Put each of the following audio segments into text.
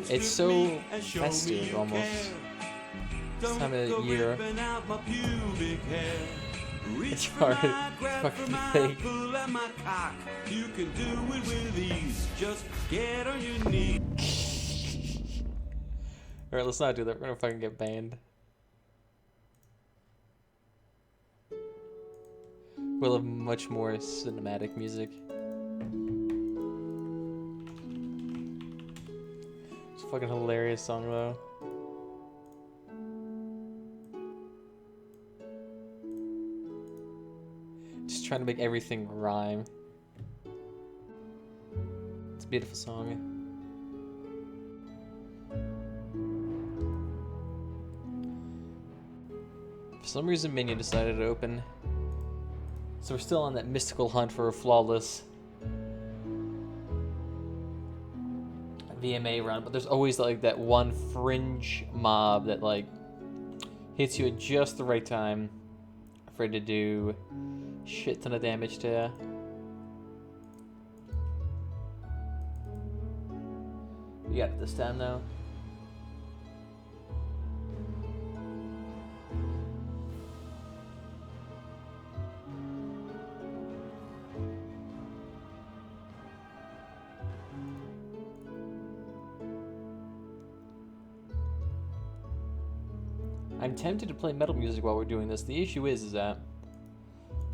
It's so festive almost. This time of year. It's hard. It's fucking fake. You can do it with ease. Just get on your knees. Alright, let's not do that. We're gonna fucking get banned. We'll have much more cinematic music. It's a fucking hilarious song though. Just trying to make everything rhyme. It's a beautiful song. For some reason, Minion decided to open. So we're still on that mystical hunt for a flawless vMA run, but there's always like that one fringe mob that like hits you at just the right time for it to do shit ton of damage to you. You got it this time though. I'm tempted to play metal music while we're doing this. The issue is that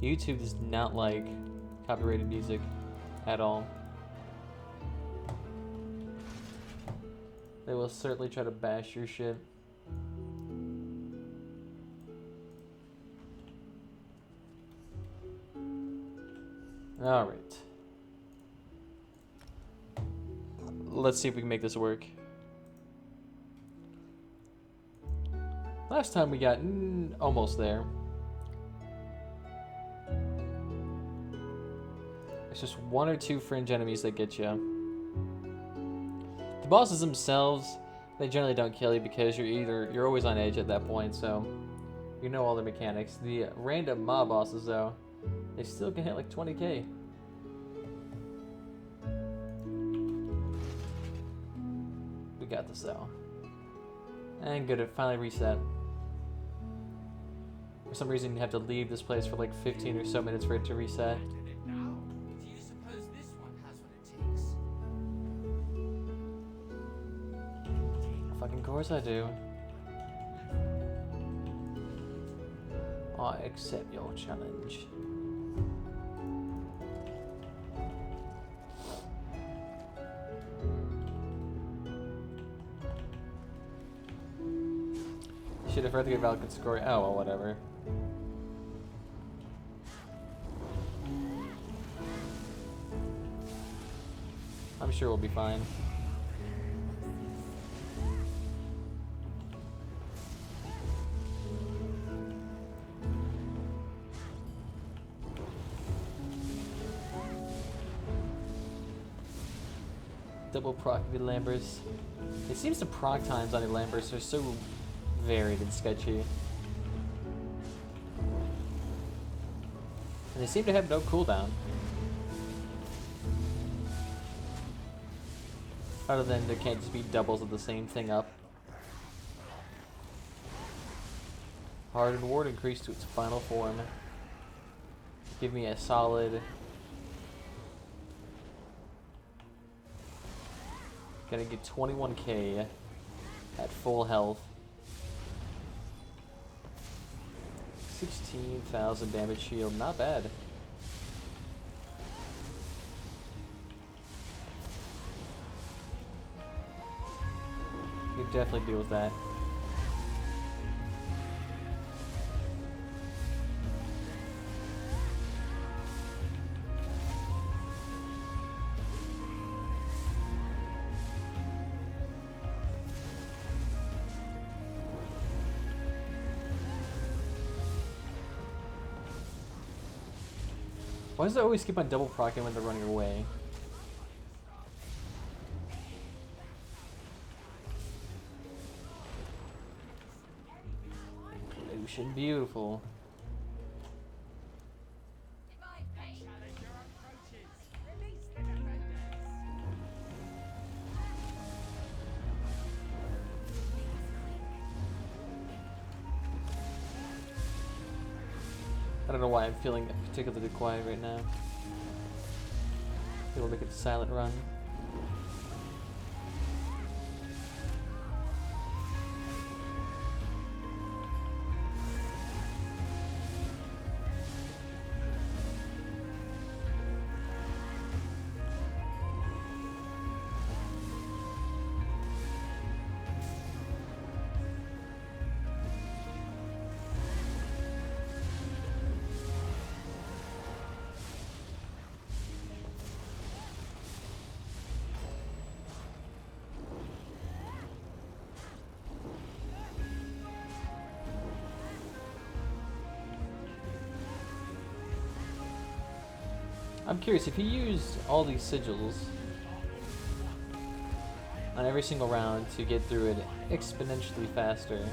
YouTube does not like copyrighted music at all. They will certainly try to bash your shit. Alright. Let's see if we can make this work. Last time we got almost there. It's just one or two fringe enemies that get you. The bosses themselves, they generally don't kill you because you're always on edge at that point, so you know all the mechanics. The random mob bosses though, they still can hit like 20k. We got this though. And good, it finally reset. For some reason you have to leave this place for like 15 or so minutes for it to reset. Fucking course I do. I accept your challenge. Shit, if I have to get Valkyrie score. Oh, well, whatever. I'm sure we'll be fine. Double proc with Lambers. It seems the proc times on the Lambers are so varied and sketchy. And they seem to have no cooldown. Other than there can't just be doubles of the same thing up. Hardened Ward increased to its final form. Give me a solid... Gonna get 21k at full health. 16,000 damage shield, not bad. You definitely deal with that. Why does it always keep on double procking when they're running away? Ocean beautiful. don't know why I'm feeling particularly quiet right now. We'll make it a silent run. I'm curious, if you use all these sigils on every single round to get through it exponentially faster,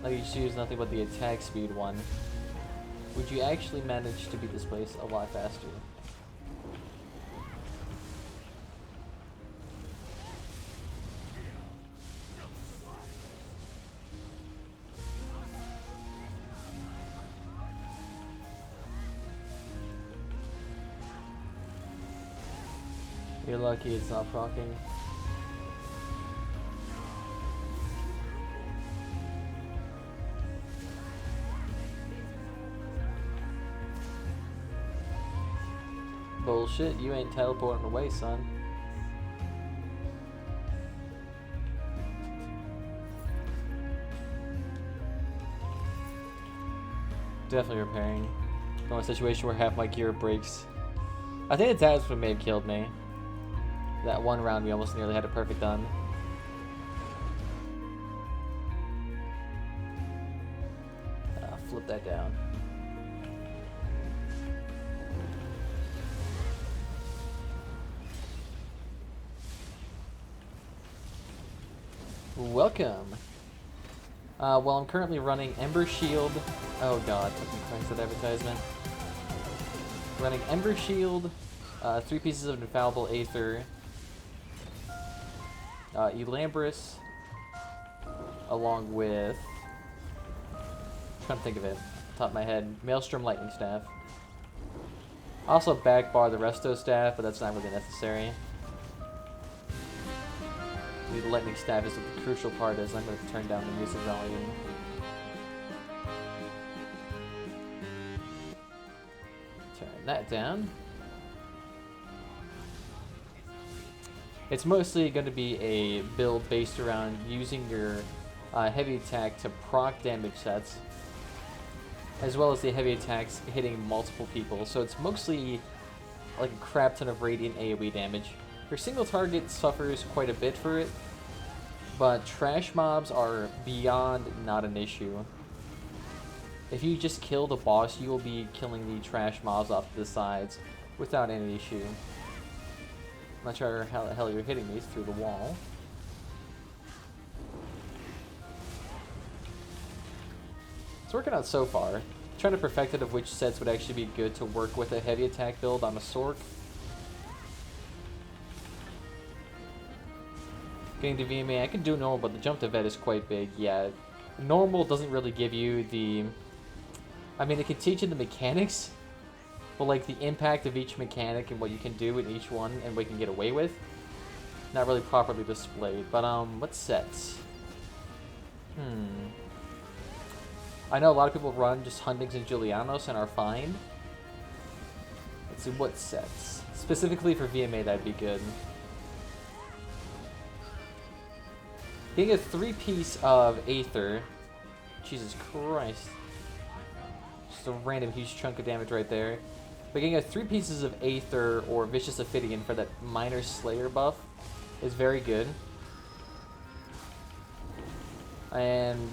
like you just use nothing but the attack speed one, would you actually manage to beat this place a lot faster? You're lucky it's not proccing. Bullshit, you ain't teleporting away, son. Definitely repairing. I'm in a situation where half my gear breaks. I think that's what may have killed me. That one round we almost nearly had it perfect on. Flip that down. Welcome. Well, I'm currently running Ember Shield. Oh god, fucking Christ, that advertisement. Running Ember Shield, 3 pieces of Infallible Aether, Elambris, along with, I'm trying to think of it, top of my head, Maelstrom Lightning Staff. Also back bar the Resto Staff, but that's not really necessary. The Lightning Staff is the crucial part, as I'm going to turn down the music volume. Turn that down. It's mostly going to be a build based around using your heavy attack to proc damage sets, as well as the heavy attacks hitting multiple people. So it's mostly like a crap ton of radiant AoE damage. Your single target suffers quite a bit for it, but trash mobs are beyond not an issue. If you just kill the boss, you will be killing the trash mobs off to the sides without any issue. Not sure how the hell you're hitting these through the wall. It's working out so far. Trying to perfect it of which sets would actually be good to work with a heavy attack build on a Sork. Getting to vMA, I can do normal, but the jump to vet is quite big. Yeah, normal doesn't really give you the... I mean, it can teach you the mechanics, but like the impact of each mechanic and what you can do in each one and what you can get away with, not really properly displayed. But what sets? I know a lot of people run just Huntings and Julianos and are fine. Let's see what sets. Specifically for VMA, that'd be good. Getting a 3-piece of Aether. Jesus Christ. Just a random huge chunk of damage right there. But getting a 3 pieces of Aether or Vicious Ophidian for that minor Slayer buff is very good. And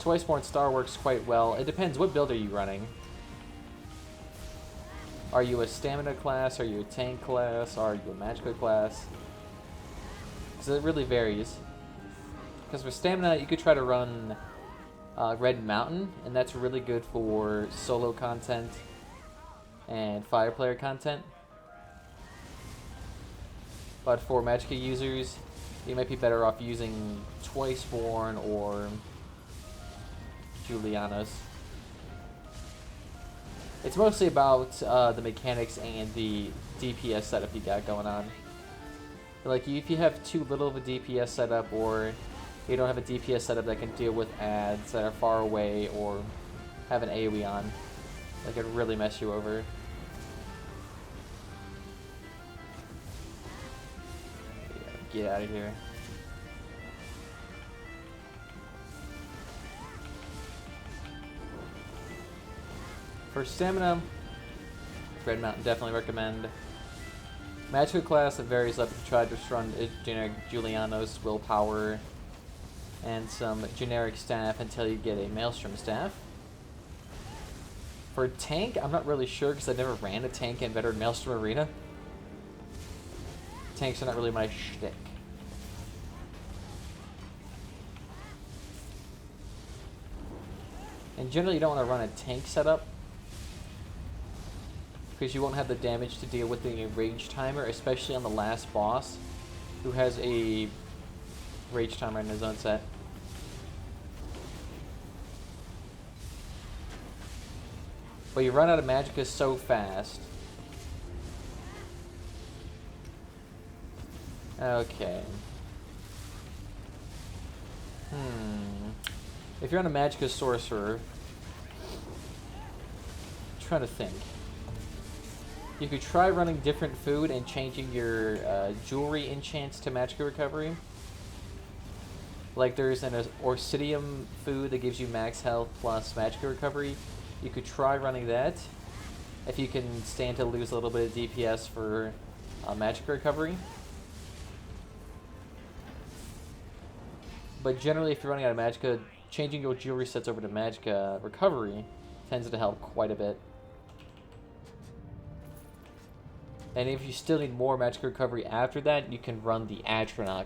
Twiceborn Star works quite well. It depends, what build are you running? Are you a Stamina class? Are you a Tank class? Are you a Magicka class? Because it really varies. Because for Stamina, you could try to run Red Mountain, and that's really good for solo content and fire player content. But for Magicka users, you might be better off using Twiceborn or Julianos. It's mostly about the mechanics and the DPS setup you got going on. Like, if you have too little of a DPS setup, or you don't have a DPS setup that can deal with ads that are far away, or have an AoE on, like, it really mess you over. Yeah, get out of here. For stamina, Red Mountain definitely recommend. Magical class that varies up if you try to just run generic Julianos, willpower, and some generic staff until you get a Maelstrom staff. For tank, I'm not really sure because I never ran a tank in Veteran Maelstrom Arena. Tanks are not really my shtick. And generally you don't want to run a tank setup, because you won't have the damage to deal with the rage timer, especially on the last boss, who has a rage timer in his own set. But you run out of magicka so fast. Okay. If you're on a magicka sorcerer, I'm trying to think. You could try running different food and changing your jewelry enchants to magicka recovery. Like, there's an Orcidium food that gives you max health plus magicka recovery. You could try running that if you can stand to lose a little bit of DPS for magicka recovery. But generally, if you're running out of magicka, changing your jewelry sets over to magicka recovery tends to help quite a bit. And if you still need more magicka recovery after that, you can run the Atronach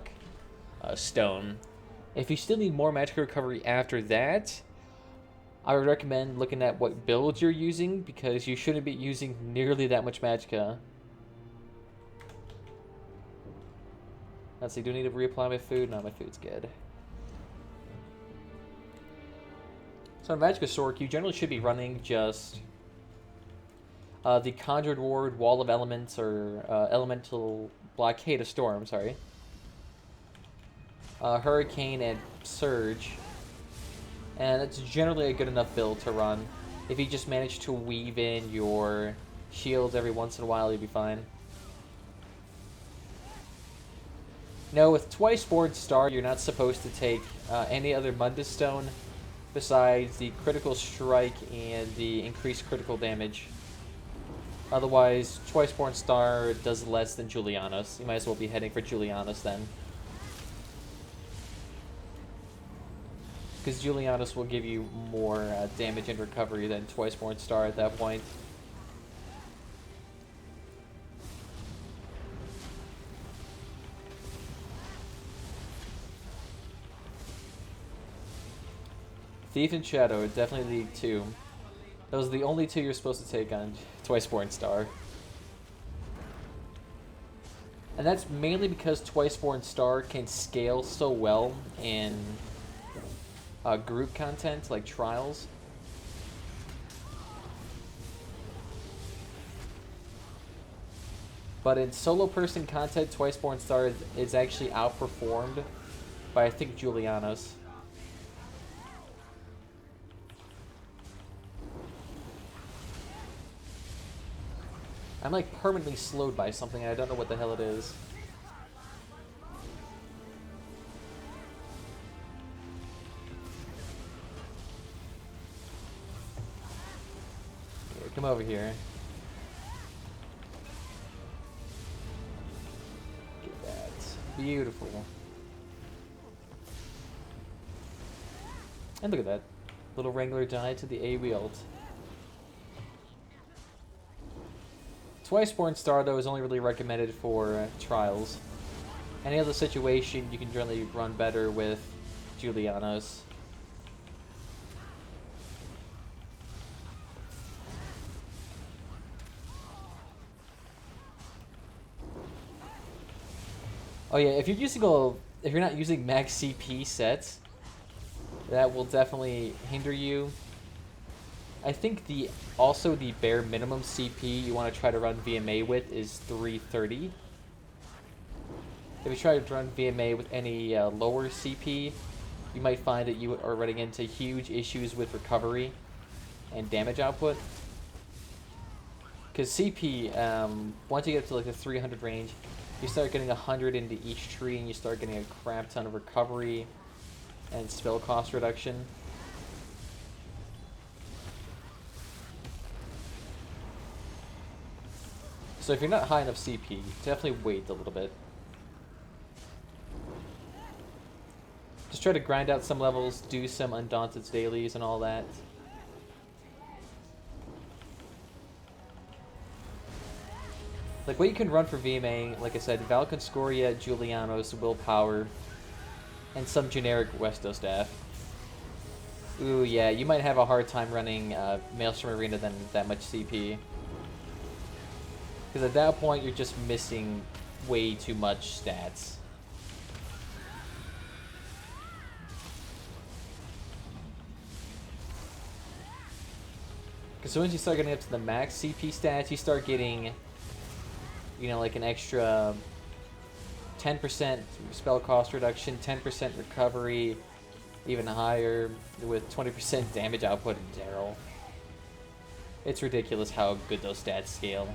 stone. If you still need more magicka recovery after that, I would recommend looking at what build you're using, because you shouldn't be using nearly that much magicka. Let's see, do I need to reapply my food? No, my food's good. So in Magicka Sork, you generally should be running just the Conjured Ward, Wall of Elements, or Elemental Blockade of Storm, sorry. Hurricane and Surge. And it's generally a good enough build to run. If you just manage to weave in your shields every once in a while, you'll be fine. No, with Twice Board Star, you're not supposed to take any other Mundus Stone besides the Critical Strike and the increased critical damage. Otherwise, Twice Born Star does less than Julianos. You might as well be heading for Julianos then. Because Julianos will give you more damage and recovery than Twice Born Star at that point. Thief and Shadow are definitely League 2. Those are the only two you're supposed to take on Twice Born Star. And that's mainly because Twice Born Star can scale so well in group content like Trials. But in solo person content, Twice Born Star is actually outperformed by, I think, Julianos. I'm like permanently slowed by something, and I don't know what the hell it is. Here, come over here. Get that. Beautiful. And look at that. Little Wrangler died to the AoE ult. Twice Born Star, though, is only really recommended for Trials. Any other situation, you can generally run better with Julianos. Oh yeah, if you're not using max CP sets, that will definitely hinder you. I think also the bare minimum CP you want to try to run VMA with is 330. If you try to run VMA with any lower CP, you might find that you are running into huge issues with recovery and damage output. Because CP, once you get to like the 300 range, you start getting 100 into each tree, and you start getting a crap ton of recovery and spell cost reduction. So if you're not high enough CP, definitely wait a little bit. Just try to grind out some levels, do some Undaunted dailies and all that. Like, what you can run for VMA, like I said, Valkynscoria, Julianos, Willpower, and some generic Westo staff. Ooh, yeah, you might have a hard time running Maelstrom Arena than that much CP. Because at that point, you're just missing way too much stats. Because once you start getting up to the max CP stats, you start getting, you know, like an extra 10% spell cost reduction, 10% recovery, even higher, with 20% damage output in general. It's ridiculous how good those stats scale.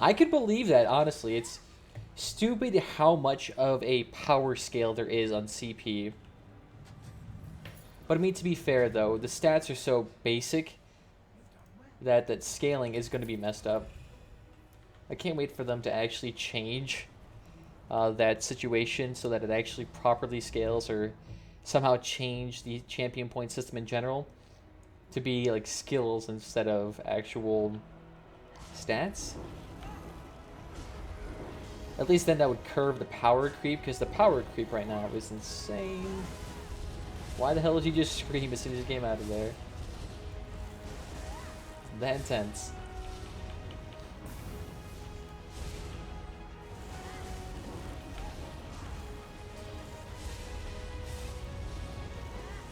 I could believe that, honestly. It's stupid how much of a power scale there is on CP. But I mean, to be fair, though, the stats are so basic that scaling is going to be messed up. I can't wait for them to actually change that situation so that it actually properly scales, or somehow change the champion point system in general to be like skills instead of actual stats. At least then that would curb the power creep, because the power creep right now is insane. Why the hell did you just scream as soon as you came out of there? That intense.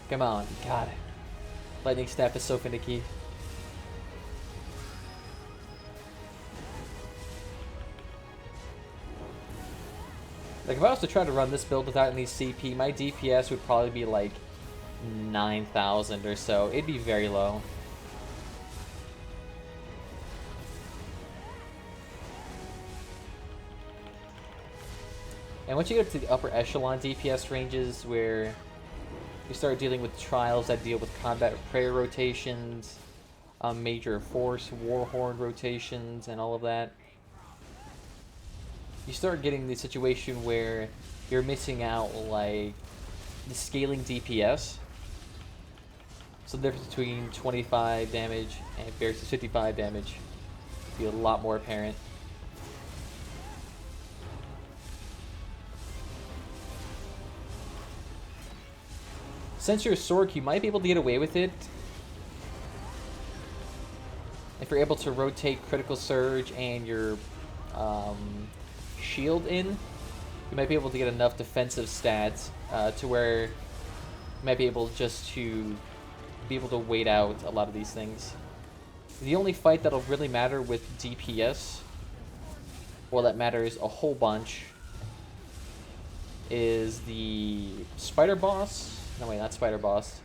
Come on, God. Lightning Snap is so finicky. Like, if I was to try to run this build without any CP, my DPS would probably be like 9,000 or so. It'd be very low. And once you get up to the upper echelon DPS ranges, where you start dealing with trials that deal with combat prayer rotations, major force warhorn rotations, and all of that, you start getting the situation where you're missing out, like, the scaling DPS. So the difference between 25 damage and versus 55 damage will be a lot more apparent. Since you're a Sork, you might be able to get away with it if you're able to rotate Critical Surge and your shield in. You might be able to get enough defensive stats to where you might be able just to be able to wait out a lot of these things. The only fight that'll really matter with DPS, well, that matters a whole bunch, is the Spider Boss. No, wait, not Spider Boss.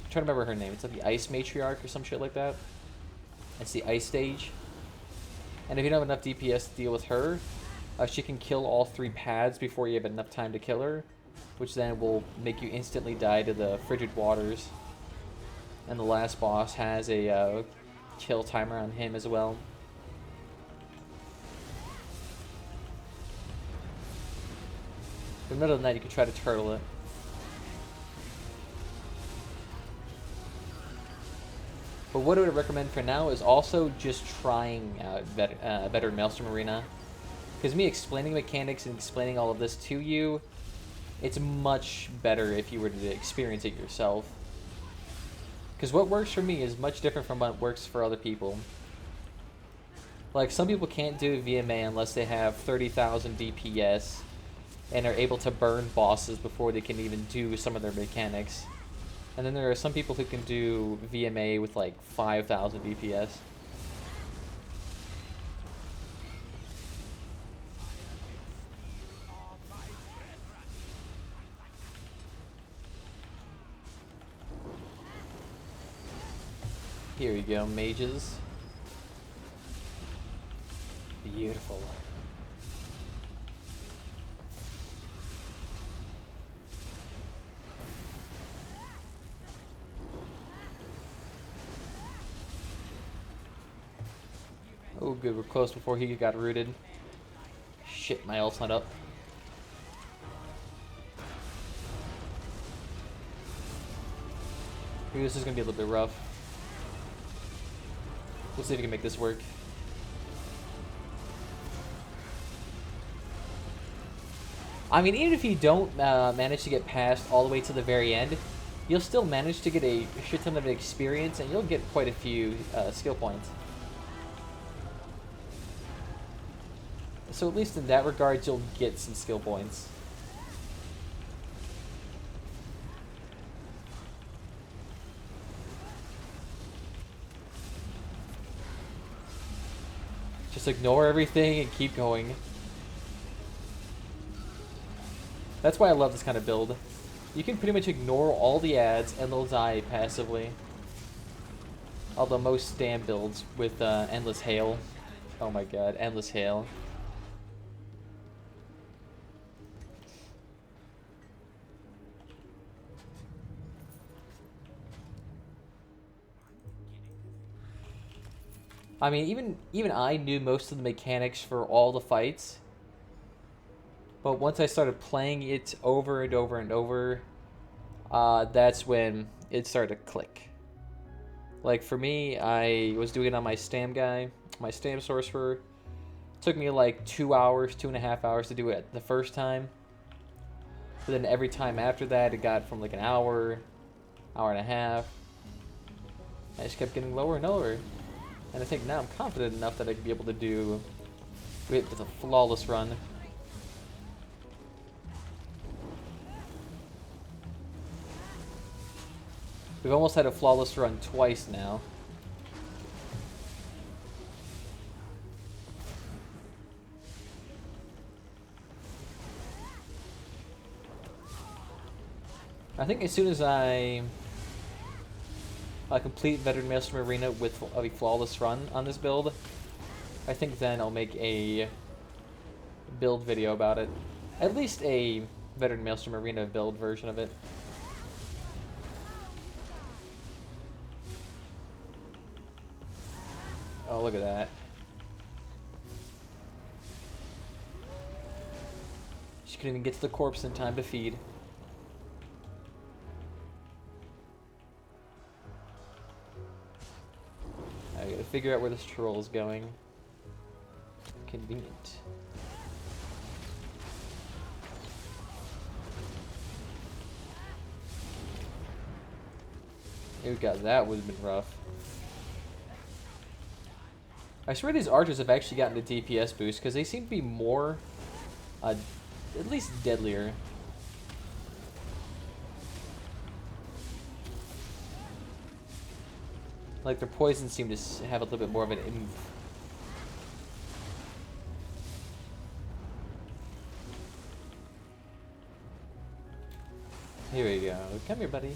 I'm trying to remember her name. It's like the Ice Matriarch or some shit like that. It's the Ice Stage. And if you don't have enough DPS to deal with her, she can kill all 3 pads before you have enough time to kill her, which then will make you instantly die to the Frigid Waters. And the last boss has a kill timer on him as well. But other than that, you can try to turtle it. But what I would recommend for now is also just trying better Maelstrom Arena. Because me explaining mechanics and explaining all of this to you, it's much better if you were to experience it yourself. Because what works for me is much different from what works for other people. Like, some people can't do vMA unless they have 30,000 DPS and are able to burn bosses before they can even do some of their mechanics. And then there are some people who can do vMA with like 5,000 DPS. Here we go, mages. Beautiful. Oh good, we're close before he got rooted. Shit, my ult's not up. Maybe this is gonna be a little bit rough. We'll see if we can make this work. I mean, even if you don't manage to get past all the way to the very end, you'll still manage to get a shit ton of experience, and you'll get quite a few skill points. So at least in that regard, you'll get some skill points. Just ignore everything and keep going. That's why I love this kind of build. You can pretty much ignore all the ads and they'll die passively. Although most stand builds with Endless Hail. Oh my god, Endless Hail. I mean, even I knew most of the mechanics for all the fights. But once I started playing it over and over and over, that's when it started to click. Like for me, I was doing it on my Stam guy, my Stam sorcerer. It took me like 2 hours, 2.5 hours to do it the first time. But then every time after that, it got from like an hour, hour and a half. I just kept getting lower and lower. And I think now I'm confident enough that I can be able to do it with a flawless run. We've almost had a flawless run twice now. I think as soon as I complete Veteran Maelstrom Arena with a flawless run on this build, I think then I'll make a build video about it. At least a Veteran Maelstrom Arena build version of it. Oh, look at that. She couldn't even get to the corpse in time to feed. I gotta figure out where this troll is going. Convenient. Oh god, that would have been rough. I swear these archers have actually gotten a DPS boost because they seem to be more, at least deadlier. Like their poisons seem to have a little bit more of an oomph. Here we go. Come here, buddy.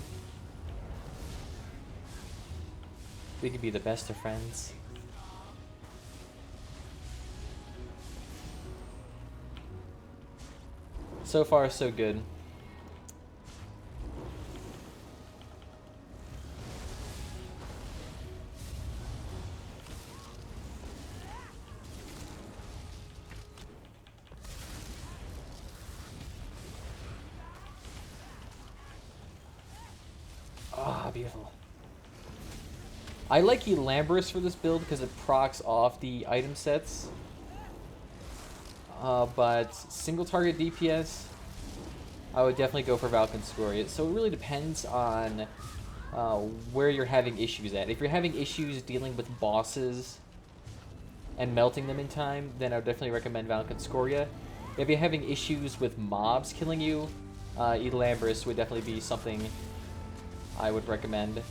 We could be the best of friends. So far, so good. Ah, beautiful. I like Elambris for this build because it procs off the item sets. but single target DPS, I would definitely go for Valken Scoria. So it really depends on where you're having issues at. If you're having issues dealing with bosses and melting them in time, then I would definitely recommend Valken Scoria. If you're having issues with mobs killing you, Elambris would definitely be something I would recommend.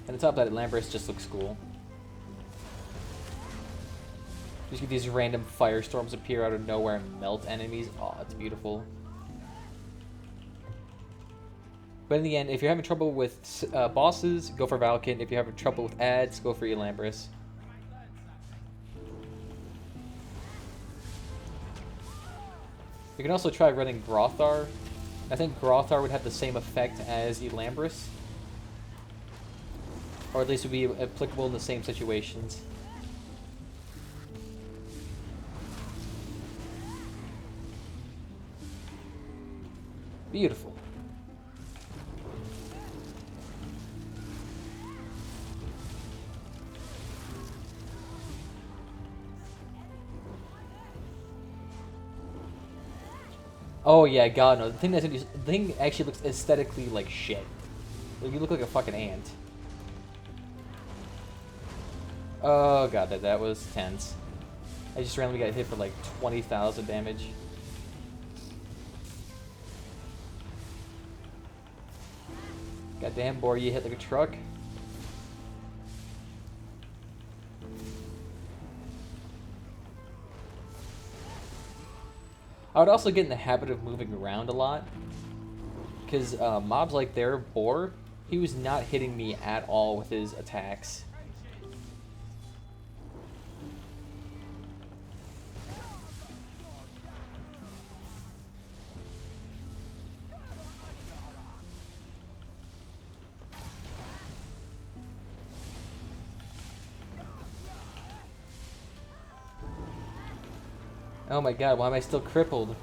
And on top of that, Elambris just looks cool. Just get these random firestorms appear out of nowhere and melt enemies. Oh, it's beautiful. But in the end, if you're having trouble with bosses, go for Valken. If you're having trouble with ads, go for Elambris. You can also try running Grothar. I think Grothar would have the same effect as Elambris. Or at least would be applicable in the same situations. Beautiful. Oh yeah, God no. The thing actually looks aesthetically like shit. Like, you look like a fucking ant. Oh god, that was tense. I just randomly got hit for like 20,000 damage. Goddamn, boy, you hit like a truck. I would also get in the habit of moving around a lot. Because mobs like their boar, he was not hitting me at all with his attacks. Oh my god, why am I still crippled?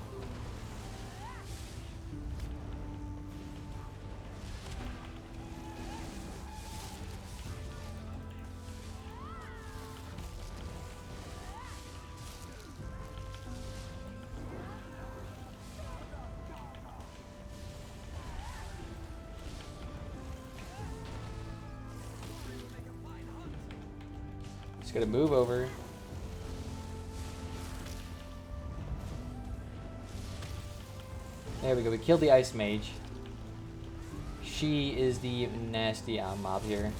Just gotta move over. There we go, we killed the Ice Mage. She is the nasty mob here.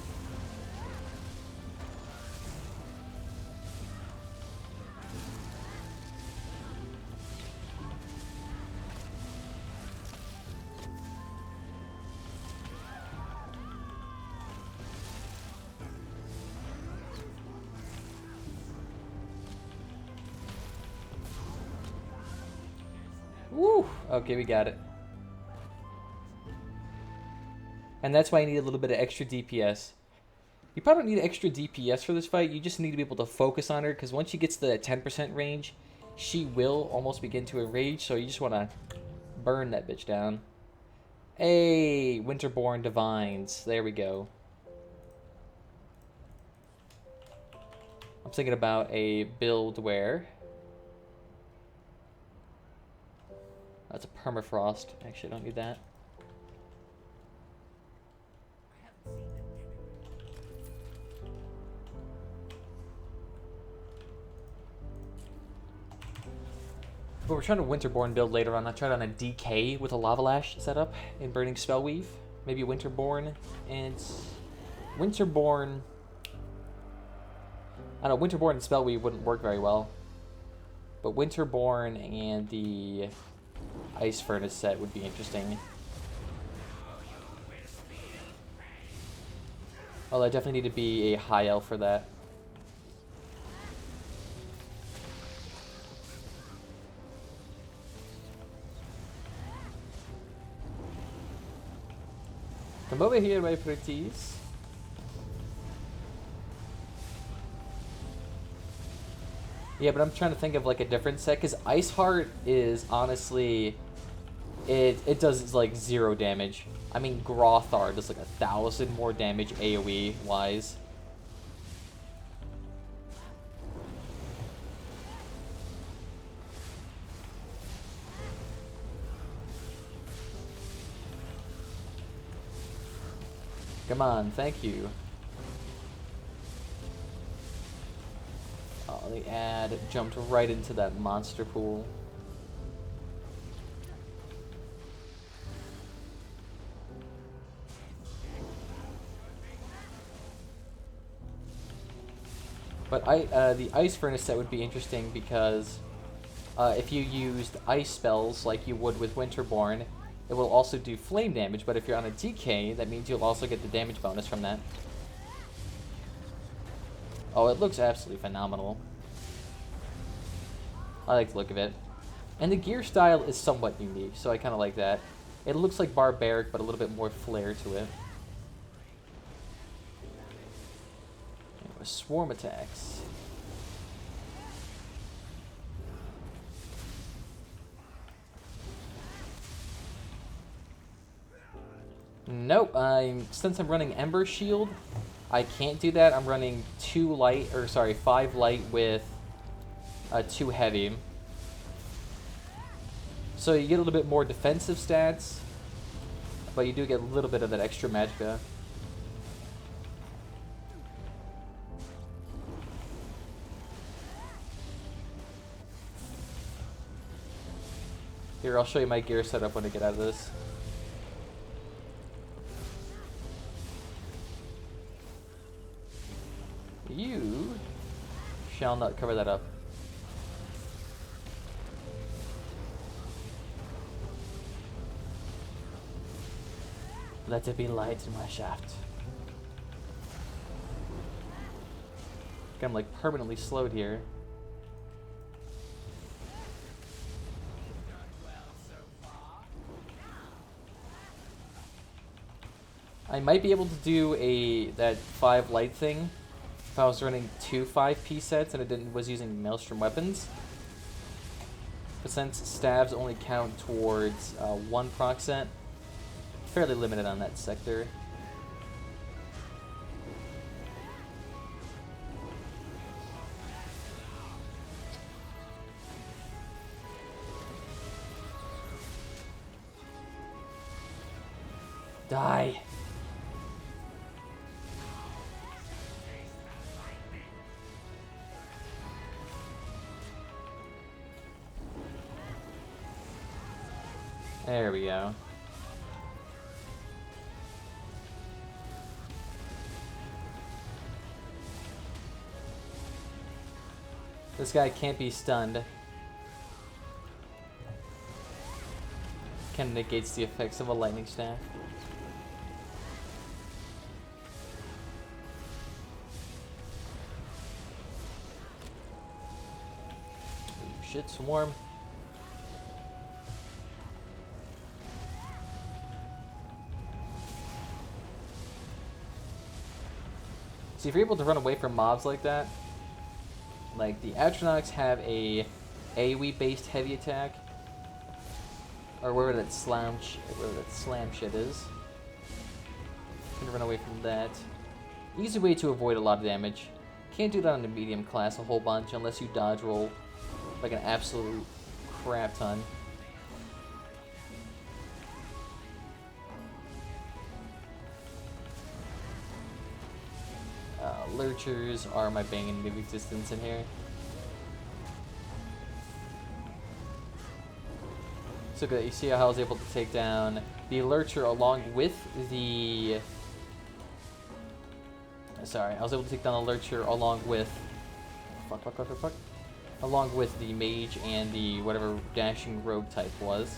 Woo! Okay, we got it. And that's why I need a little bit of extra DPS. You probably don't need extra DPS for this fight. You just need to be able to focus on her, because once she gets to the 10% range, she will almost begin to enrage, so you just want to burn that bitch down. Hey, Winterborn Divines. There we go. I'm thinking about a build where... That's a permafrost. Actually, I don't need that. But we're trying a Winterborn build later on. I tried on a DK with a Lava Lash setup in Burning Spellweave. Maybe Winterborn and... Winterborn... I don't know, Winterborn and Spellweave wouldn't work very well. But Winterborn and the Ice Furnace set would be interesting. Well, I definitely need to be a high elf for that. Come over here, my pretties. Yeah, but I'm trying to think of like a different set, because Ice Heart is honestly, it does like 0 damage. I mean, Grothar does like 1,000 more damage AoE wise. Come on, thank you. Oh, the ad jumped right into that monster pool. But the ice furnace set would be interesting because if you used ice spells like you would with Winterborn, it will also do flame damage, but if you're on a DK, that means you'll also get the damage bonus from that. Oh, it looks absolutely phenomenal. I like the look of it. And the gear style is somewhat unique, so I kind of like that. It looks like barbaric, but a little bit more flair to it. Swarm attacks. Nope, since I'm running Ember Shield, I can't do that. I'm running 5 light with 2 heavy. So you get a little bit more defensive stats, but you do get a little bit of that extra magicka. Here, I'll show you my gear setup when I get out of this. You shall not cover that up. Let there be light in my shaft. I'm like permanently slowed here. I might be able to do that 5 light thing if I was running 2 5P sets and it was using Maelstrom weapons. But since stabs only count towards 1 proc set, fairly limited on that sector. Die. There we go. This guy can't be stunned. Kind of negates the effects of a lightning staff. Ooh, shit, swarm. See, if you're able to run away from mobs like that, like the Atronachs have a AoE based heavy attack, or wherever that slam shit is. You can run away from that. Easy way to avoid a lot of damage. Can't do that on the medium class a whole bunch unless you dodge roll like an absolute crap ton. Lurchers are my bane of existence in here. So good, you see how I was able to take down the Lurcher along with the... Sorry, I was able to take down the Lurcher along with... Fuck. Along with the Mage and the whatever dashing rogue type was.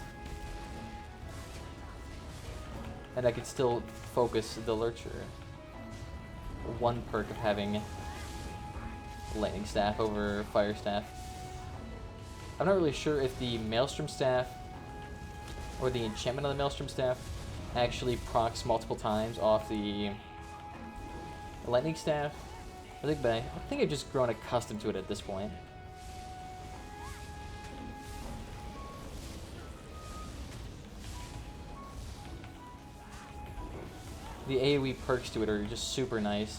And I could still focus the Lurcher. One perk of having Lightning Staff over Fire Staff. I'm not really sure if the Maelstrom Staff or the enchantment on the Maelstrom Staff actually procs multiple times off the Lightning Staff. I think I've just grown accustomed to it at this point. The AoE perks to it are just super nice.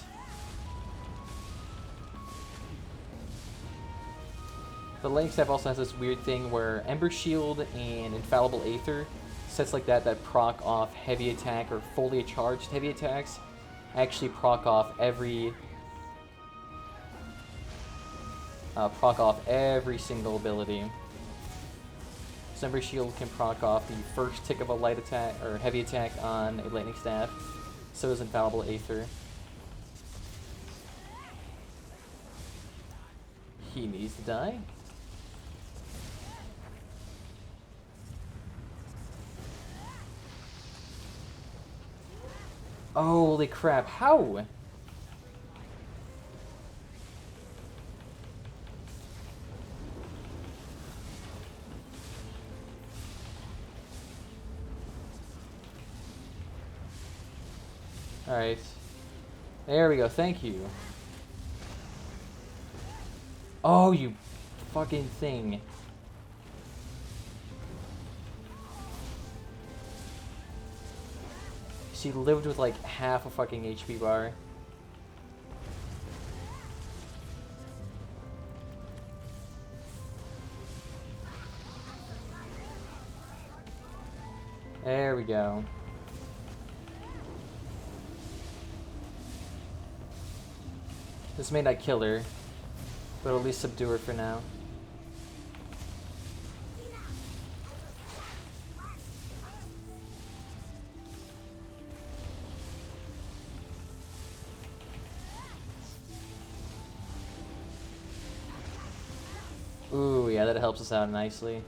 The Lightning Staff also has this weird thing where Ember Shield and Infallible Aether, sets like that proc off heavy attack or fully charged heavy attacks, actually proc off every single ability. So every shield can proc off the first tick of a light attack or heavy attack on a lightning staff. So does infallible Aether. He needs to die. Holy crap, how? Alright. There we go, thank you. Oh, you fucking thing. She lived with like half a fucking HP bar. There we go. This may not kill her, but at least subdue her for now. Ooh, yeah, that helps us out nicely.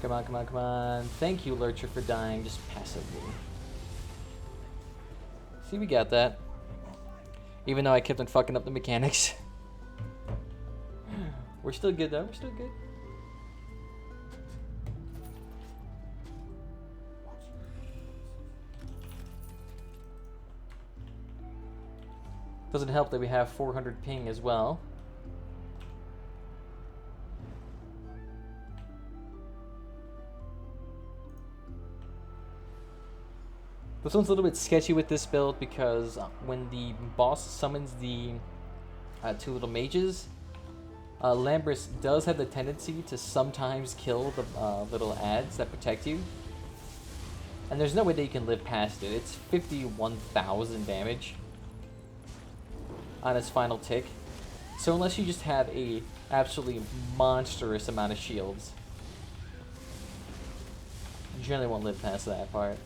Come on, come on, come on. Thank you, Lurcher, for dying just passively. See, we got that. Even though I kept on fucking up the mechanics. We're still good, though. We're still good. Doesn't help that we have 400 ping as well. This one's a little bit sketchy with this build because when the boss summons the two little mages, Lambrus does have the tendency to sometimes kill the little ads that protect you. And there's no way that you can live past it. It's 51,000 damage on its final tick. So unless you just have a absolutely monstrous amount of shields, you generally won't live past that part.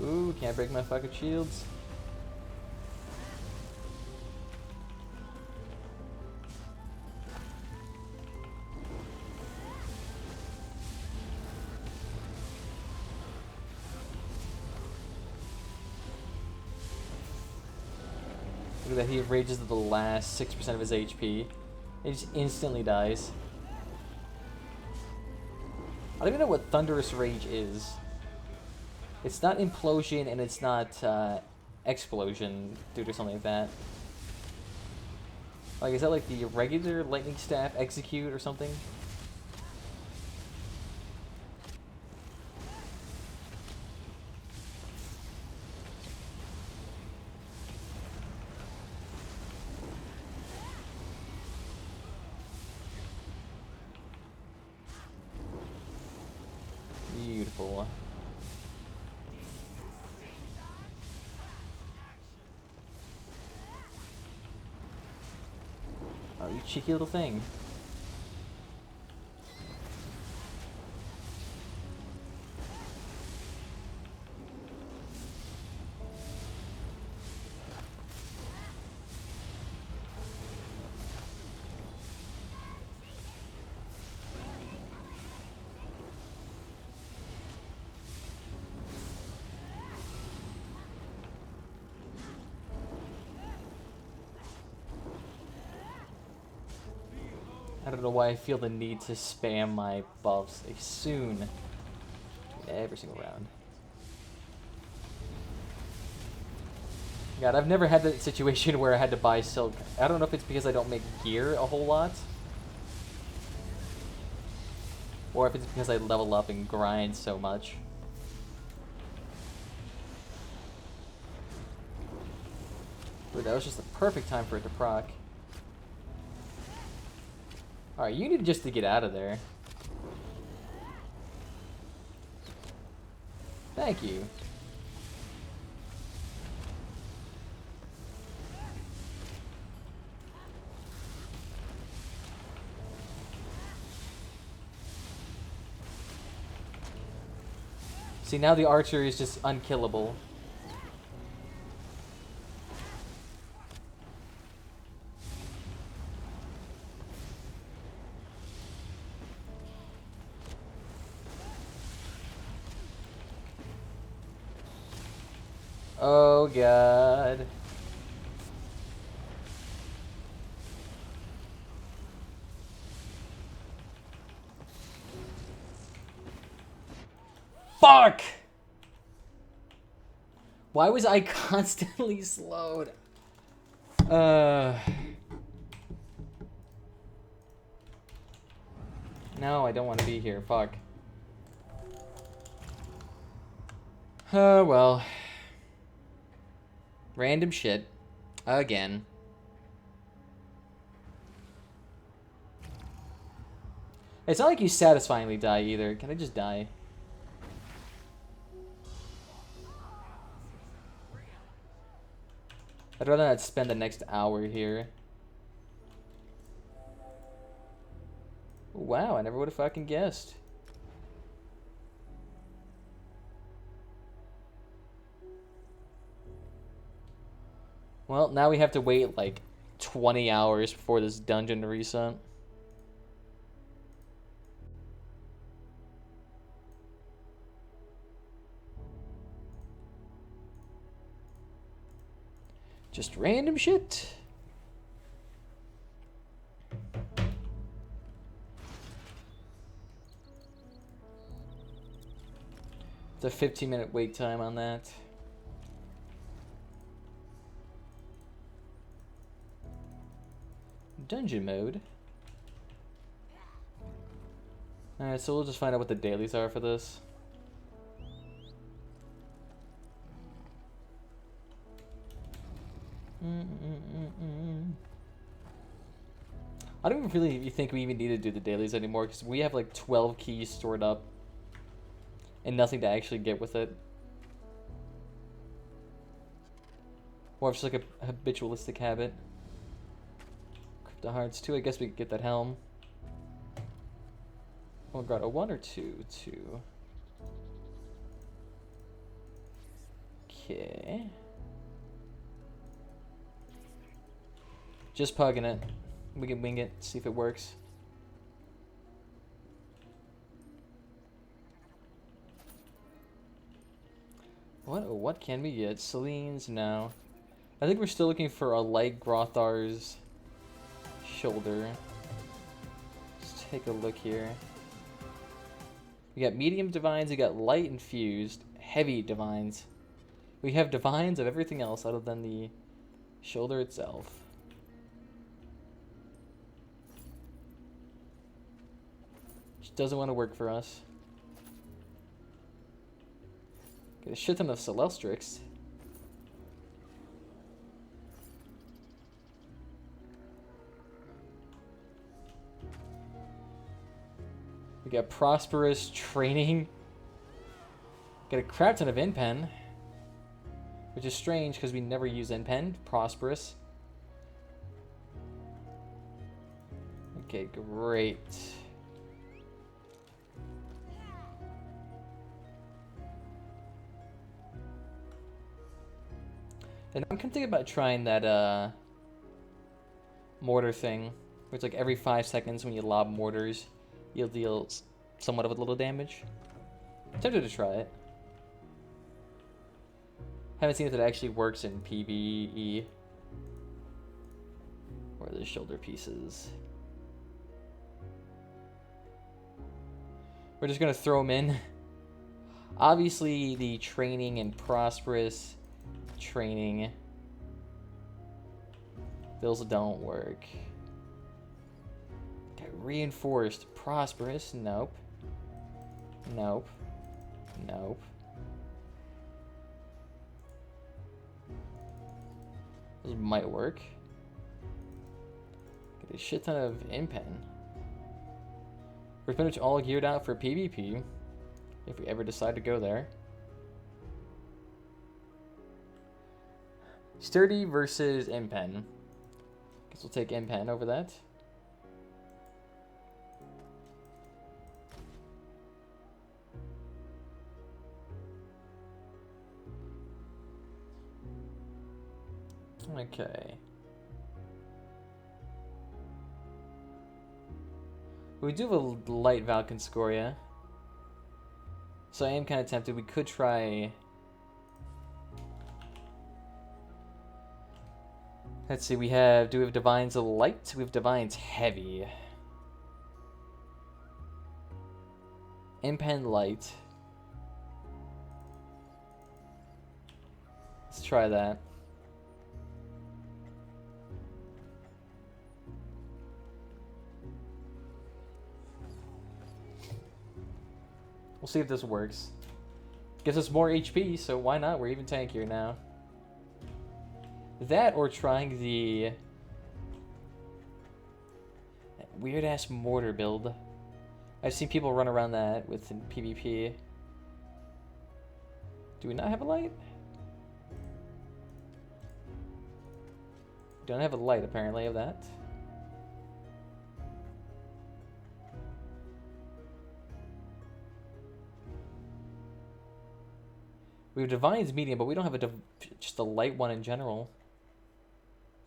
Ooh, can't break my fucking shields. Look at that, he rages to the last 6% of his HP. He just instantly dies. I don't even know what Thunderous Rage is. It's not Implosion and it's not Explosion, dude, or something like that. Like, is that like the regular Lightning Staff Execute or something? Beautiful. Oh, you cheeky little thing. I don't know why I feel the need to spam my buffs soon. Every single round. God, I've never had that situation where I had to buy silk. I don't know if it's because I don't make gear a whole lot, or if it's because I level up and grind so much. Ooh, that was just the perfect time for it to proc. Alright, you need just to get out of there. Thank you. See, now the archer is just unkillable. Oh god. Fuck! Why was I constantly slowed? No, I don't want to be here. Fuck. Oh, well. Random shit. Again. It's not like you satisfyingly die either. Can I just die? I'd rather not spend the next hour here. Wow, I never would have fucking guessed. Well, now we have to wait like 20 hours before this dungeon to reset. Just random shit. It's a 15-minute wait time on that. Dungeon mode. Alright, so we'll just find out what the dailies are for this. I don't even really think we even need to do the dailies anymore because we have like 12 keys stored up and nothing to actually get with it. Or just like a habitualistic habit. Crypto hearts too. I guess we could get that helm. Oh god, a 1 or 2? 2. Okay. Just pugging it. We can wing it, see if it works. What can we get? Celine's? No. I think we're still looking for a light Grothar's shoulder. Let's take a look here. We got medium divines, we got light infused, heavy divines. We have divines of everything else other than the shoulder itself. Which doesn't want to work for us. Get a shit ton of Celestrix. We got Prosperous Training. Got a crap ton of InPen. Which is strange because we never use InPen. Prosperous. Okay, great. And I'm thinking about trying that mortar thing. Where it's like every 5 seconds when you lob mortars, you'll deal somewhat of a little damage. I'm tempted to try it. Haven't seen if it actually works in PvE. Or the shoulder pieces. We're just gonna throw them in. Obviously the training and prosperous training Those don't work. Okay, reinforced. Prosperous. Nope. Nope. Nope. Those might work. Get a shit ton of impen. We're pretty much all geared out for PvP, if we ever decide to go there. Sturdy versus impen. Guess we'll take impen over that. Okay. We do have a light Valkynscoria. So I am kind of tempted. We could try... Let's see, do we have Divines Light? We have Divines Heavy. Impen Light. Let's try that. We'll see if this works. Gives us more HP, so why not? We're even tankier now. That or trying the weird-ass mortar build. I've seen people run around that with PvP. Do we not have a light? Don't have a light, apparently, of that. We have Divine's medium, but we don't have just a light one in general.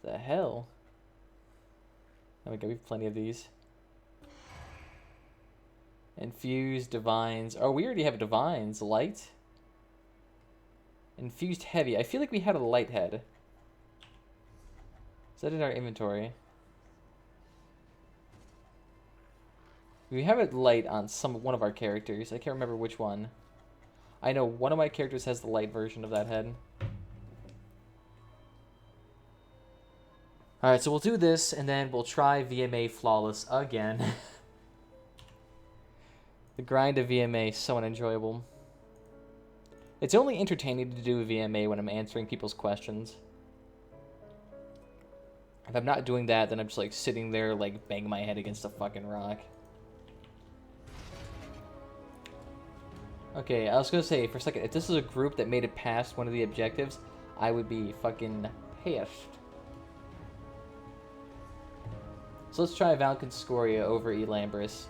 The hell? There we go, we have plenty of these. Infused Divines. Oh, we already have Divines. Light. Infused Heavy. I feel like we had a light head. Is that in our inventory? We have it light on one of our characters. I can't remember which one. I know one of my characters has the light version of that head. Alright, so we'll do this, and then we'll try VMA Flawless again. The grind of VMA is so unenjoyable. It's only entertaining to do VMA when I'm answering people's questions. If I'm not doing that, then I'm just like sitting there like banging my head against a fucking rock. Okay, I was gonna say for a second, if this is a group that made it past one of the objectives, I would be fucking pissed. So let's try Valkynscoria over Elambris.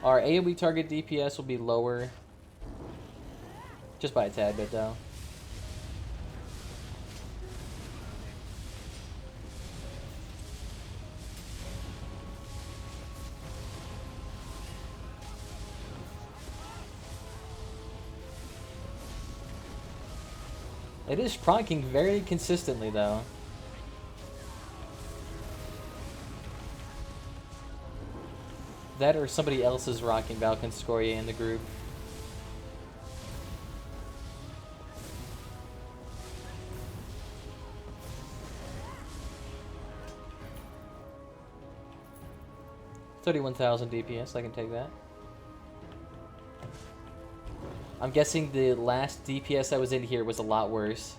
Our AoE target DPS will be lower. Just by a tad bit, though. It is proccing very consistently, though. That or somebody else is rocking Valkynscoria in the group. $31,000 DPS, I can take that. I'm guessing the last DPS that was in here was a lot worse.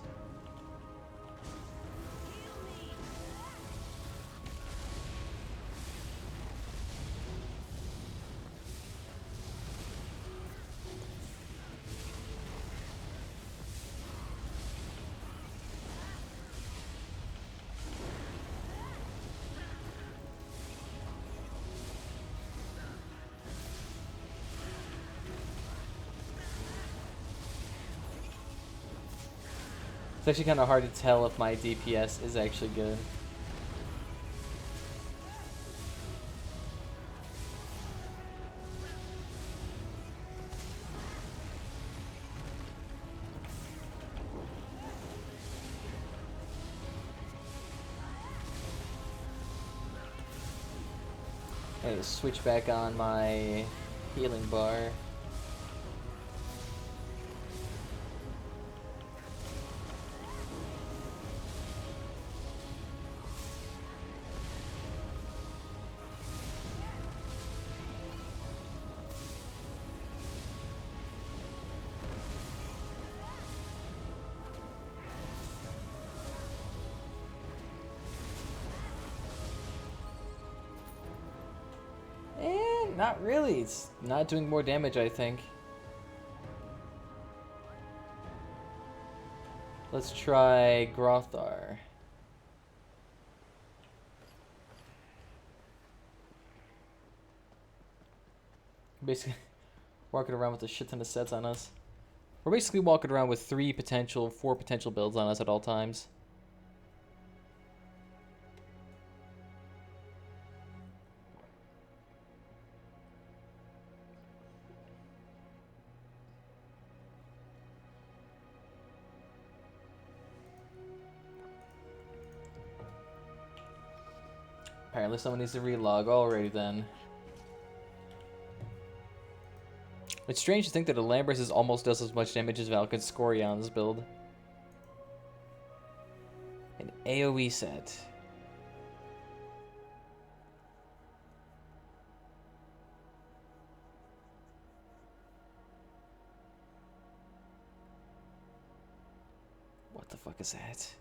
It's actually kind of hard to tell if my DPS is actually good. I need to switch back on my healing bar. Not really. It's not doing more damage, I think. Let's try Grothar. Basically, walking around with a shit ton of sets on us. We're basically walking around with 4 potential builds on us at all times. Apparently someone needs to relog. Alrighty then. It's strange to think that Alambris almost does as much damage as Valkyn's Scorion's build. An AoE set. What the fuck is that?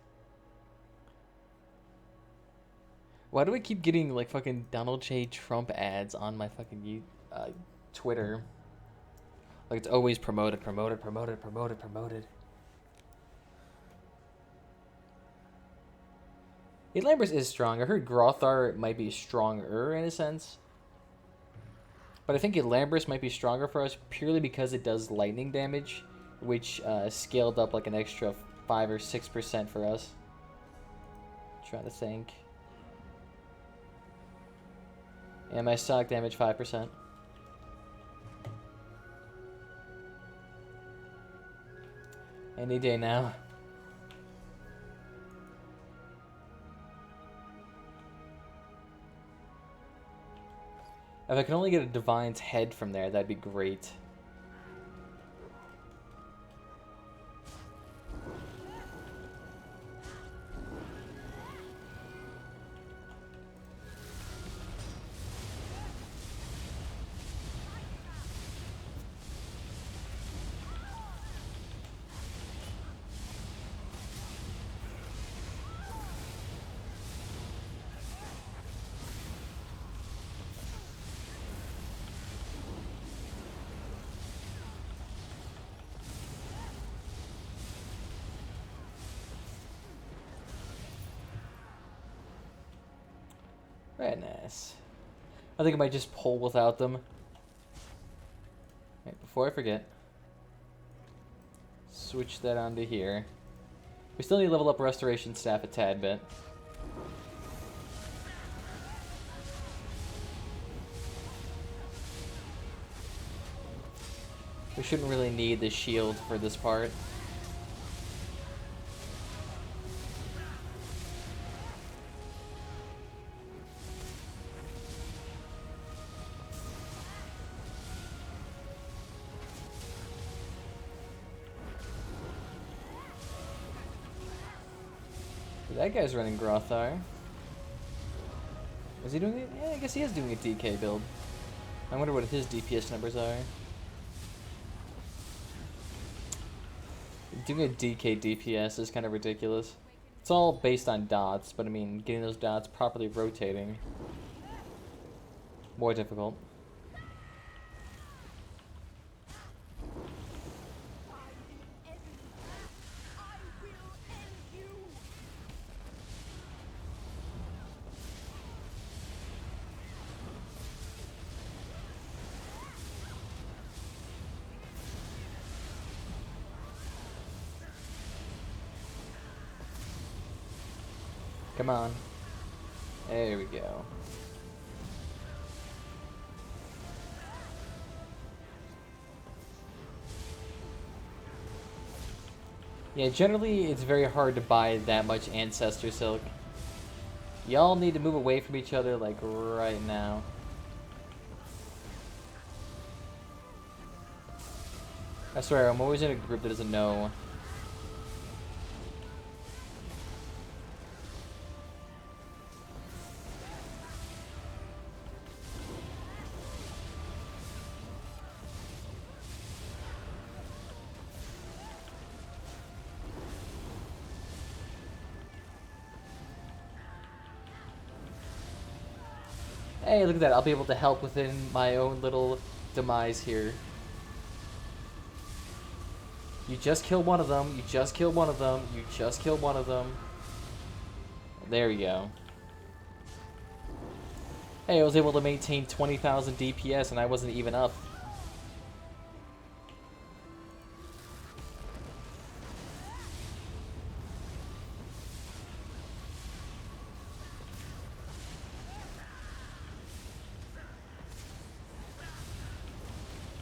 Why do I keep getting like fucking Donald J. Trump ads on my fucking Twitter? Like it's always promoted. Lambris is strong. I heard Grothar might be stronger in a sense. But I think Lambris might be stronger for us purely because it does lightning damage, which scaled up like an extra 5 or 6% for us. Trying to think. And my stock damage 5%. Any day now. If I can only get a Divine's head from there, that'd be great. Very nice. I think I might just pull without them. Right, before I forget. Switch that onto here. We still need to level up Restoration Staff a tad bit. We shouldn't really need the shield for this part. That guy's running Grothar. Is he doing it? Yeah, I guess he is doing a DK build. I wonder what his DPS numbers are. Doing a DK DPS is kind of ridiculous. It's all based on dots, but I mean, getting those dots properly rotating, more difficult. Come on. There we go. Yeah, generally it's very hard to buy that much Ancestor Silk. Y'all need to move away from each other like right now. I swear, I'm always in a group that doesn't know. Hey, look at that. I'll be able to help within my own little demise here. You just kill one of them. You just kill one of them. You just kill one of them. There we go. Hey, I was able to maintain 20,000 DPS and I wasn't even up.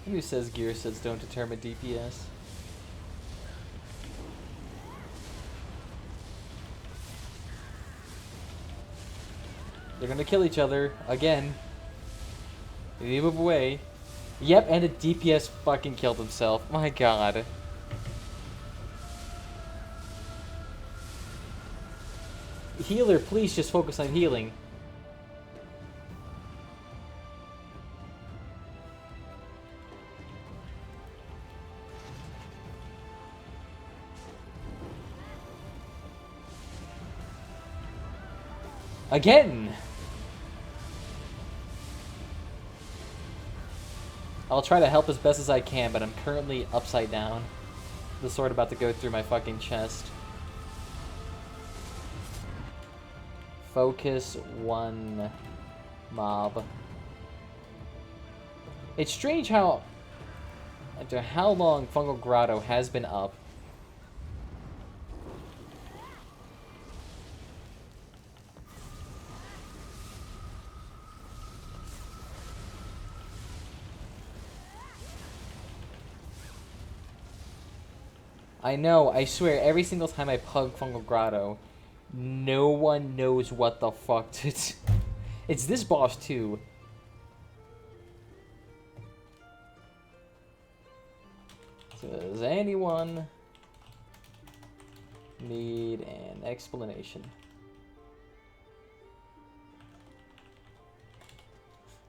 Who says gear sets don't determine DPS? They're gonna kill each other again. They move away. Yep, and a DPS fucking killed himself. My god. Healer, please just focus on healing. Again! I'll try to help as best as I can, but I'm currently upside down. The sword about to go through my fucking chest. Focus one mob. It's strange how, after how long Fungal Grotto has been up, I know, I swear, every single time I pug Fungal Grotto, no one knows what the fuck to do. It's this boss, too. So does anyone need an explanation?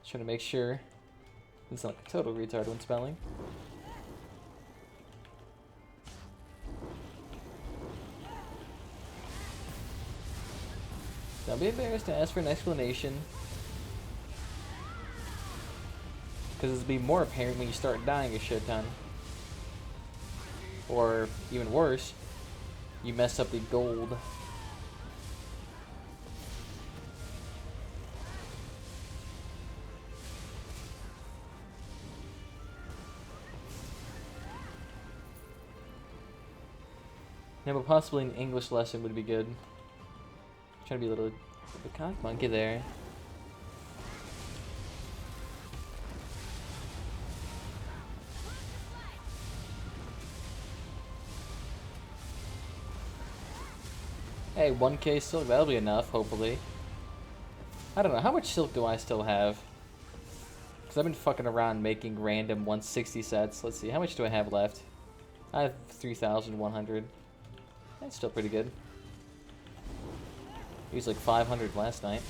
Just trying to make sure he's not like a total retard when spelling. Don't be embarrassed to ask for an explanation, because it'll be more apparent when you start dying a shit ton. Or, even worse, you mess up the gold. Yeah, but possibly an English lesson would be good. Trying to be a little cock monkey there. Hey, 1k silk, that'll be enough, hopefully. I don't know, how much silk do I still have? Because I've been fucking around making random 160 sets. Let's see, how much do I have left? I have 3,100. That's still pretty good. Used like 500 last night.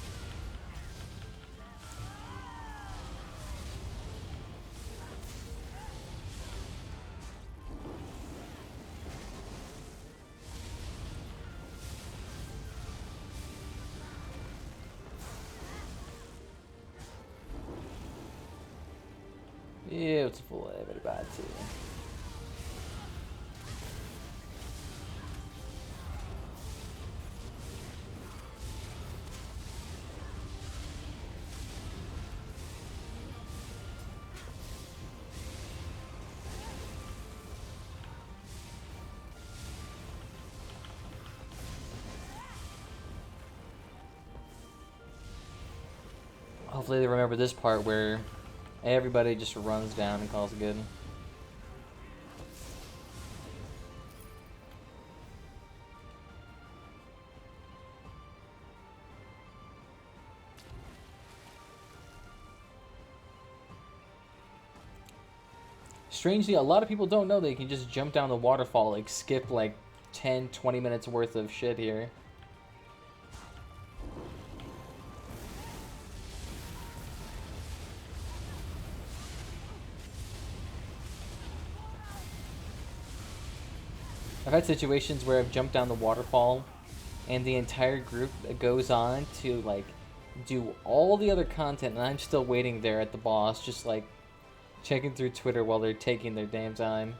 Beautiful, everybody. Hopefully they remember this part where everybody just runs down and calls it good. Strangely, a lot of people don't know that you can just jump down the waterfall, like skip like 10-20 minutes worth of shit here. I've had situations where I've jumped down the waterfall and the entire group goes on to like do all the other content, and I'm still waiting there at the boss, just like checking through Twitter while they're taking their damn time.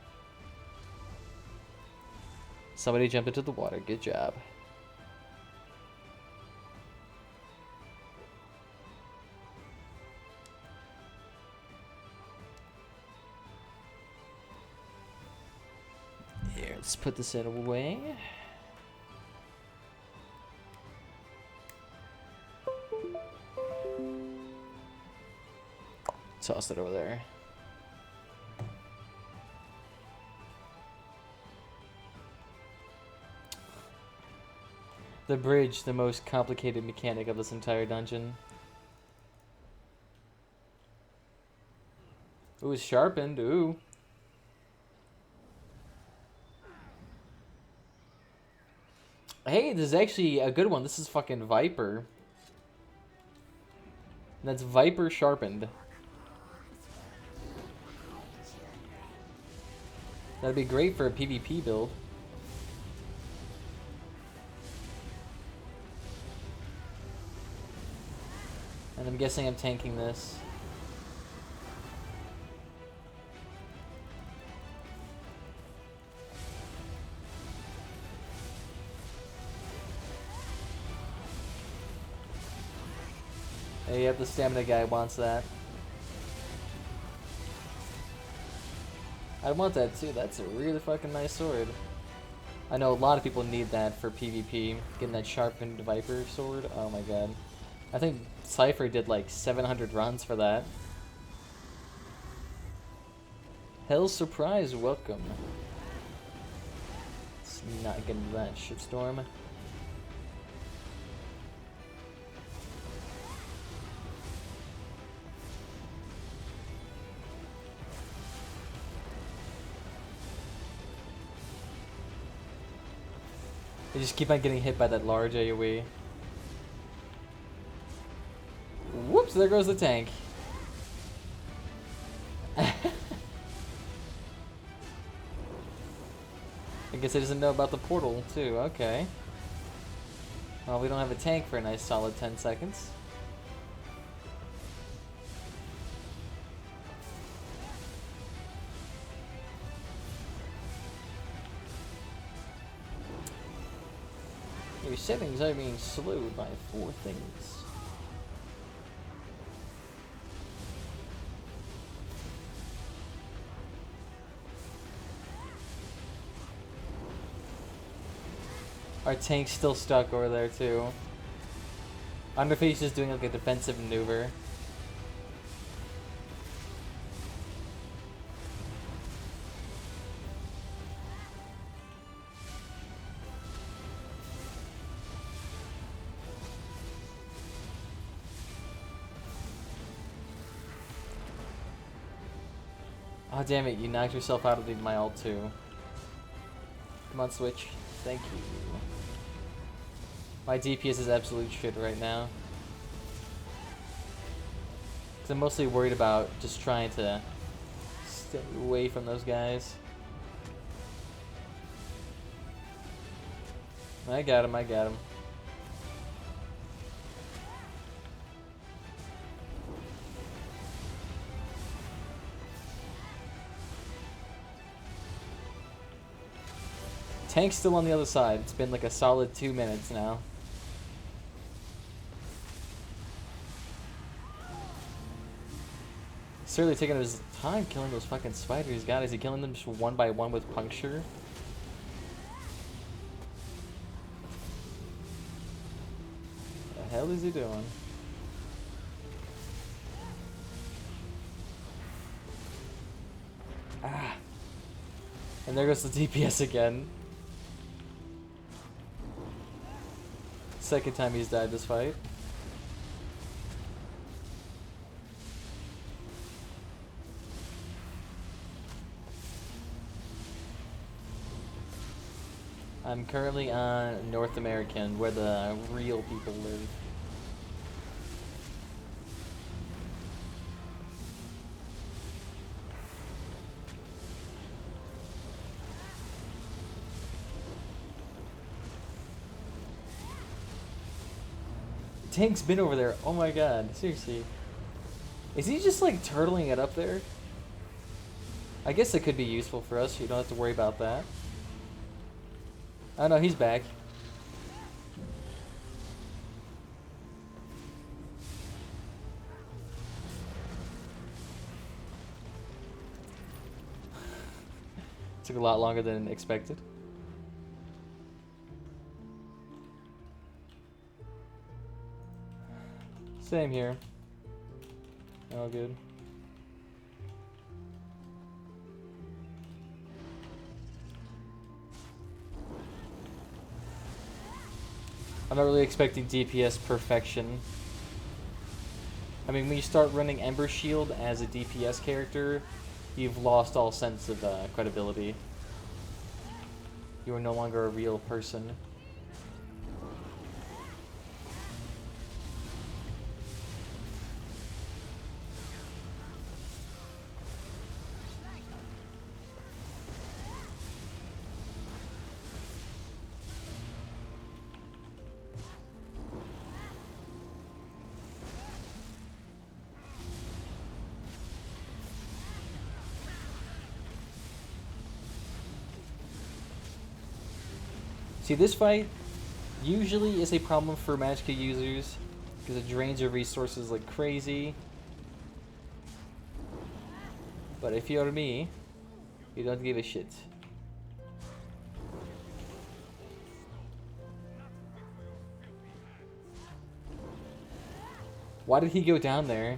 Somebody jumped into the water. Good job. Here, let's put this away. Toss it over there. The bridge, the most complicated mechanic of this entire dungeon. Ooh, it's sharpened. Ooh. Hey, this is actually a good one. This is fucking Viper. That's Viper sharpened. That'd be great for a PvP build. And I'm guessing I'm tanking this. Hey, yep, the stamina guy wants that. I want that too. That's a really fucking nice sword. I know a lot of people need that for PvP. Getting that sharpened Viper sword. Oh my god. I think Cypher did like 700 runs for that. Hell's Surprise, welcome. Let's not get into that shitstorm. They just keep on getting hit by that large AoE. Whoops, there goes the tank. I guess he doesn't know about the portal, too. Okay. Well, we don't have a tank for a nice solid 10 seconds. Your settings are being slowed by 4 things. Our tank's still stuck over there too. I wonder if he's just doing like a defensive maneuver. Oh damn it, you knocked yourself out of my ult too. Come on, Switch. Thank you. My DPS is absolute shit right now. Because I'm mostly worried about just trying to stay away from those guys. I got him, I got him. Tank's still on the other side. It's been like a solid 2 minutes now. Certainly taking his time killing those fucking spiders. God, is he killing them just one by one with puncture? What the hell is he doing? Ah. And there goes the DPS again. Second time he's died this fight. I'm currently on North American, where the real people live. Tank's been over there. Oh my god, seriously. Is he just like turtling it up there? I guess it could be useful for us. You don't have to worry about that. Oh no, he's back. Took a lot longer than expected. Same here. All good. I'm not really expecting DPS perfection. I mean, when you start running Ember Shield as a DPS character, you've lost all sense of credibility. You are no longer a real person. See, this fight usually is a problem for Magicka users because it drains your resources like crazy. But if you're me, you don't give a shit. Why did he go down there?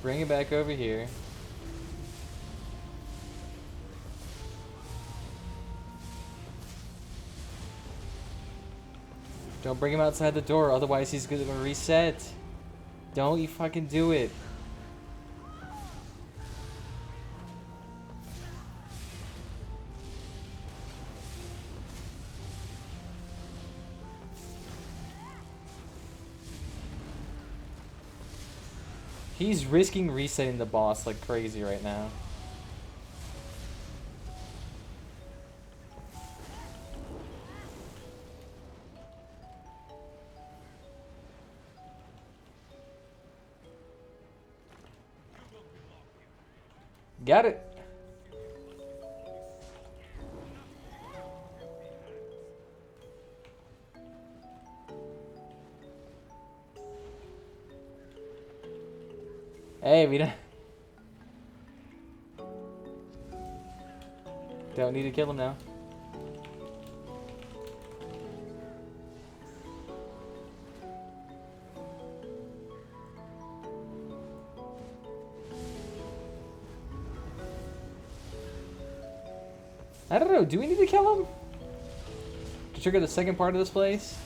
Bring it back over here. Don't bring him outside the door, otherwise he's gonna reset. Don't you fucking do it. He's risking resetting the boss like crazy right now. Got it. Hey, we don't need to kill him now. I don't know, do we need to kill him? To trigger the second part of this place?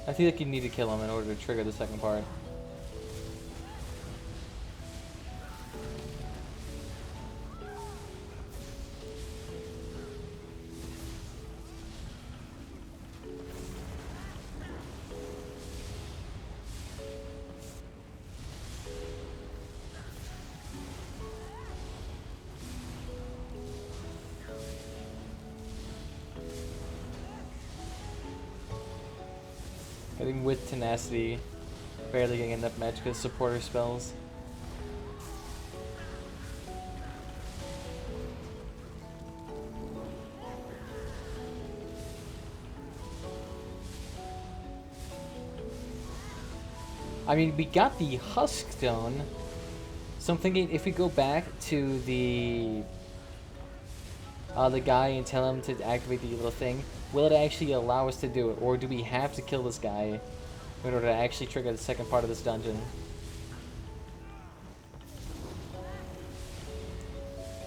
I feel like you need to kill him in order to trigger the second part. Hitting with tenacity, barely getting enough Magicka supporter spells. I mean, we got the Husk Stone, so I'm thinking if we go back to the guy and tell him to activate the little thing, will it actually allow us to do it, or do we have to kill this guy in order to actually trigger the second part of this dungeon?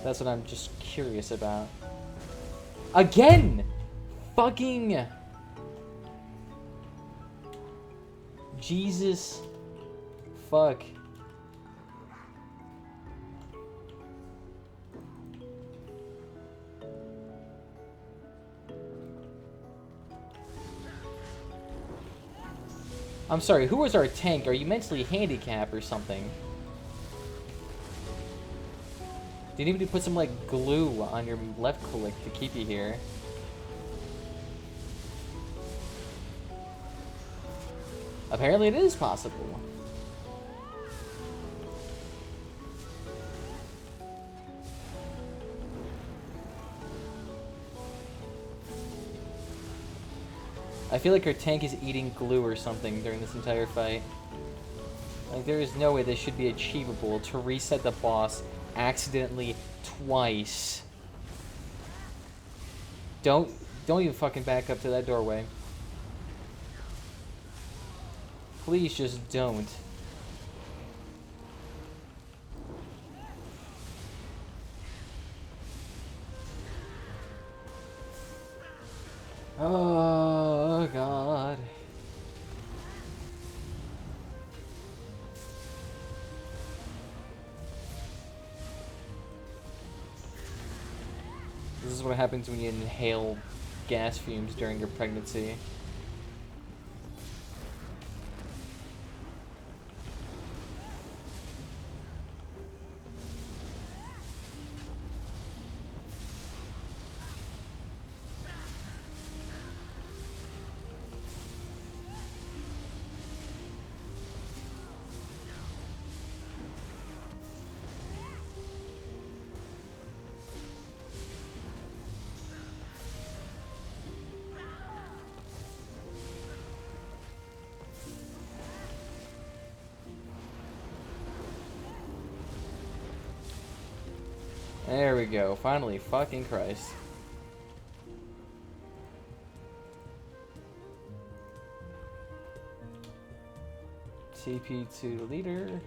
That's what I'm just curious about. Again! Fucking... Jesus. Fuck. I'm sorry, who was our tank? Are you mentally handicapped or something? Do you need me to put some, like, glue on your left click to keep you here? Apparently it is possible. I feel like her tank is eating glue or something during this entire fight. Like, there is no way this should be achievable to reset the boss accidentally twice. Don't even fucking back up to that doorway. Please just don't. Oh, God. This is what happens when you inhale gas fumes during your pregnancy. There we go. Finally, fucking Christ. TP to the leader.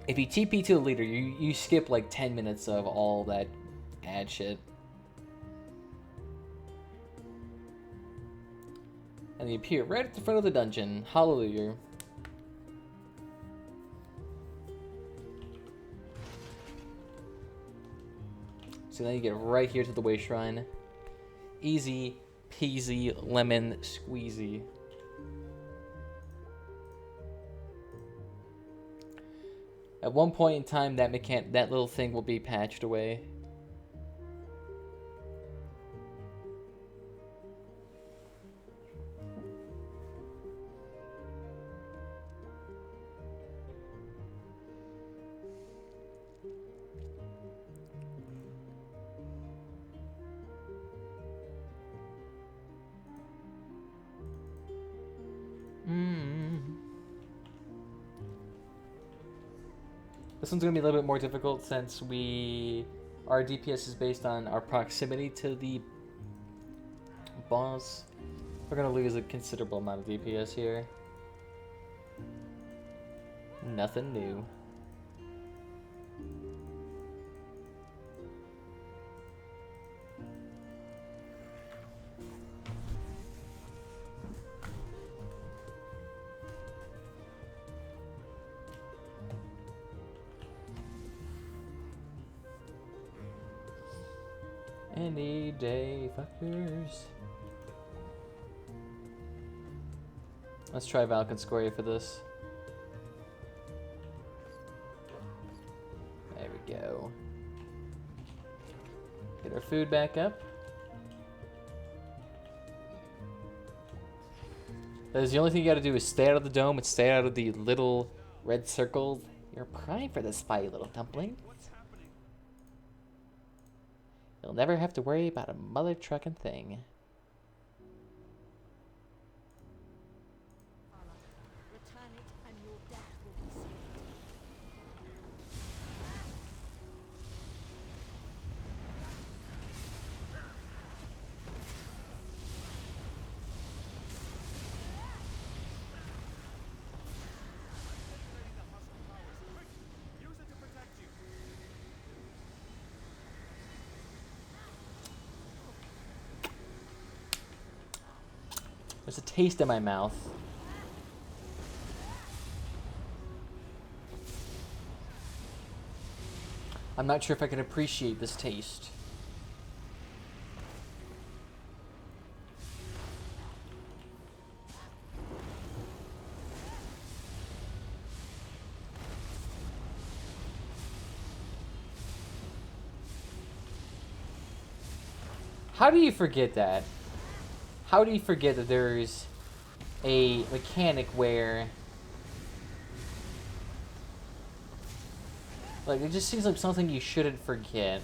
If you TP to the leader, you skip like 10 minutes of all that ad shit. And you appear right at the front of the dungeon. Hallelujah. So now you get right here to the way shrine. Easy peasy lemon squeezy. At one point in time, that little thing will be patched away. This one's going to be a little bit more difficult since our DPS is based on our proximity to the boss. We're going to lose a considerable amount of DPS here. Nothing new. Any day, fuckers. Let's try Valkynscoria for this. There we go. Get our food back up. That is the only thing you gotta do is stay out of the dome and stay out of the little red circle. You're primed for this fight, little dumpling. You'll never have to worry about a mother trucking thing. There's a taste in my mouth. I'm not sure if I can appreciate this taste. How do you forget that? How do you forget that there's a mechanic where... Like, it just seems like something you shouldn't forget.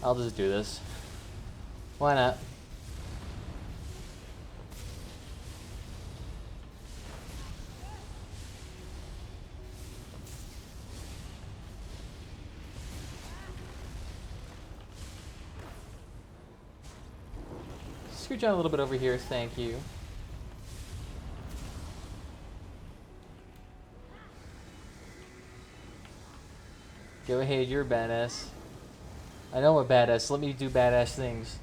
I'll just do this. Why not? Scooch down a little bit over here, thank you. Go ahead, you're a badass. I know I'm a badass, let me do badass things.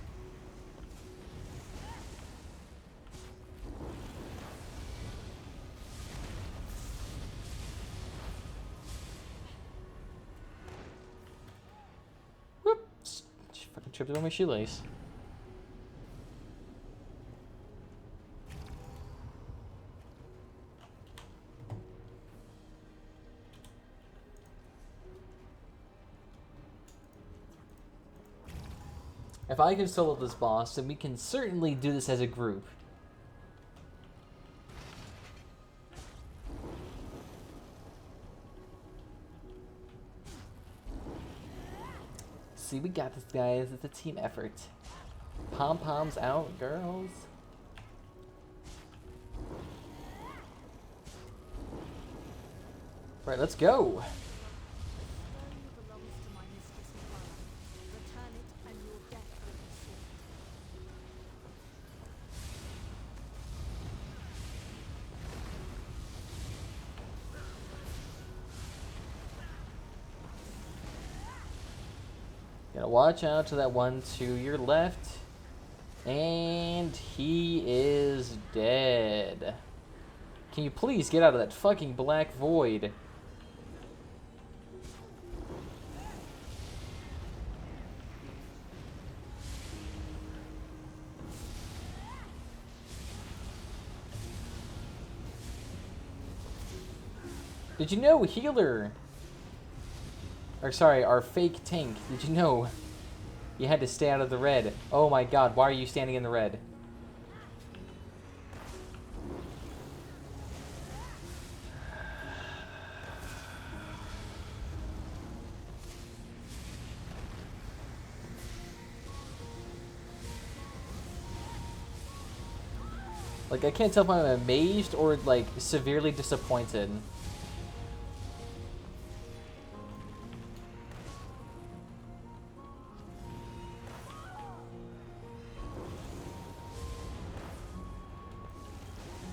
Whoops! She fucking tripped over my shoelace. If I can solo this boss, then we can certainly do this as a group. See, we got this, guys. It's a team effort. Pom-poms out, girls. Right, let's go. Gotta watch out to that one to your left. And he is dead. Can you please get out of that fucking black void? Did you know healer... Or sorry, our fake tank. Did you know you had to stay out of the red? Oh my god, why are you standing in the red? Like, I can't tell if I'm amazed or, like, severely disappointed.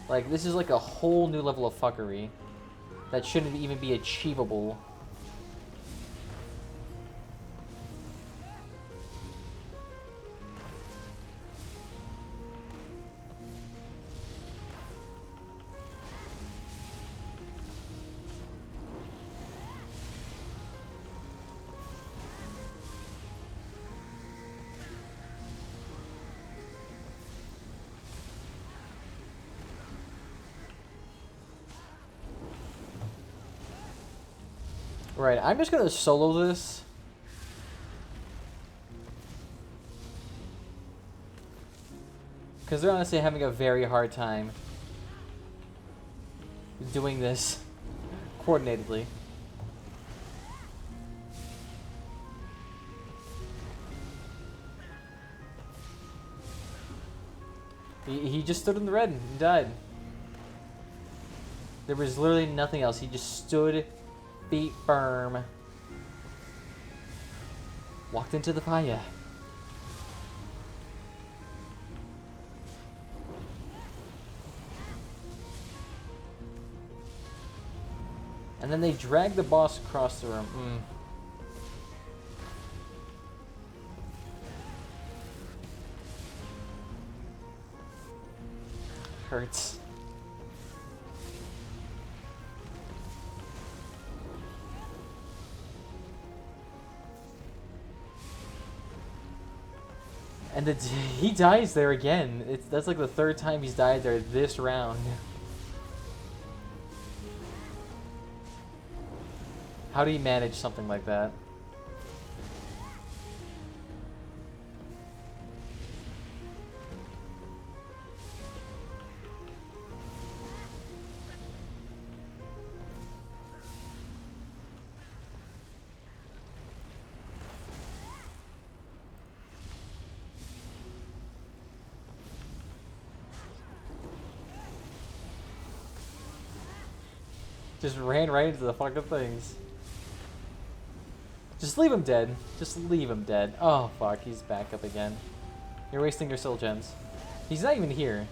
Like, this is like a whole new level of fuckery that shouldn't even be achievable. Right, I'm just gonna solo this. Because they're honestly having a very hard time doing this coordinatedly. He just stood in the red and died. There was literally nothing else. He just stood feet firm. Walked into the fire. And then they dragged the boss across the room. Hurts. And he dies there again. That's like the third time he's died there this round. How do you manage something like that? Just ran right into the fucking things. Just leave him dead. Just leave him dead. Oh, fuck. He's back up again. You're wasting your soul gems. He's not even here.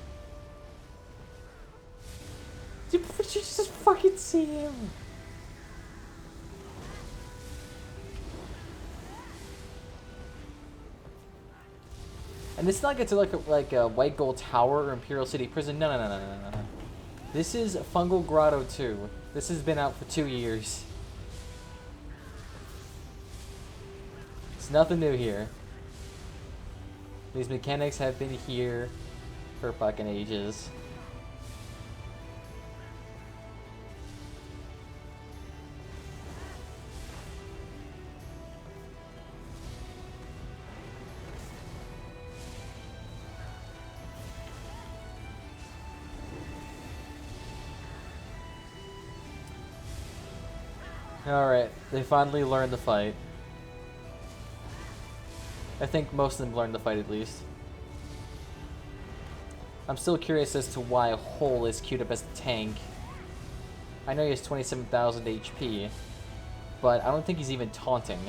Did you just fucking see him? And it's not like it's like a White Gold Tower or Imperial City Prison. No, no, no, no, no, no. This is Fungal Grotto 2. This has been out for 2 years. It's nothing new here. These mechanics have been here for fucking ages. Alright, they finally learned the fight. I think most of them learned the fight at least. I'm still curious as to why Hole is queued up as a tank. I know he has 27,000 HP, but I don't think he's even taunting.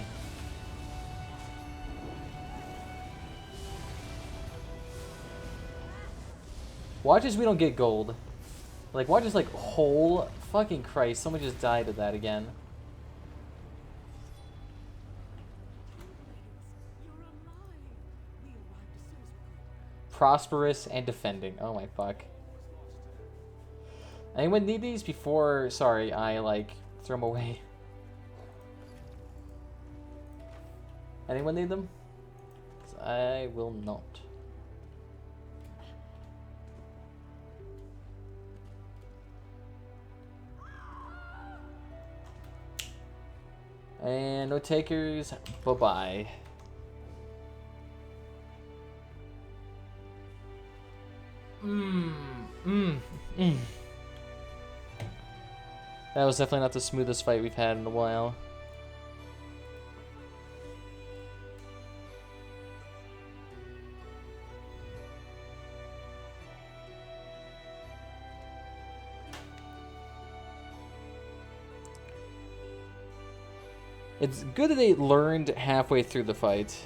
Watch as we don't get gold. Like, watch as, like, Hole. Fucking Christ, someone just died of that again. Prosperous and defending. Oh my fuck. Anyone need these before... Sorry, I, like, throw them away. Anyone need them? 'Cause I will not. And no takers. Bye-bye. That was definitely not the smoothest fight we've had in a while. It's good that they learned halfway through the fight.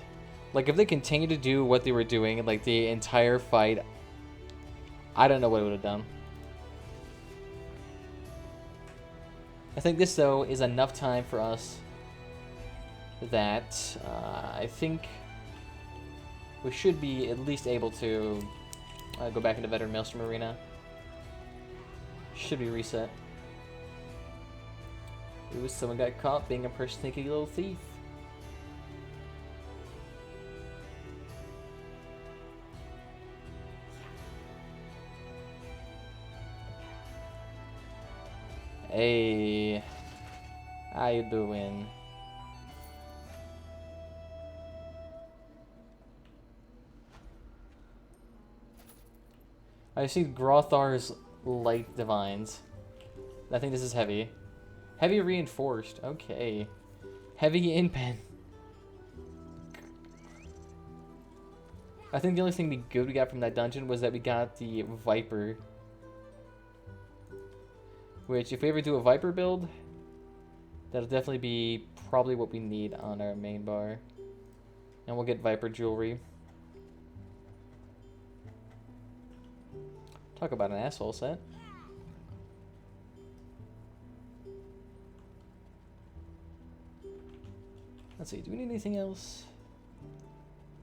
Like, if they continue to do what they were doing, like, the entire fight, I don't know what it would have done. I think this, though, is enough time for us that I think we should be at least able to go back into Veteran Maelstrom Arena. Should be reset. Ooh, someone got caught being a sneaky little thief. Hey, how you doing? I see Grothar's Light Divines. I think this is heavy. Heavy reinforced. Okay. Heavy in pen. I think the only thing good we got from that dungeon was that we got the Viper. Which, if we ever do a Viper build, that'll definitely be probably what we need on our main bar. And we'll get Viper jewelry. Talk about an asshole set. Let's see, do we need anything else?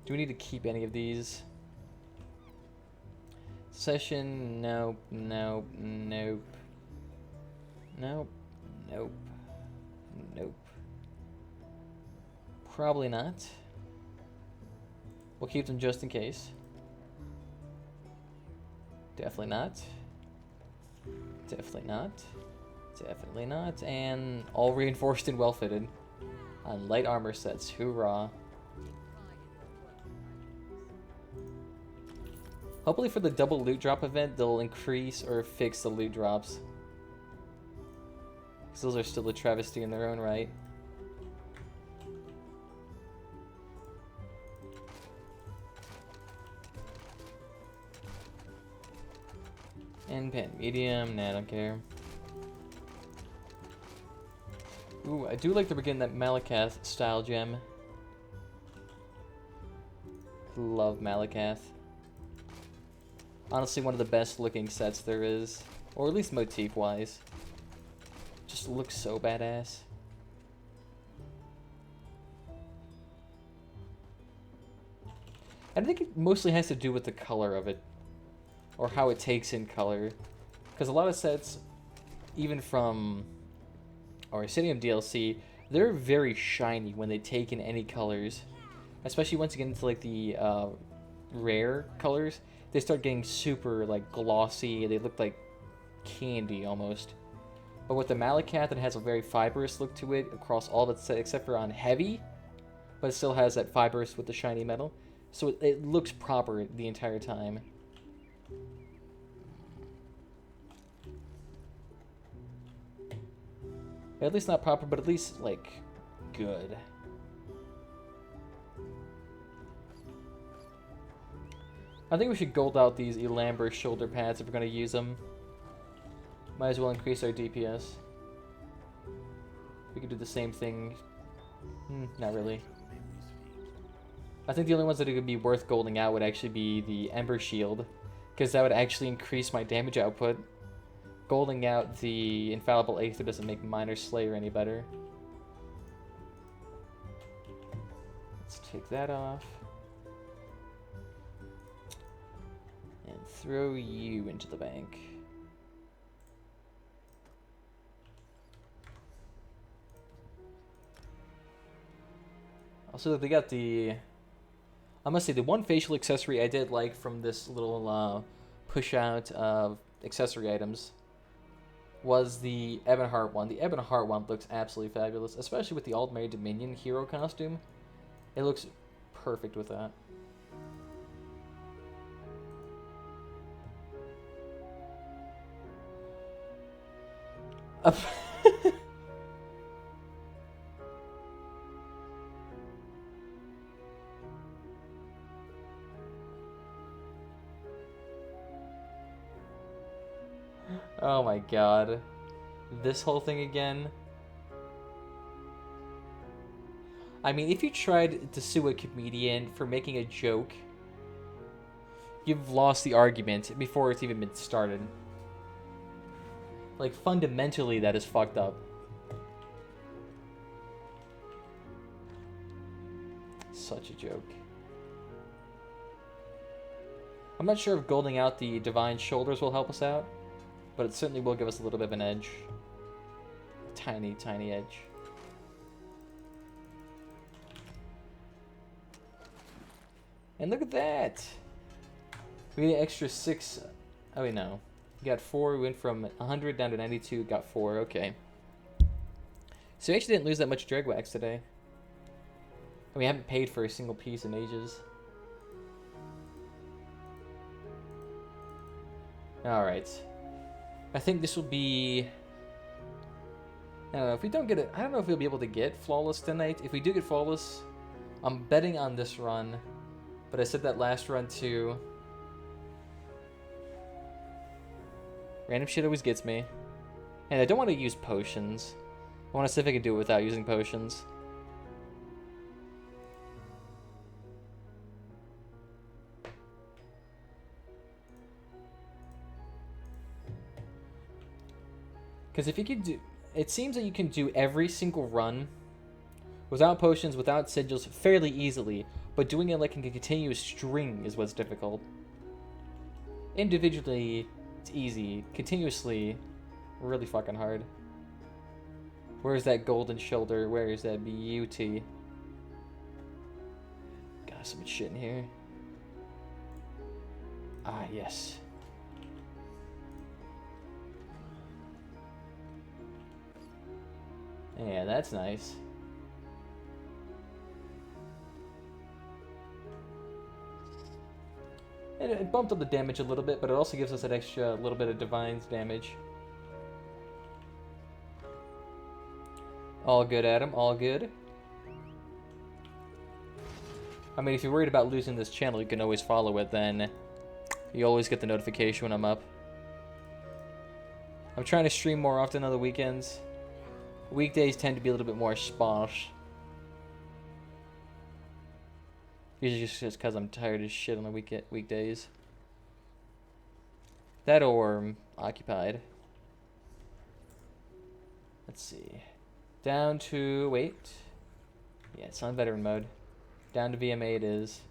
Do we need to keep any of these? Session, nope, nope, nope. Nope, nope, nope. Probably not. We'll keep them just in case. Definitely not. Definitely not. Definitely not. And all reinforced and well fitted. On light armor sets. Hoorah. Hopefully for the double loot drop event, they'll increase or fix the loot drops. Because those are still a travesty in their own right. And pen medium, nah, I don't care. Ooh, I do like that we're getting that Malakath style gem. Love Malakath. Honestly, one of the best looking sets there is. Or at least motif-wise. Just looks so badass. I think it mostly has to do with the color of it. Or how it takes in color. Because a lot of sets, even from Arcinium DLC, they're very shiny when they take in any colors. Especially once you get into like the rare colors. They start getting super like glossy. They look like candy almost. But with the Malakath, it has a very fibrous look to it across all of its set except for on heavy. But it still has that fibrous with the shiny metal. So it looks proper the entire time. At least not proper, but at least, like, good. I think we should gold out these Elamber shoulder pads if we're going to use them. Might as well increase our DPS. We could do the same thing. Not really. I think the only ones that it would be worth golding out would actually be the Ember Shield. Because that would actually increase my damage output. Golding out the Infallible Aether doesn't make Minor Slayer any better. Let's take that off. And throw you into the bank. Also, they got the... I must say, the one facial accessory I did like from this little push out of accessory items was the Ebonheart one. The Ebonheart one looks absolutely fabulous, especially with the Aldmeri Dominion hero costume. It looks perfect with that. Oh my god. This whole thing again. I mean, if you tried to sue a comedian for making a joke, you've lost the argument before it's even been started. Like, fundamentally, that is fucked up. Such a joke. I'm not sure if golding out the Divine Shoulders will help us out, but it certainly will give us a little bit of an edge. Tiny, tiny edge. And look at that! We get an extra 6... Oh wait, no. We got 4, we went from 100 down to 92, got 4, okay. So we actually didn't lose that much drag wax today. And we haven't paid for a single piece in ages. Alright. I think this will be... I don't know, if we don't get it... I don't know if we'll be able to get Flawless tonight. If we do get Flawless, I'm betting on this run. But I said that last run too. Random shit always gets me. And I don't want to use potions. I want to see if I can do it without using potions. Because if you could do... It seems that you can do every single run without potions, without sigils, fairly easily. But doing it like in a continuous string is what's difficult. Individually, it's easy. Continuously, really fucking hard. Where's that golden shoulder? Where is that beauty? Got so much shit in here. Ah, yes. Yeah, that's nice. And it bumped up the damage a little bit, but it also gives us that extra little bit of Divine's damage. All good, Adam. All good. I mean, if you're worried about losing this channel, you can always follow it, then you always get the notification when I'm up. I'm trying to stream more often on the weekends. Weekdays tend to be a little bit more sparse. Usually just because I'm tired as shit on the weekdays. That or occupied. Let's see. Down to... wait. Yeah, it's on veteran mode. Down to vMA it is.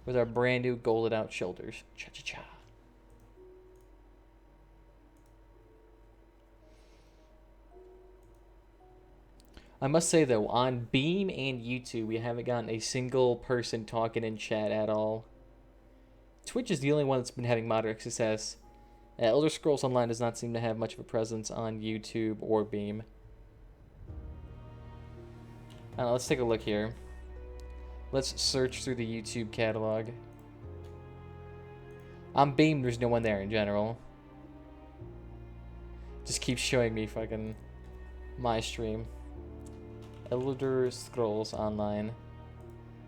With our brand new golded out shoulders. Cha-cha-cha. I must say though, on Beam and YouTube, we haven't gotten a single person talking in chat at all. Twitch is the only one that's been having moderate success. Elder Scrolls Online does not seem to have much of a presence on YouTube or Beam. I don't know, let's take a look here. Let's search through the YouTube catalog. On Beam, there's no one there in general. Just keeps showing me fucking my stream. Elder Scrolls Online.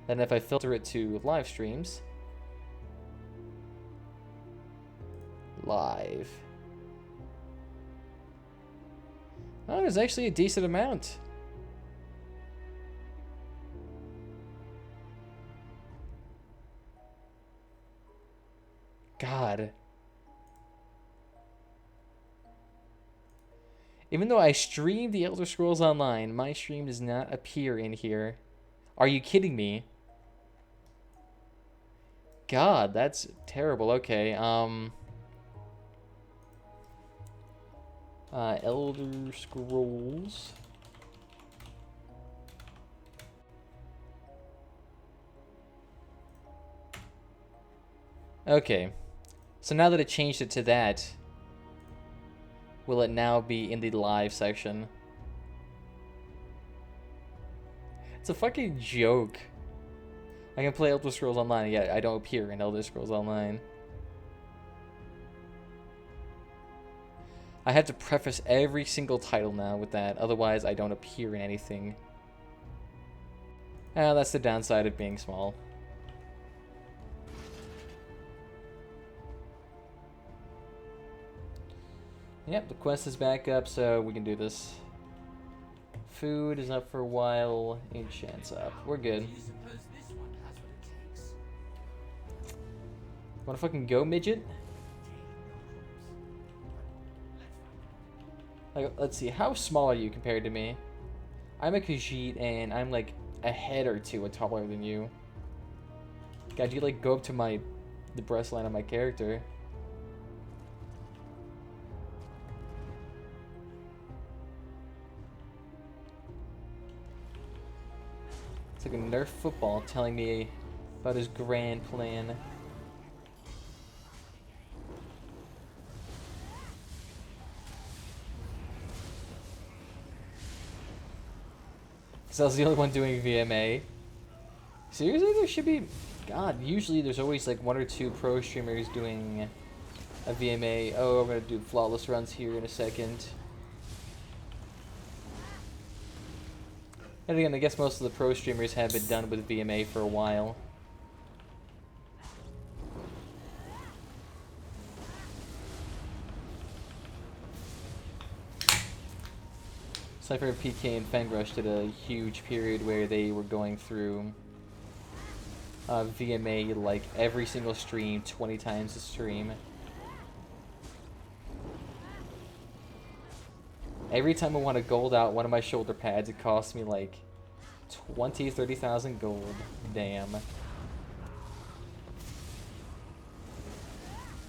Then if I filter it to live streams. Live. Oh, there's actually a decent amount. God. Even though I stream the Elder Scrolls Online, my stream does not appear in here. Are you kidding me? God, that's terrible. Okay, Elder Scrolls. Okay. So now that it changed it to that, will it now be in the live section? It's a fucking joke. I can play Elder Scrolls Online, yet I don't appear in Elder Scrolls Online. I have to preface every single title now with that, otherwise I don't appear in anything. Ah, that's the downside of being small. Yep, the quest is back up, so we can do this. Food is up for a while. Enchant's up. We're good. Wanna fucking go, midget? Like, let's see. How small are you compared to me? I'm a Khajiit, and I'm like a head or two taller than you. God, you like go up to the breastline of my character. It's like a Nerf football telling me about his grand plan. Because I was the only one doing vMA. Seriously, there should be... God, usually there's always like one or two pro streamers doing a vMA. Oh, I'm going to do flawless runs here in a second. And again, I guess most of the pro streamers have been done with vMA for a while. Cypher, PK, and Fangrush did a huge period where they were going through vMA like every single stream, 20 times a stream. Every time I want to gold out one of my shoulder pads, it costs me like 30,000 gold. Damn.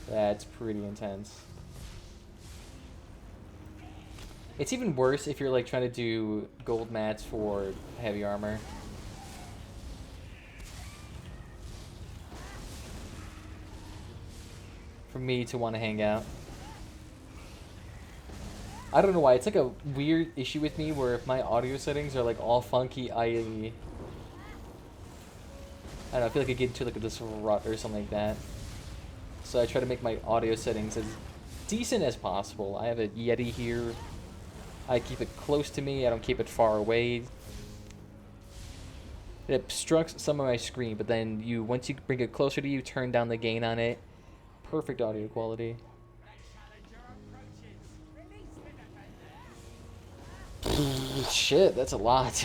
That's pretty intense. It's even worse if you're like trying to do gold mats for heavy armor. For me to want to hang out. I don't know why. It's like a weird issue with me where if my audio settings are like all funky, I don't know, I feel like I get into like this rut or something like that. So I try to make my audio settings as decent as possible. I have a Yeti here. I keep it close to me. I don't keep it far away. It obstructs some of my screen, but then once you bring it closer to you, turn down the gain on it. Perfect audio quality. Shit, that's a lot.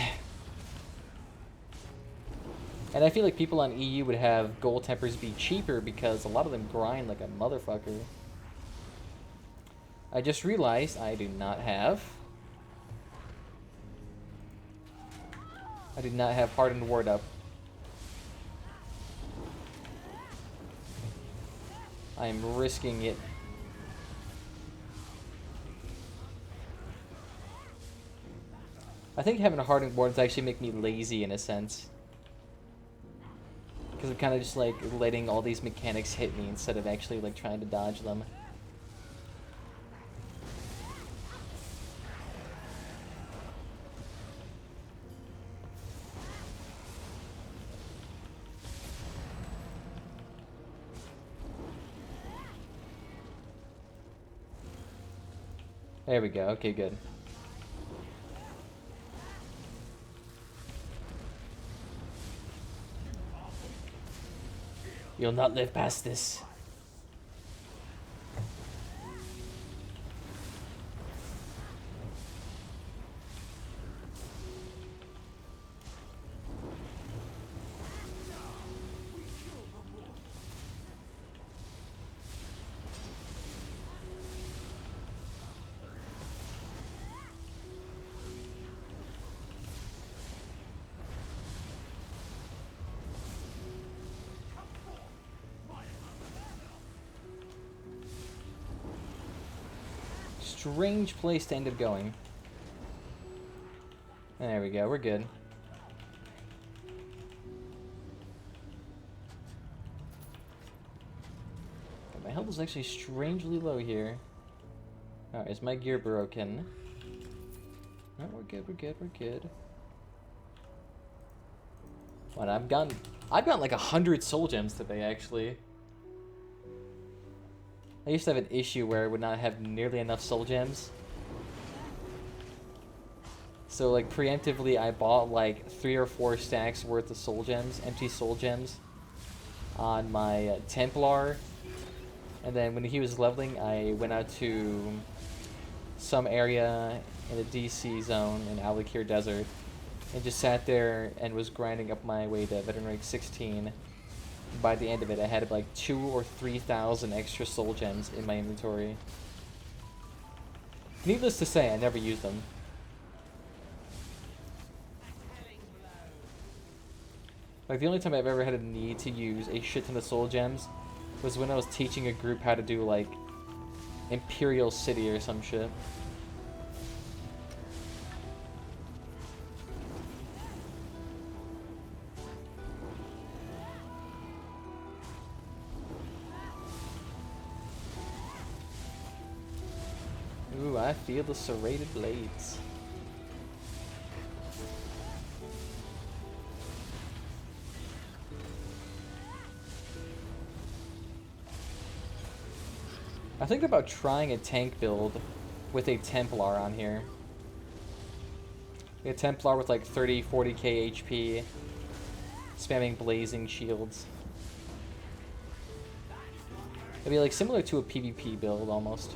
And I feel like people on EU would have gold tempers be cheaper because a lot of them grind like a motherfucker. I just realized I do not have Hardened Ward up. I am risking it. I think having a Hardened Wards actually make me lazy in a sense. Because I'm kind of just like letting all these mechanics hit me instead of actually like trying to dodge them. There we go. Okay, good. You'll not live past this. Strange place to end up going. There we go, we're good. My health is actually strangely low here. Alright, is my gear broken? No, we're good, we're good, we're good. What, I've gotten like 100 soul gems today, actually. I used to have an issue where I would not have nearly enough soul gems. So like preemptively I bought like 3 or 4 stacks worth of soul gems, empty soul gems, on my Templar. And then when he was leveling, I went out to some area in the DC zone in Alikir Desert and just sat there and was grinding up my way to veteran rank 16. By the end of it, I had like 2,000 or 3,000 extra soul gems in my inventory. Needless to say, I never used them. Like the only time I've ever had a need to use a shit ton of soul gems was when I was teaching a group how to do like Imperial City or some shit. Ooh, I feel the serrated blades. I think about trying a tank build with a Templar on here. A Templar with like 30, 40k HP, spamming blazing shields. It'd be like similar to a PvP build almost.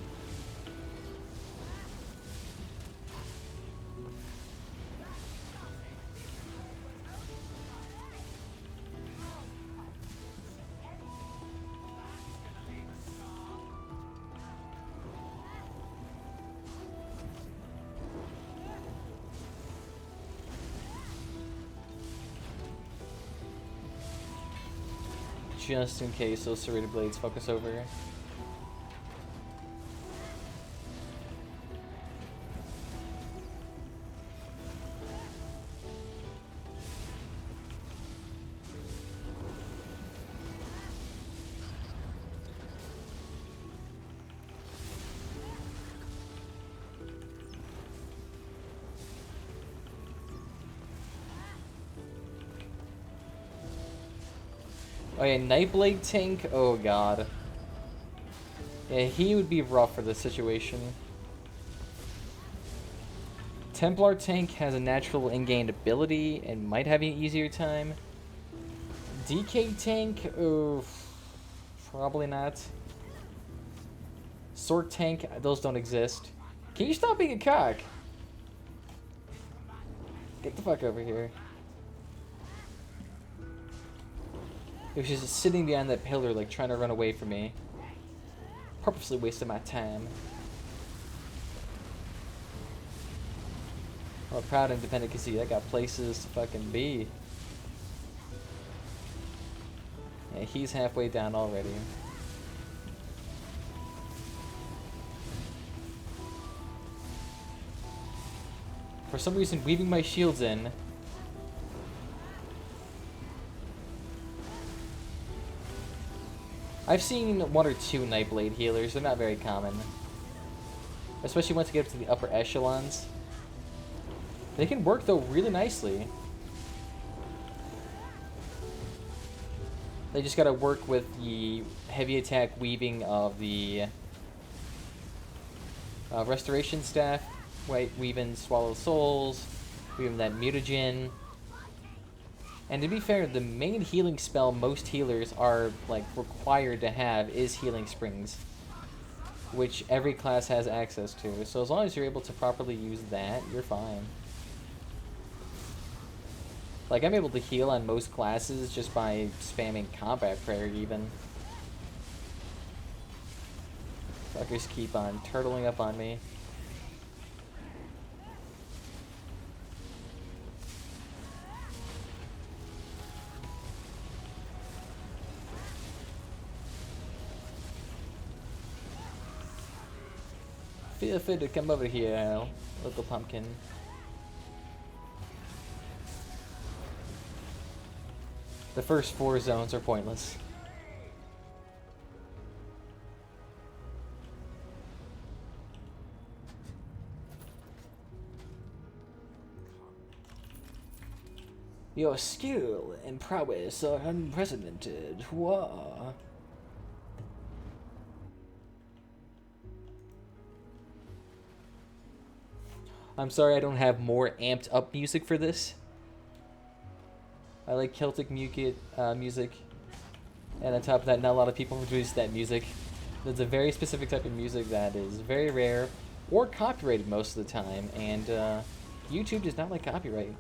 Just in case those serrated blades fuck us over. Oh yeah, Nightblade tank. Oh god. Yeah, he would be rough for this situation. Templar tank has a natural in-game ability and might have an easier time. DK tank, probably not. Sword tank, those don't exist. Can you stop being a cock? Get the fuck over here. It was just sitting behind that pillar, like trying to run away from me. Purposely wasting my time. I'm a proud independent conceit. I got places to fucking be. Yeah, he's halfway down already. For some reason, weaving my shields in. I've seen one or two Nightblade healers. They're not very common. Especially once you get up to the upper echelons. They can work, though, really nicely. They just gotta work with the heavy attack weaving of the restoration staff. Weaving Swallow Souls, weaving that mutagen. And to be fair, the main healing spell most healers are like required to have is Healing Springs, which every class has access to. So as long as you're able to properly use that, you're fine. Like, I'm able to heal on most classes just by spamming Combat Prayer, even. Fuckers keep on turtling up on me. Feel free to come over here, little pumpkin. The first 4 zones are pointless. Your skill and prowess are unprecedented. Whoa. I'm sorry I don't have more amped up music for this. I like Celtic music, and on top of that, not a lot of people produce that music. It's a very specific type of music that is very rare, or copyrighted most of the time, and YouTube does not like copyright.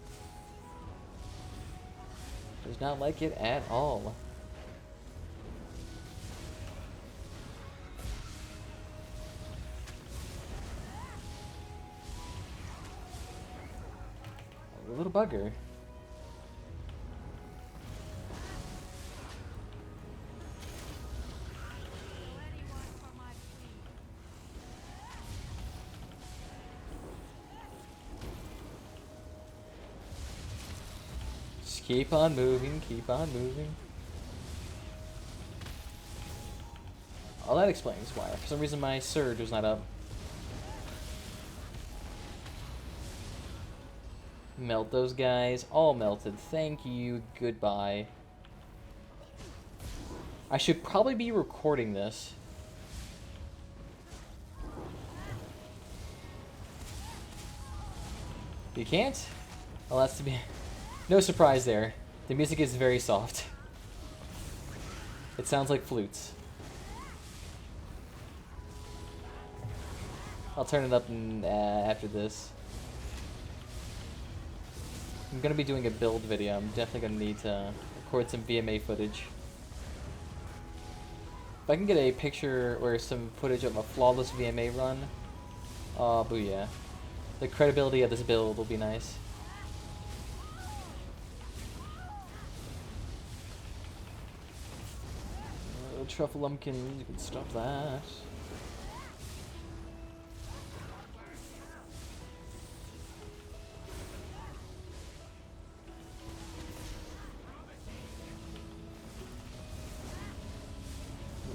Does not like it at all. A little bugger. Just keep on moving, keep on moving. Oh, that explains why. For some reason my surge was not up. Melt those guys. All melted. Thank you. Goodbye. I should probably be recording this. You can't? Well, that's to be... No surprise there. The music is very soft. It sounds like flutes. I'll turn it up after this. I'm gonna be doing a build video. I'm definitely gonna need to record some vMA footage. If I can get a picture or some footage of a flawless vMA run, oh booyah. The credibility of this build will be nice. Truffle Lumpkin, you can stop that.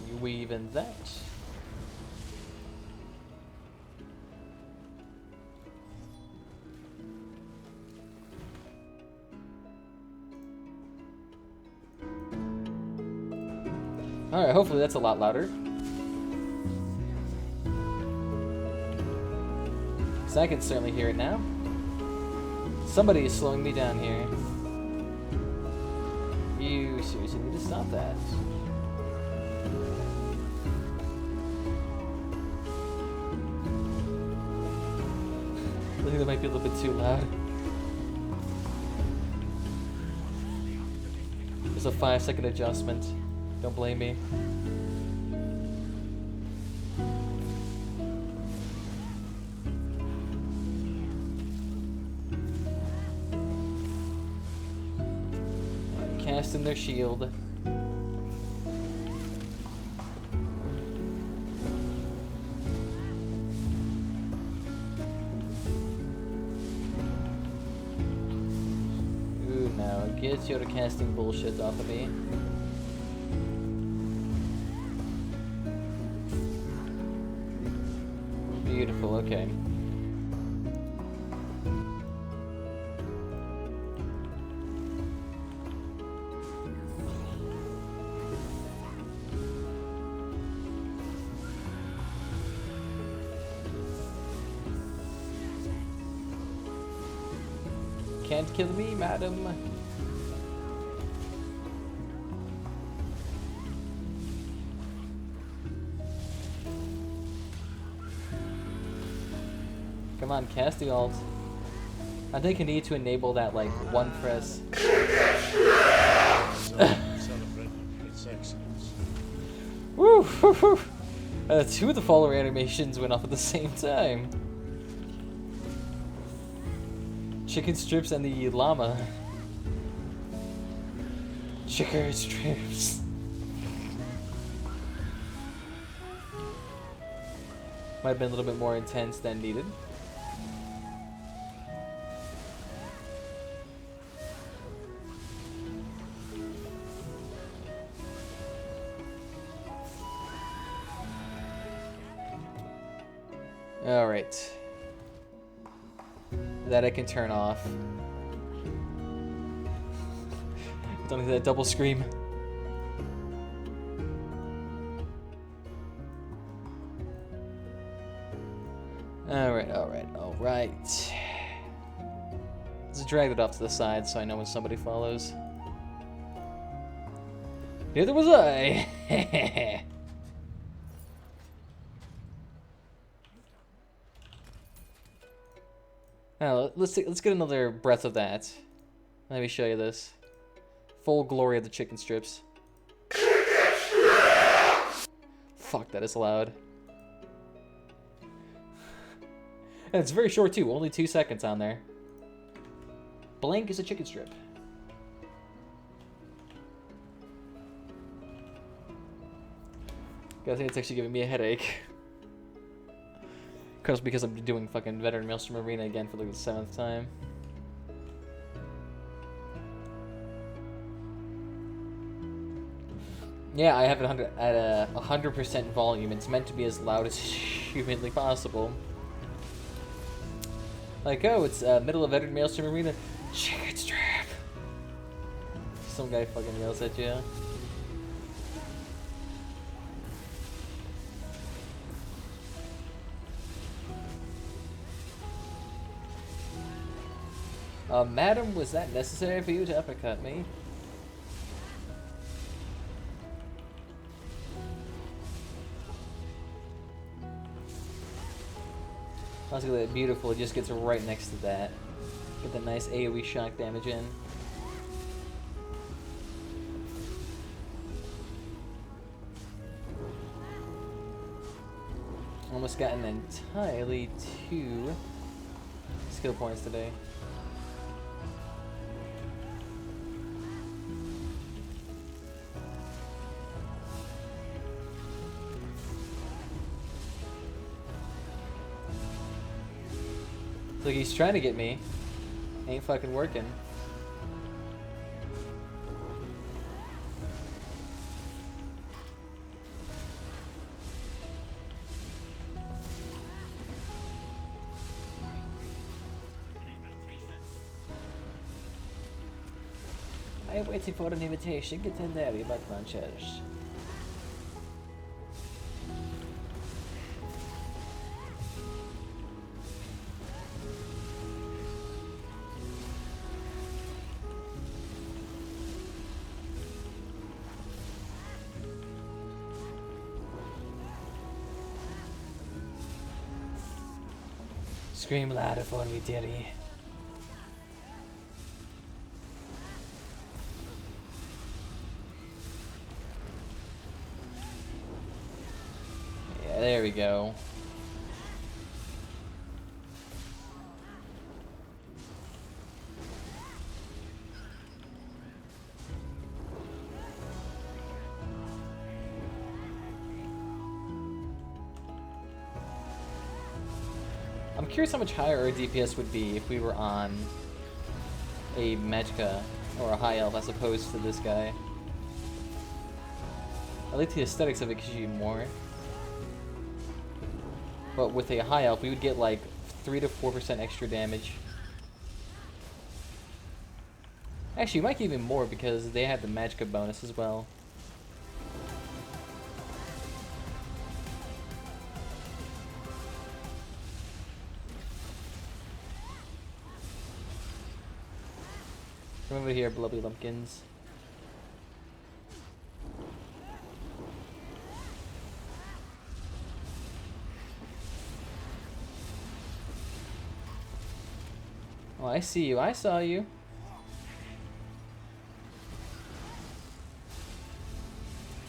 You weave in that. Alright, hopefully that's a lot louder. So I can certainly hear it now. Somebody is slowing me down here. You seriously need to stop that. I think that might be a little bit too loud. There's a 5-second adjustment. Don't blame me. Casting their shield. Ooh, now get your casting bullshit off of me. Beautiful, okay. Can't kill me, madam. Come on, cast the ult. I think you need to enable that, like, one press. Woo! 2 of the follower animations went off at the same time. Chicken strips and the llama. Chicken strips. Might have been a little bit more intense than needed. Alright. That I can turn off. Don't hear that double scream. Alright. Let's drag it off to the side so I know when somebody follows. Neither was I! Now, let's get another breath of that. Let me show you this. Full glory of the chicken strips. Fuck, that is loud. And it's very short too, only 2 seconds on there. Blank is a chicken strip. I think it's actually giving me a headache. Because I'm doing fucking Veteran Maelstrom Arena again for like the 7th time. Yeah, I have it at 100% volume. It's meant to be as loud as humanly possible. Like, oh, it's middle of Veteran Maelstrom Arena. Chicken strip. Some guy fucking yells at you. Madam, was that necessary for you to uppercut me? Let's get that beautiful, it just gets right next to that. Get the nice AoE shock damage in. Almost gotten entirely 2 skill points today. Like he's trying to get me. Ain't fucking working. I'm waiting for an invitation. Get in there, you butt munchers. Scream louder for me, dearie. Yeah, there we go. I'm curious how much higher our DPS would be if we were on a Magicka or a High Elf as opposed to this guy. I like the aesthetics of it because you get more. But with a High Elf, we would get like 3 to 4% extra damage. Actually, you might get even more because they have the Magicka bonus as well. Come over here, blubby lumpkins. Oh, I see you. I saw you.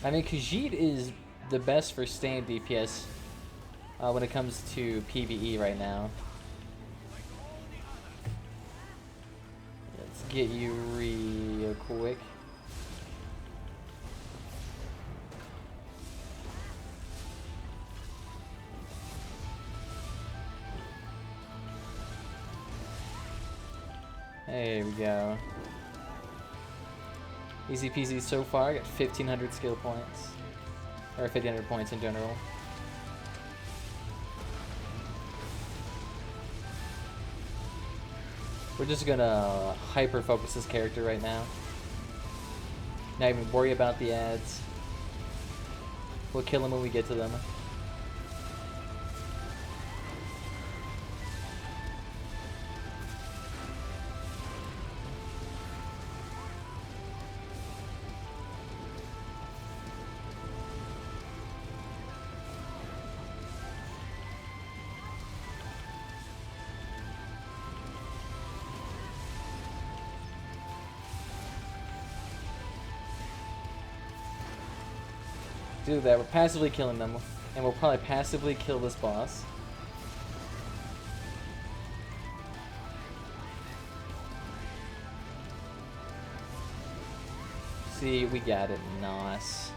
I mean, Khajiit is the best for staying DPS when it comes to PvE right now. Let's get you real quick. There we go. Easy peasy so far. I got 1,500 skill points. Or 1,500 points in general. We're just gonna hyper focus this character right now. Not even worry about the ads. We'll kill them when we get to them. Do that. We're passively killing them, and we'll probably passively kill this boss. See, we got it. Nice.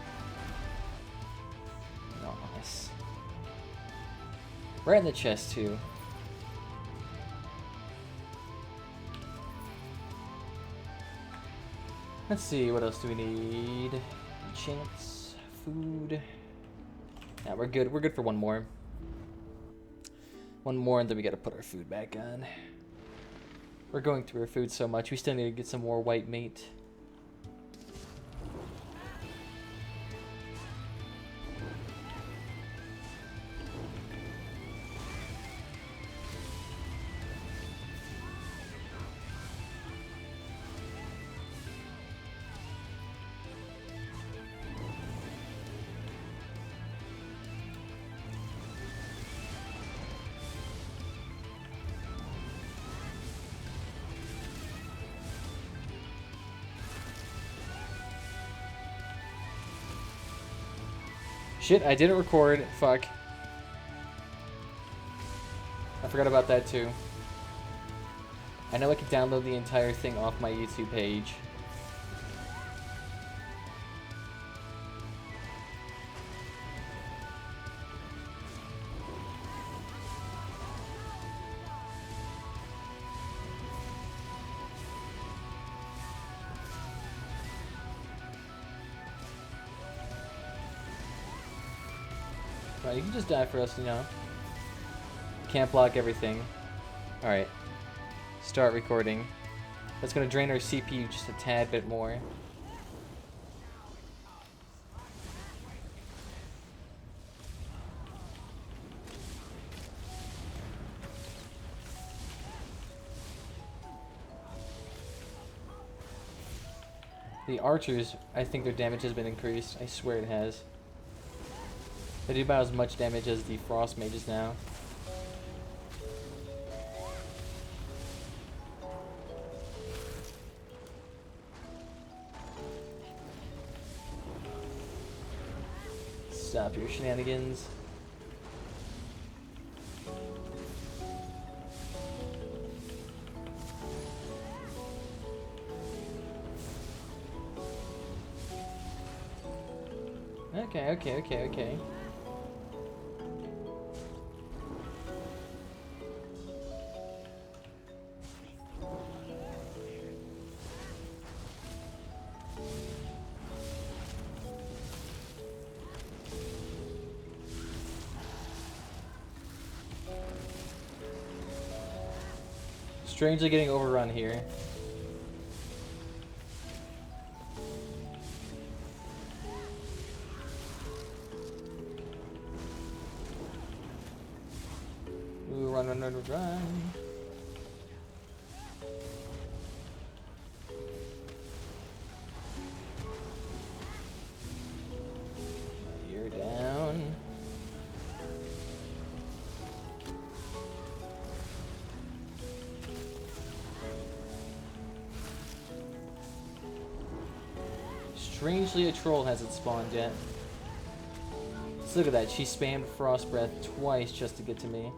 Nice. Right in the chest, too. Let's see, what else do we need? Enchants. Food. Yeah, we're good. We're good for one more. One more, and then we gotta put our food back on. We're going through our food so much. We still need to get some more white meat. Shit, I didn't record. Fuck. I forgot about that too. I know I can download the entire thing off my YouTube page. Right, you can just die for us, you know. Can't block everything. Alright. Start recording. That's gonna drain our CPU just a tad bit more. The archers, I think their damage has been increased. I swear it has. They do about as much damage as the frost mages now. stop your shenanigans. Okay. Strangely getting overrun here. Ooh, run. You're down. Strangely, a troll hasn't spawned yet. Let's look at that. She spammed Frost Breath twice just to get to me.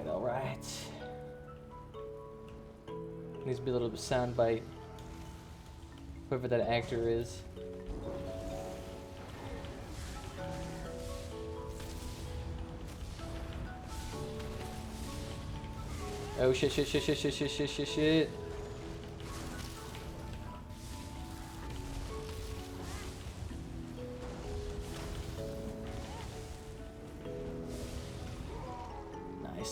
Alright. Needs to be a little bit soundbite. Whoever that actor is. Oh shit.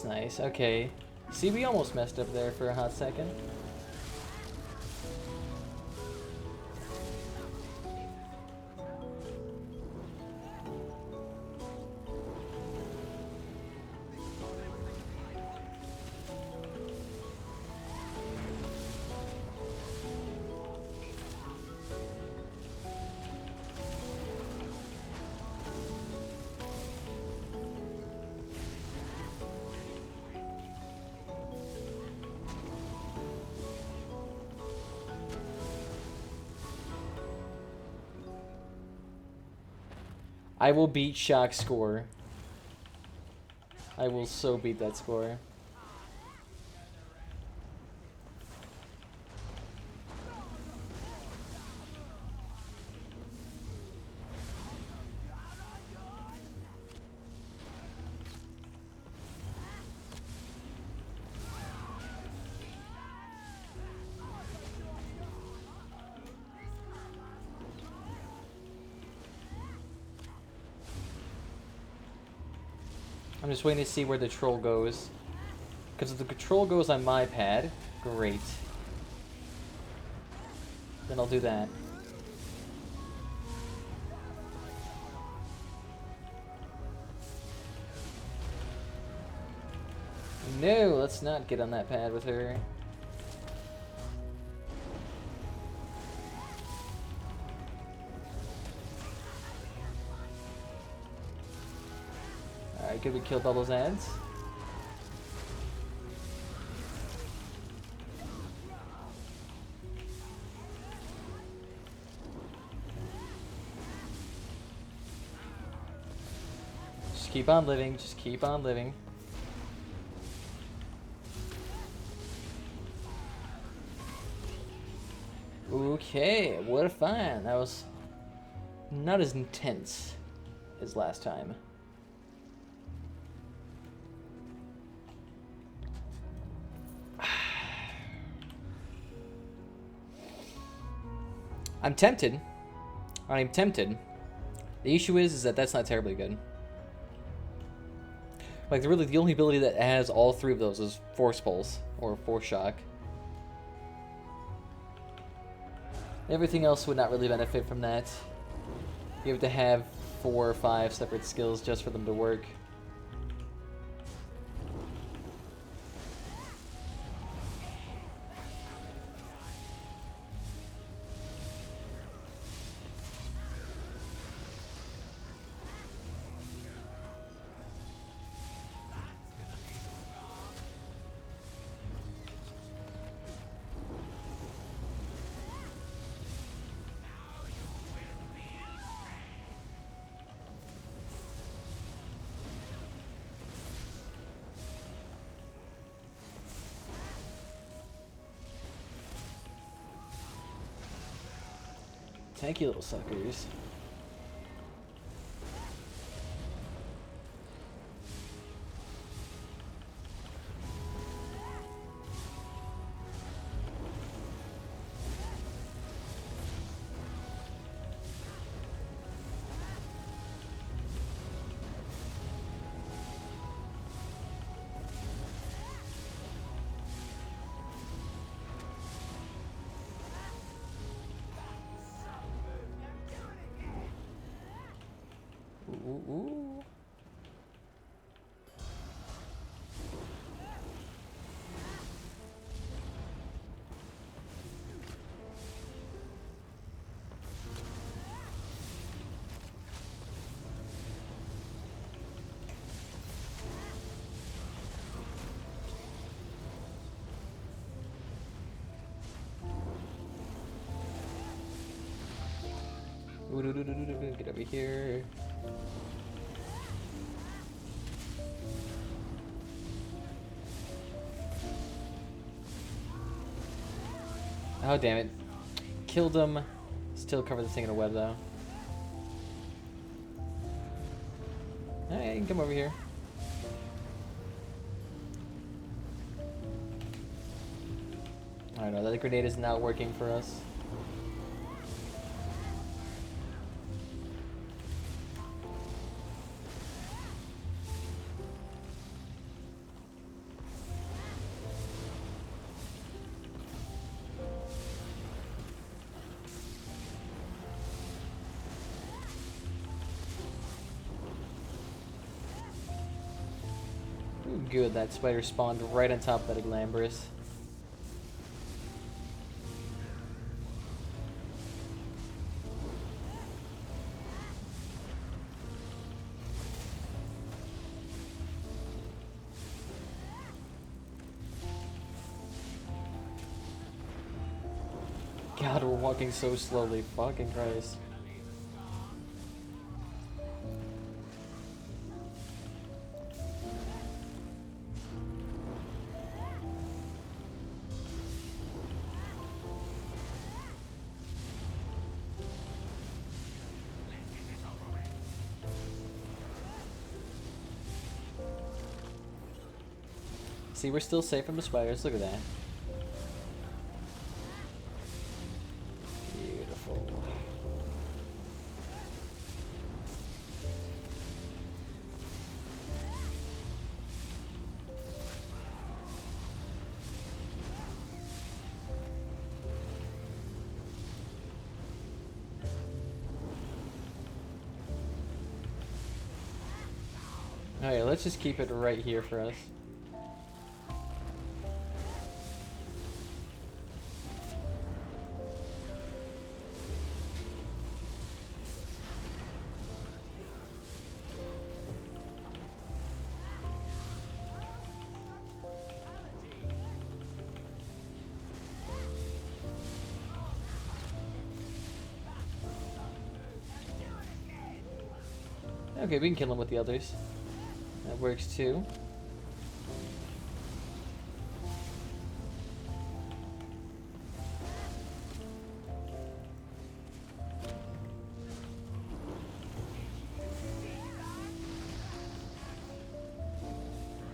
Nice. Okay. See, we almost messed up there for a hot second. I will beat Shock's score. I will so beat that score. I'm just waiting to see where the troll goes. Because if the control goes on my pad, great. Then I'll do that. No, let's not get on that pad with her. Alright, good, we killed all those ads. Just keep on living, just keep on living. Okay, what a find. That was not as intense as last time. I'm tempted. I'm tempted. The issue is that that's not terribly good. Like, really, the only ability that has all three of those is Force Pulse, or Force Shock. Everything else would not really benefit from that. You have to have 4 or 5 separate skills just for them to work. Tanky little suckers. Ooh. Get over here. Oh, damn it. Killed him. Still covered this thing in a web, though. Alright, you can come over here. I don't know, that grenade is not working for us. Ooh, good, that spider spawned right on top of that Glambrous. God, we're walking so slowly. Fucking Christ. See, we're still safe from the spiders. Look at that. Beautiful. Alright, let's just keep it right here for us. Okay, we can kill him with the others. That works too.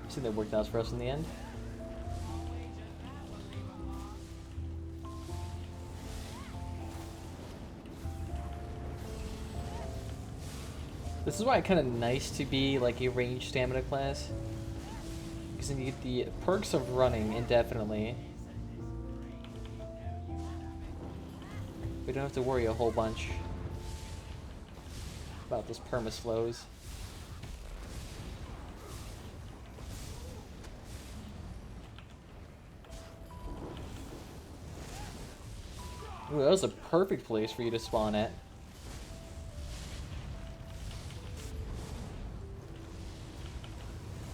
See, that worked out for us in the end. This is why it's kind of nice to be like a ranged stamina class, because then you get the perks of running indefinitely. We don't have to worry a whole bunch about those perma-slows. Ooh, that was a perfect place for you to spawn at.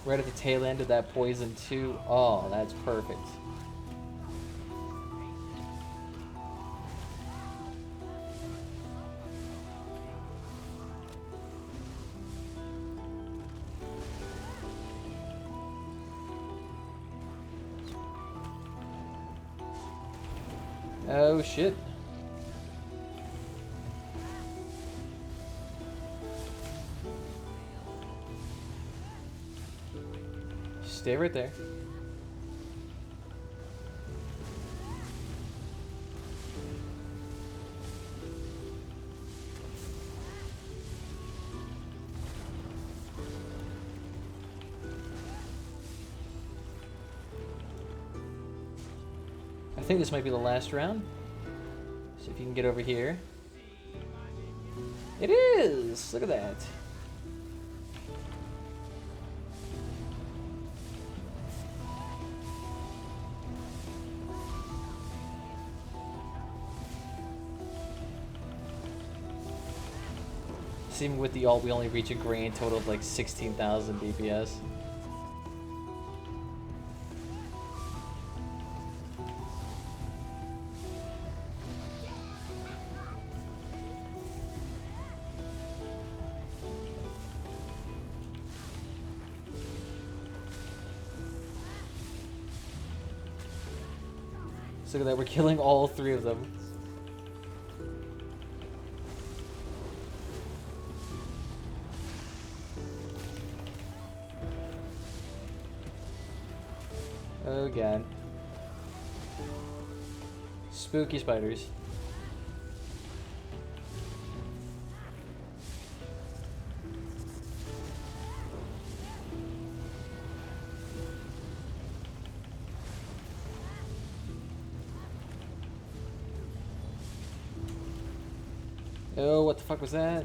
Right at the tail end of that poison too. Oh, that's perfect. Oh shit. Stay right there. I think this might be the last round. See if you can get over here. It is! Look at that. So even with the ult, we only reach a grand total of like 16,000 DPS. So look at that, we're killing all three of them. Oh god. Spooky spiders. Oh, what the fuck was that?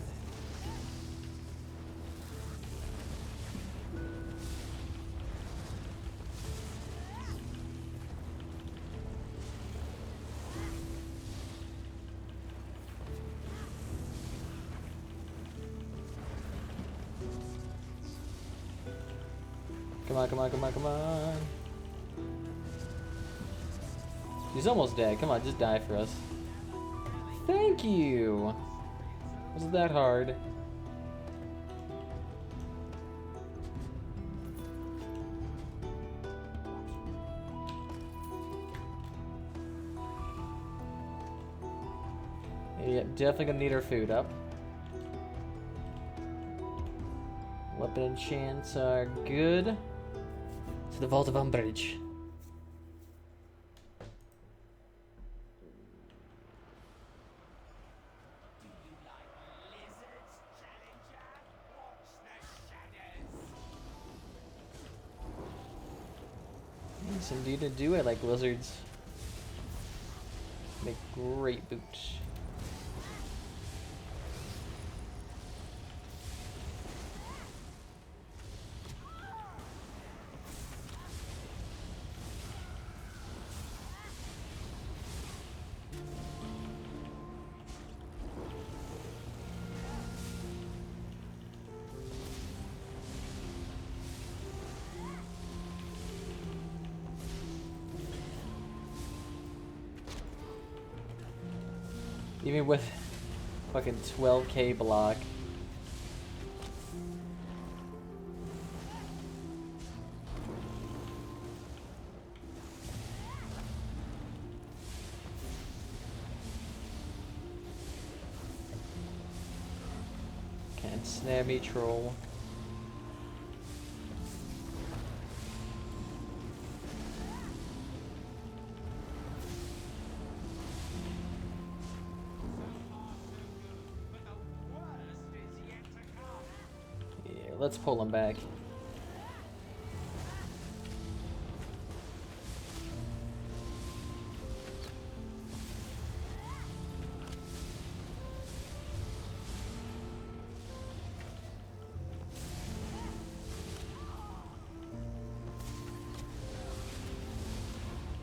Come on, come on, come on, come on. He's almost dead. Come on, just die for us. Thank you! Wasn't that hard? Yep, definitely gonna need our food up. Weapon enchants are good. To the Vault of Umbrage. Yes, indeed I do. I like lizards. Make great boots. Even with fucking 12k block. Can't snare me, troll. Let's pull him back.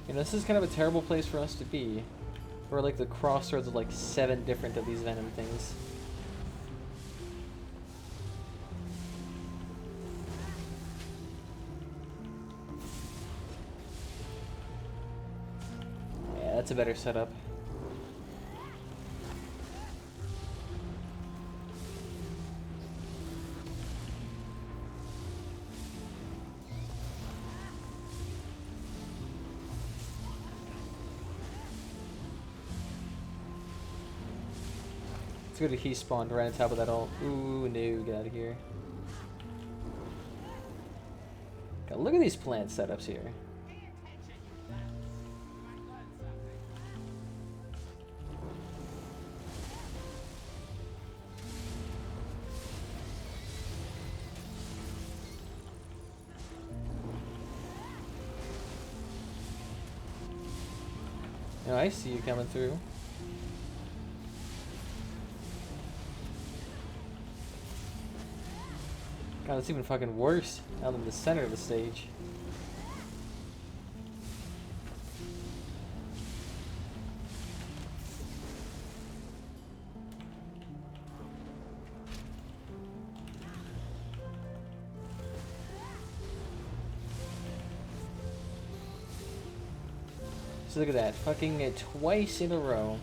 You know, this is kind of a terrible place for us to be. We're like the crossroads of like 7 different of these venom things. That's a better setup. It's good he spawned right on top of that ult. Ooh, no, get out of here. God, look at these plant setups here. Oh, I see you coming through. God, it's even fucking worse out in the center of the stage. So look at that, fucking it twice in a row.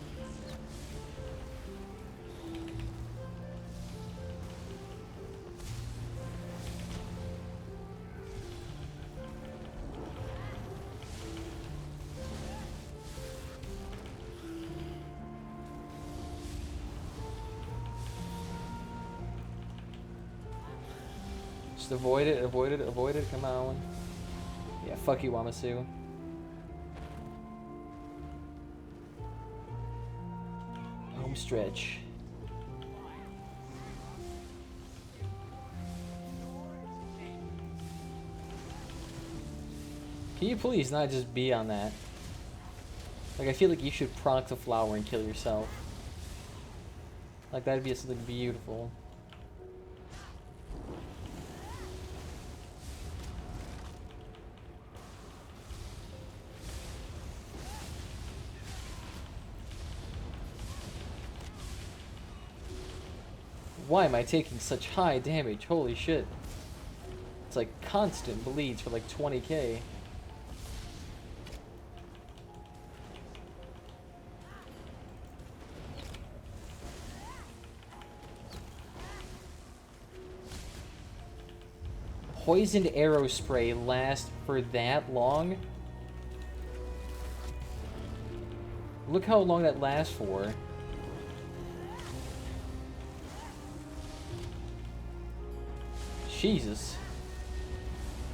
Just avoid it, avoid it, avoid it, come on. Yeah, fuck you, Wamasu. Home stretch. Can you please not just be on that? Like, I feel like you should proc the flower and kill yourself. Like, that'd be something beautiful. Why am I taking such high damage? Holy shit. It's like constant bleeds for like 20k. Poisoned arrow spray lasts for that long? Look how long that lasts for. Jesus.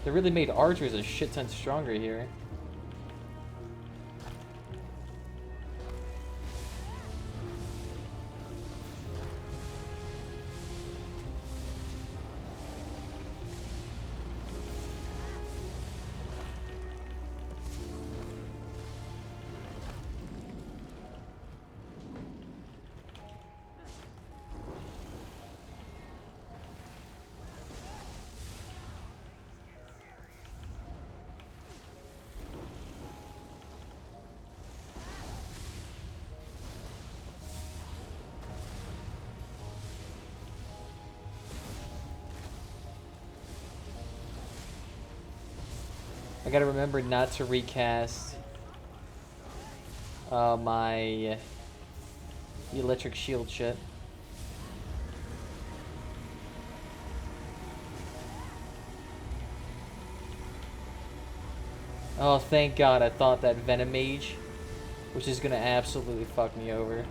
They really made archers a shit ton stronger here. I gotta remember not to recast my electric shield shit. Oh, thank God, I thought that Venom Mage, which is gonna absolutely fuck me over.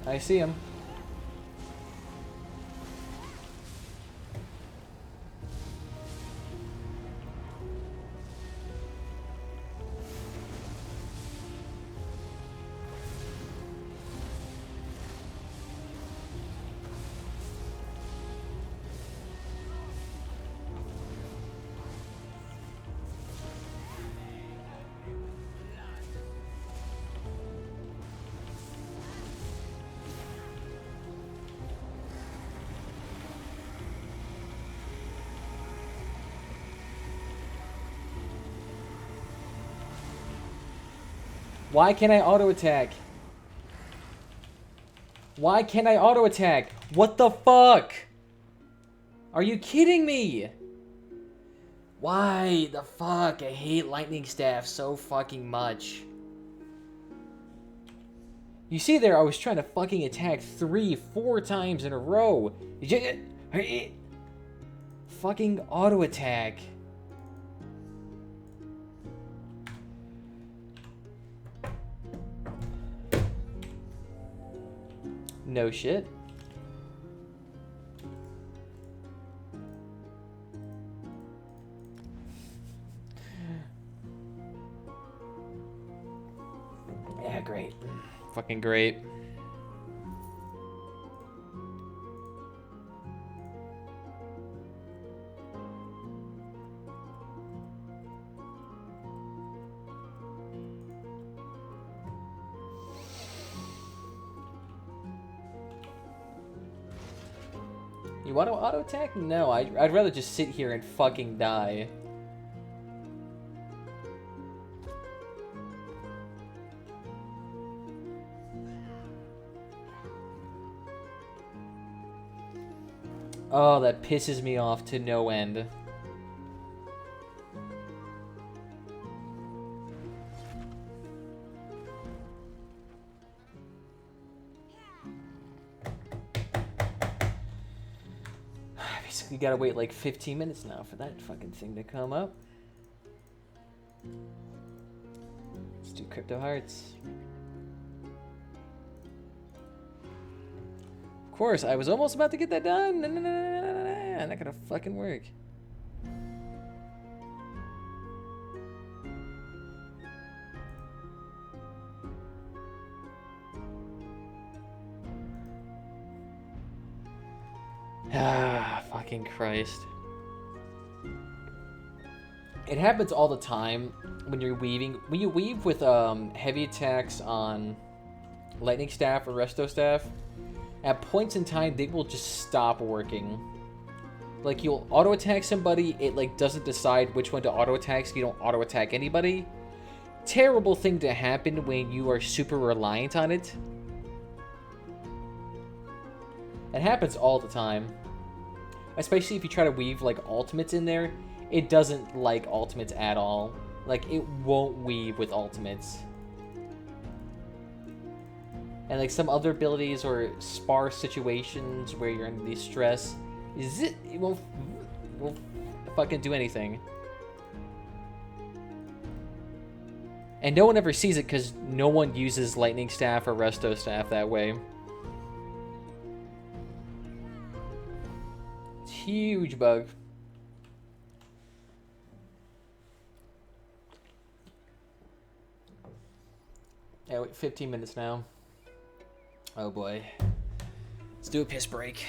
I see him. Why can't I auto attack? Why can't I auto attack? What the fuck? Are you kidding me? Why the fuck? I hate lightning staff so fucking much. You see there, I was trying to fucking attack 3-4 times in a row. Fucking auto attack. No shit. Yeah, great. Fucking great. You want to auto attack? No, I'd rather just sit here and fucking die. Oh, that pisses me off to no end. Basically, gotta wait like 15 minutes now for that fucking thing to come up. Let's do Crypto Hearts. Of course, I was almost about to get that done. No, not gonna fucking work. Ah, fucking Christ. It happens all the time when you're weaving. When you weave with heavy attacks on Lightning Staff or Resto Staff, at points in time, they will just stop working. Like, you'll auto-attack somebody, it, like, doesn't decide which one to auto-attack, so you don't auto-attack anybody. Terrible thing to happen when you are super reliant on it. It happens all the time. Especially if you try to weave, like, ultimates in there. It doesn't like ultimates at all. Like, it won't weave with ultimates. And like some other abilities or sparse situations where you're in distress, it won't fucking do anything. And no one ever sees it because no one uses Lightning Staff or Resto Staff that way. It's a huge bug. Yeah, wait, 15 minutes now. Oh boy. Let's do a piss break.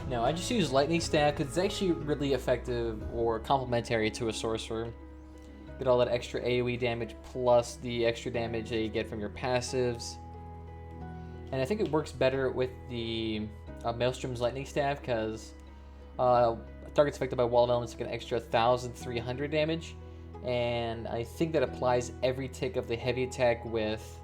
No, I just use Lightning Staff because it's actually really effective or complementary to a Sorcerer. Get all that extra AoE damage plus the extra damage that you get from your passives. And I think it works better with the Maelstrom's Lightning Staff because Targets affected by wall elements take an extra 1,300 damage, and I think that applies every tick of the heavy attack with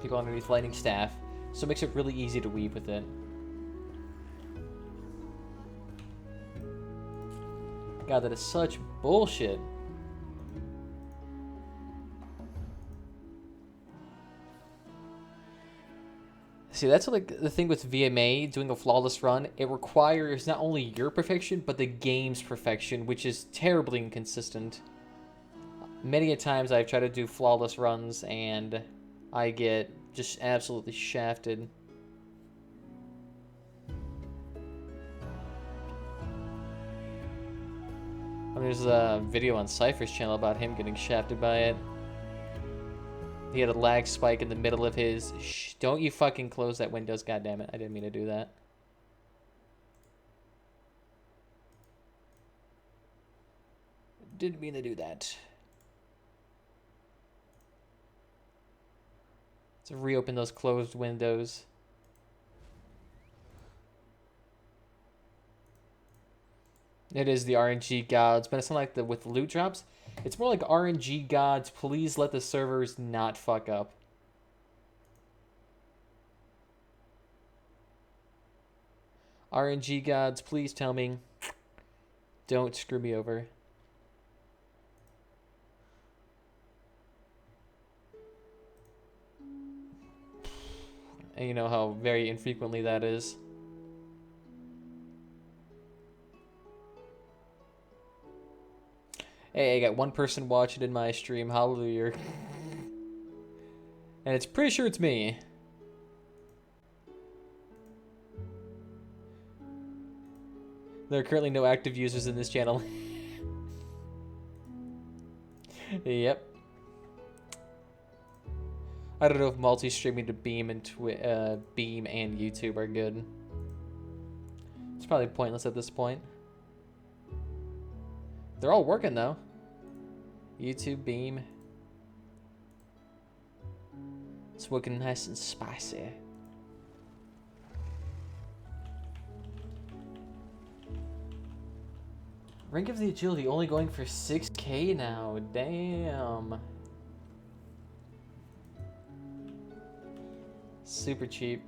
people underneath lightning staff, so it makes it really easy to weave with it. God, that is such bullshit. See, that's like the thing with vMA, doing a flawless run. It requires not only your perfection, but the game's perfection, which is terribly inconsistent. Many a times I've tried to do flawless runs, and I get just absolutely shafted. I mean, there's a video on Cypher's channel about him getting shafted by it. He had a lag spike in the middle of his... Shh, don't you fucking close that Windows, goddammit. I didn't mean to do that. Didn't mean to do that. Let's reopen those closed windows. It is the RNG gods, but it's not like with loot drops. It's more like RNG gods, please let the servers not fuck up. RNG gods, please tell me. Don't screw me over. And you know how very infrequently that is. Hey, I got one person watching in my stream. Hallelujah. And it's pretty sure it's me. There are currently no active users in this channel. Yep. I don't know if multi-streaming to Beam and Beam and YouTube are good. It's probably pointless at this point. They're all working though. YouTube, Beam. It's looking nice and spicy. Rank of the Agility only going for 6K now. Damn. Super cheap.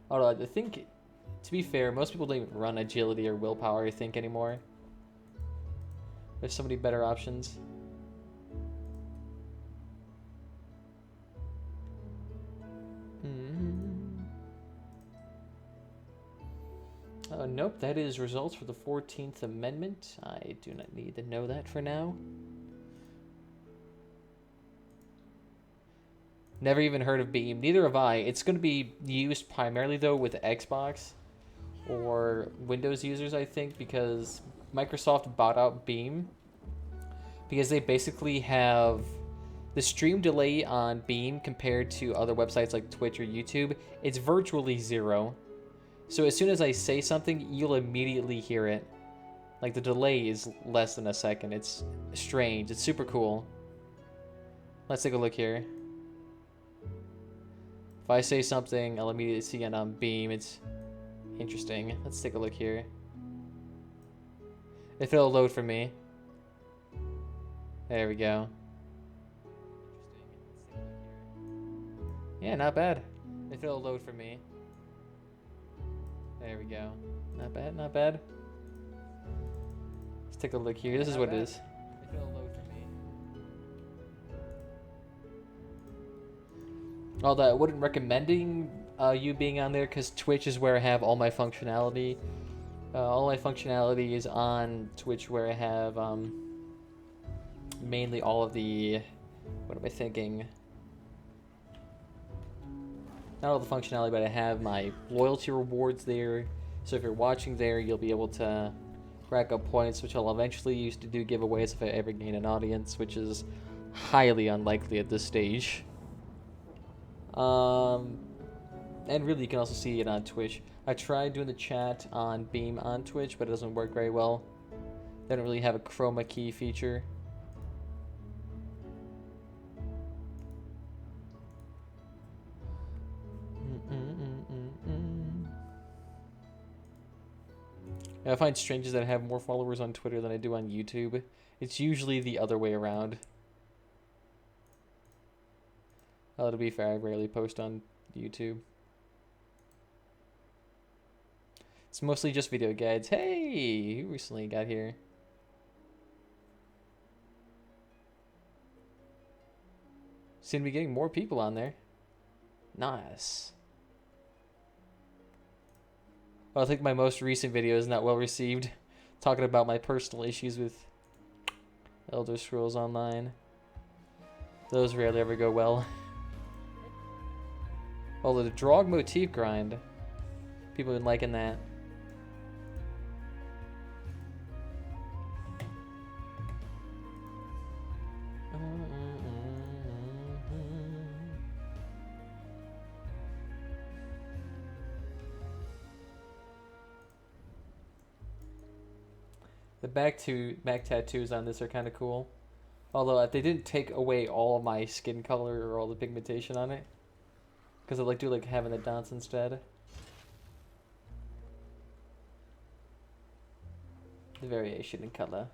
Although I think, to be fair, most people don't even run Agility or Willpower, I think, anymore. There's so many better options. Oh, nope, that is results for the 14th Amendment. I do not need to know that for now. Never even heard of Beam. Neither have I. It's going to be used primarily, though, with Xbox or Windows users, I think, because Microsoft bought out Beam. Because they basically have the stream delay on Beam compared to other websites like Twitch or YouTube. It's virtually zero. So as soon as I say something, you'll immediately hear it. Like, the delay is less than a second. It's strange. It's super cool. Let's take a look here. If I say something, I'll immediately see it on Beam. It's interesting. Let's take a look here. If it'll load for me. There we go. Yeah, not bad. If it'll load for me. There we go. Not bad, not bad. Let's take a look here. This is what it is. If it'll load for me. Although I wouldn't recommending you being on there, because Twitch is where I have all my functionality. All my functionality is on Twitch, where I have mainly all of the... What am I thinking? Not all the functionality, but I have my loyalty rewards there. So if you're watching there, you'll be able to rack up points, which I'll eventually use to do giveaways if I ever gain an audience, which is highly unlikely at this stage. And really, you can also see it on Twitch. I tried doing the chat on Beam on Twitch, but it doesn't work very well. They don't really have a chroma key feature. And I find strangers that have more followers on Twitter than I do on YouTube. It's usually the other way around. To be fair, I rarely post on YouTube. It's mostly just video guides. Hey, who recently got here? Seem to be getting more people on there. Nice. Well, I think my most recent video is not well received. Talking about my personal issues with Elder Scrolls Online. Those rarely ever go well. Although the Drog motif grind, people have been liking that. The back tattoos on this are kind of cool. Although they didn't take away all of my skin color or all the pigmentation on it. Because I do like having the dots instead. The variation in color.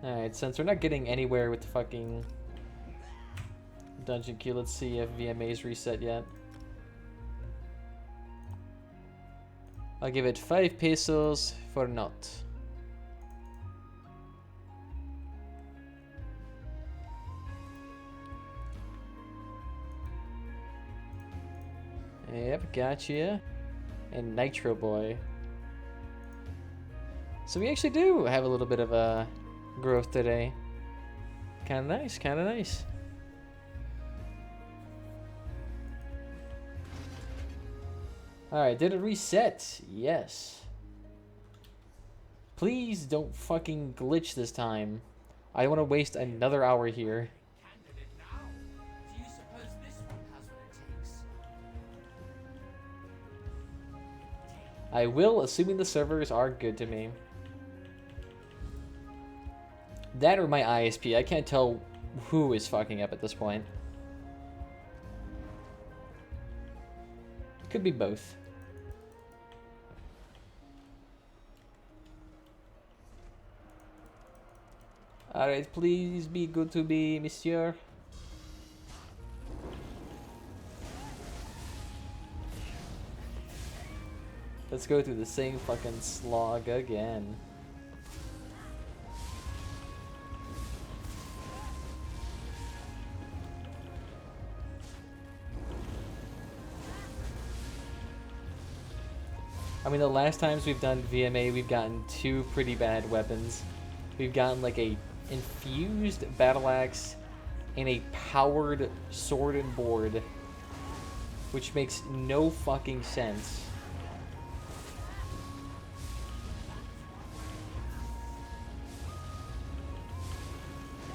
Alright, since we're not getting anywhere with the fucking dungeon queue, let's see if vMA's reset yet. I'll give it 5 pesos for not. Yep, gotcha. And Nitro Boy. So we actually do have a little bit of a growth today. Kinda nice, kinda nice. Alright, did it reset? Yes. Please don't fucking glitch this time. I don't want to waste another hour here. I will, assuming the servers are good to me. That or my ISP. I can't tell who is fucking up at this point. Could be both. Alright, please be good to me, monsieur. Let's go through the same fucking slog again. I mean, the last times we've done vMA, we've gotten 2 pretty bad weapons. We've gotten like a infused battle axe and a powered sword and board, which makes no fucking sense.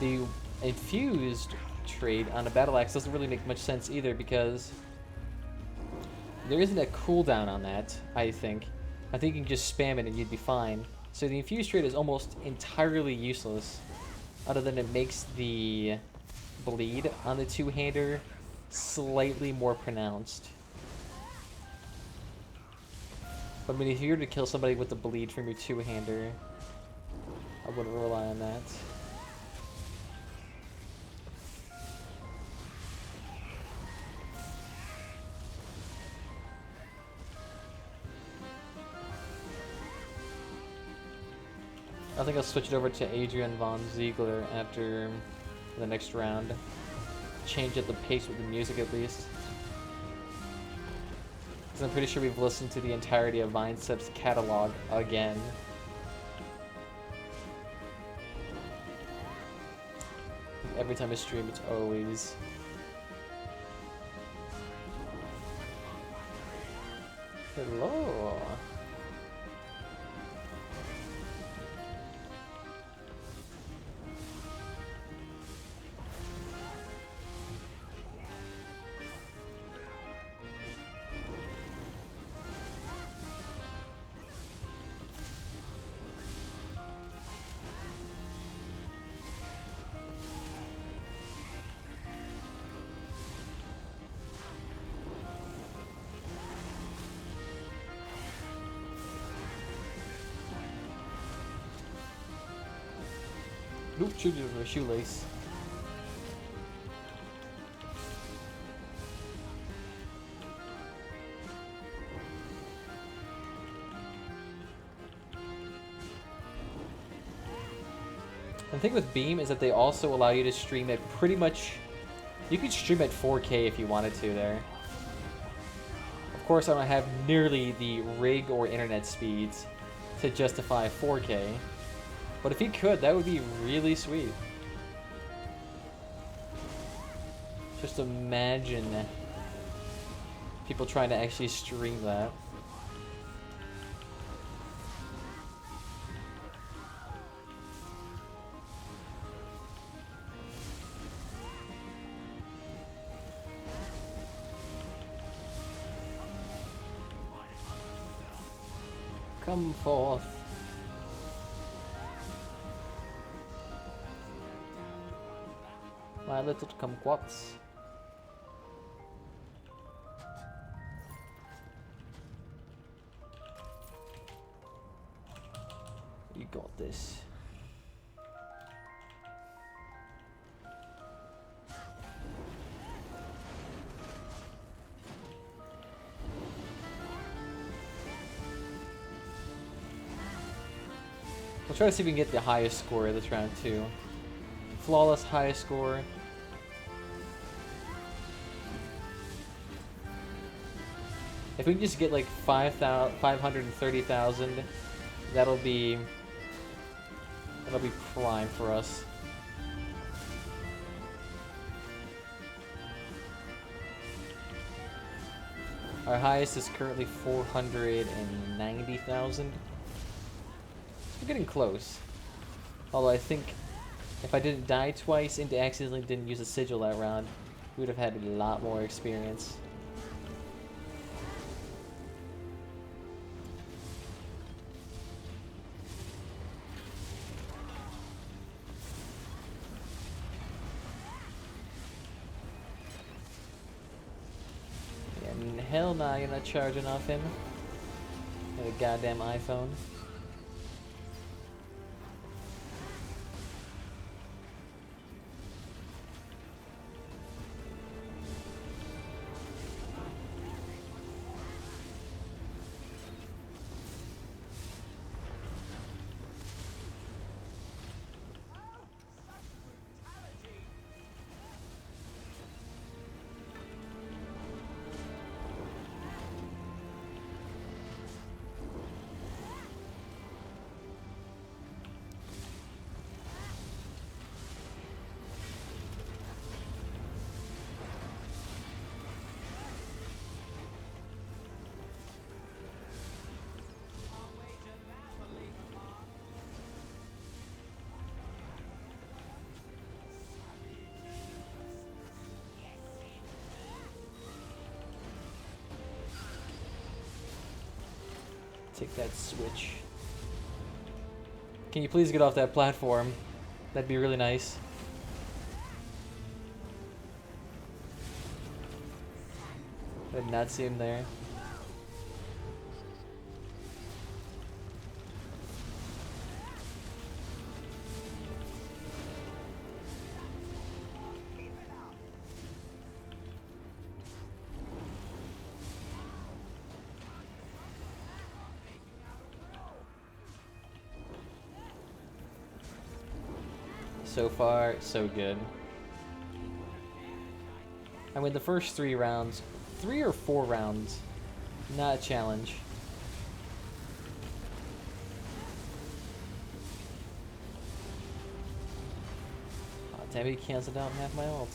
The infused trade on a battle axe doesn't really make much sense either, because there isn't a cooldown on that, I think. I think you can just spam it and you'd be fine. So the infused trade is almost entirely useless, other than it makes the bleed on the two-hander slightly more pronounced. But I mean, if you were to kill somebody with the bleed from your two-hander, I wouldn't rely on that. I think I'll switch it over to Adrian Von Zeigler after the next round. Change up the pace with the music at least. Because I'm pretty sure we've listened to the entirety of Vindsvept's catalog again. Every time I stream, it's always... Hello! Oop, shoot you with a shoelace. The thing with Beam is that they also allow you to stream at pretty much... You could stream at 4K if you wanted to there. Of course, I don't have nearly the rig or internet speeds to justify 4K. But if you could, that would be really sweet. Just imagine people trying to actually stream that. Come forth. My little kumquats. You got this. We'll try to see if we can get the highest score this round too. Flawless highest score. If we can just get like 530,000, that'll be prime for us. Our highest is currently 490,000. We're getting close. Although I think if I didn't die twice and accidentally didn't use a sigil that round, we would have had a lot more experience. And hell nah, you're not charging off him. With a goddamn iPhone. Take that switch. Can you please get off that platform? That'd be really nice. I did not see him there. So far, so good. I mean, the first 3 rounds, 3 or 4 rounds, not a challenge. Oh, damn, he canceled out half my ult.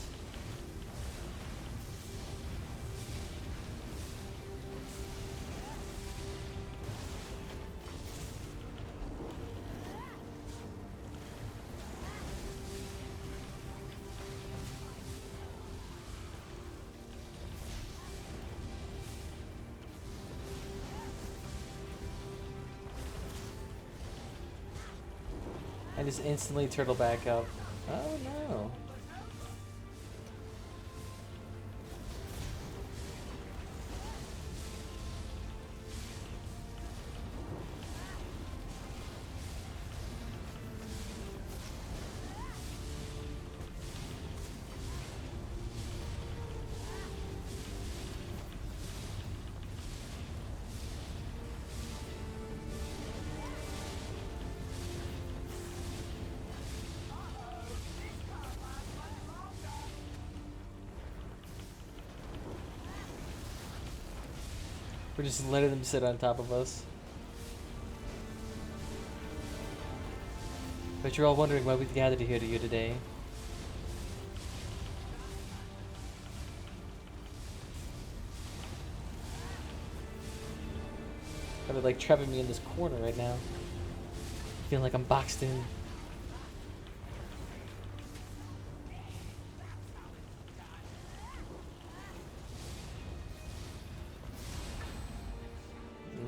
I just instantly turtle back up. Oh no. We're just letting them sit on top of us. But you're all wondering why we've gathered here to you today. Kind of like trapping me in this corner right now. Feeling like I'm boxed in.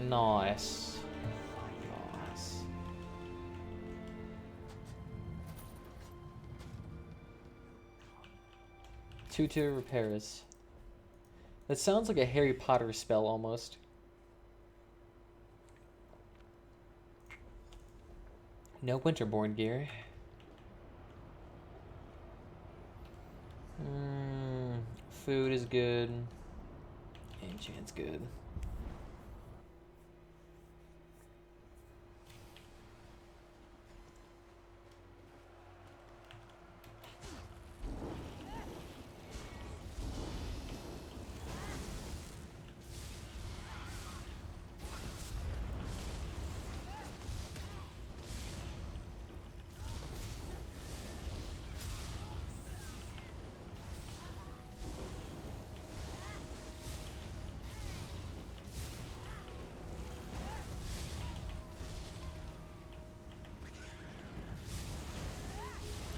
Nice. Nice. Tutor repairs. That sounds like a Harry Potter spell almost. No Winterborn gear. Food is good. Enchant's good.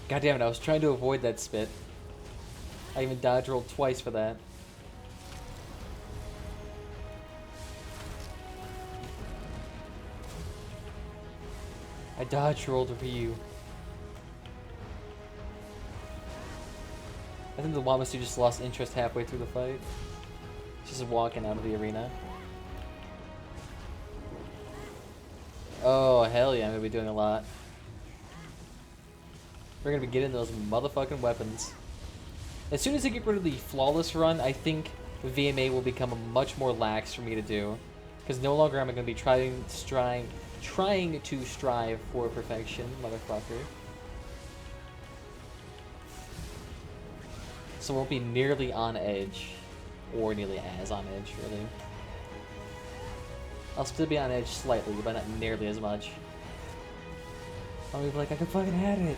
God damn it, I was trying to avoid that spit. I even dodge rolled twice for that. I dodge rolled for you. I think the Wamasu just lost interest halfway through the fight. Just walking out of the arena. Oh, hell yeah, I'm gonna be doing a lot. We're gonna be getting those motherfucking weapons. As soon as I get rid of the flawless run, I think vMA will become much more lax for me to do. Because no longer am I gonna be trying to strive for perfection, motherfucker. So it won't be nearly on edge. Or nearly as on edge, really. I'll still be on edge slightly, but not nearly as much. I'll be like, I can fucking have it.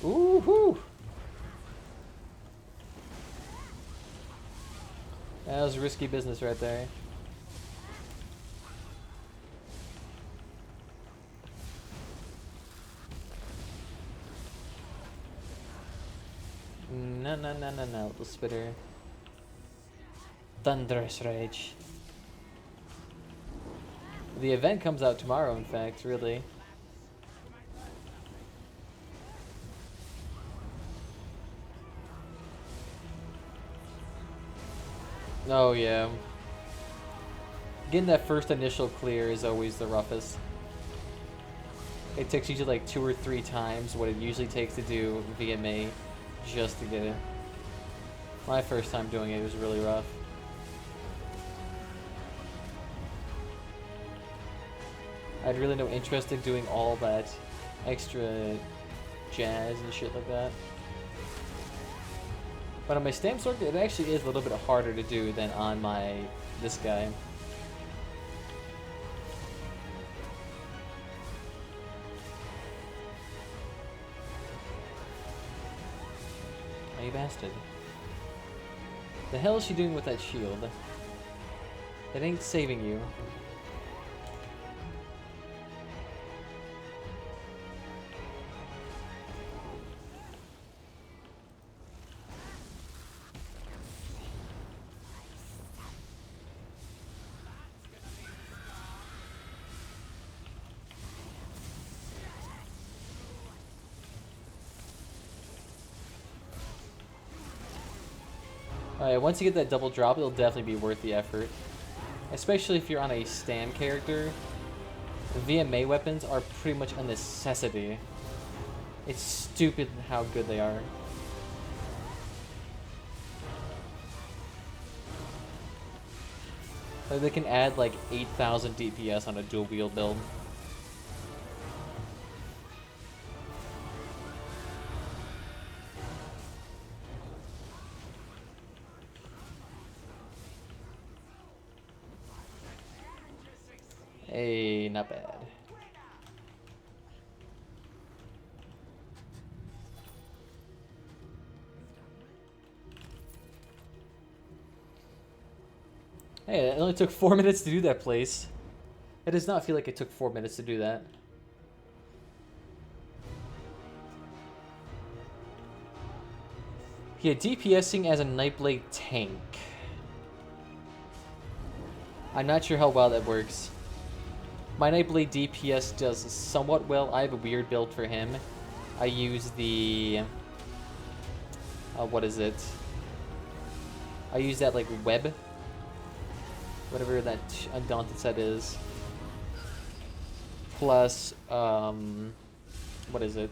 Woohoo! That was risky business right there. No, little spitter. Thunderous Rage. The event comes out tomorrow, in fact, really. Oh, yeah. Getting that first initial clear is always the roughest. It takes usually like 2 or 3 times what it usually takes to do vMA just to get it. My first time doing it was really rough. I had really no interest in doing all that extra jazz and shit like that. But on my stamp sword, it actually is a little bit harder to do than on this guy. Oh, you bastard. The hell is she doing with that shield? It ain't saving you. Alright, once you get that double drop, it'll definitely be worth the effort. Especially if you're on a stand character. The vMA weapons are pretty much a necessity. It's stupid how good they are. Like they can add like 8,000 DPS on a dual wield build. Hey, not bad. Hey, it only took 4 minutes to do that place. It does not feel like it took 4 minutes to do that. Yeah, DPSing as a Nightblade tank. I'm not sure how well that works. My Nightblade DPS does somewhat well. I have a weird build for him. I use the... what is it? I use that, like, web. Whatever that Undaunted set is. Plus, what is it?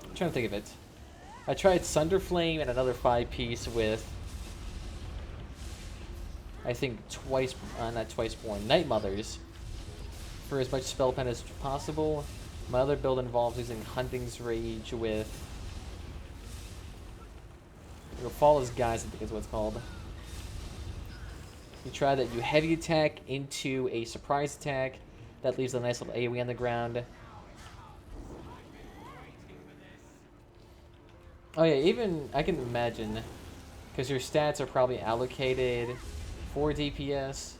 I'm trying to think of it. I tried Sunderflame and another 5-piece with... I think twice, not twice born, Night Mothers. For as much spell pen as possible. My other build involves using Hunting's Rage with... Fall as Guys, I think is what it's called. You try that, you heavy attack into a surprise attack. That leaves a nice little AoE on the ground. Oh yeah, even, I can imagine, because your stats are probably allocated for DPS,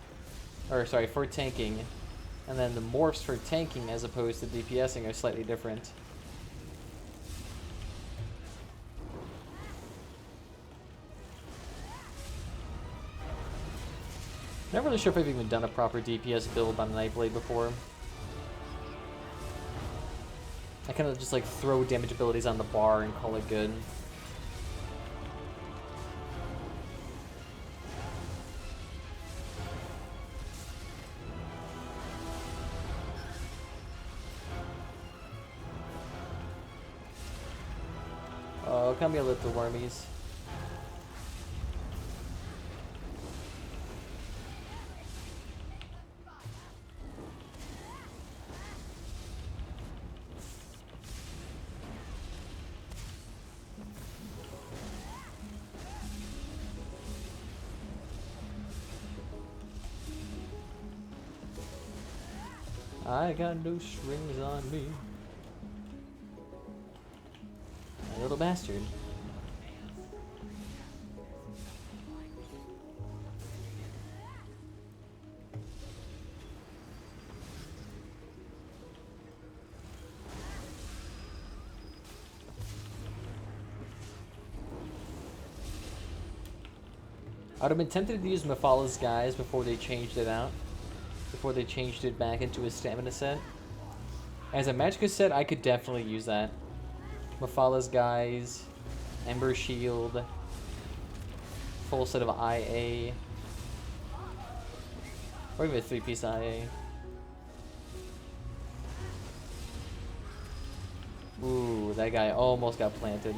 or sorry, for tanking, and then the morphs for tanking as opposed to DPSing are slightly different. Not really sure if I've even done a proper DPS build on Nightblade before. I kind of just like throw damage abilities on the bar and call it good. Oh, come here, little wormies. I got no strings on me. My little bastard. I would have been tempted to use Mephal's Guys before they changed it out. Before they changed it back into a stamina set. As a Magicka set, I could definitely use that. Mephal's Guys, Ember Shield, full set of IA, or even a 3-piece IA. Ooh, that guy almost got planted.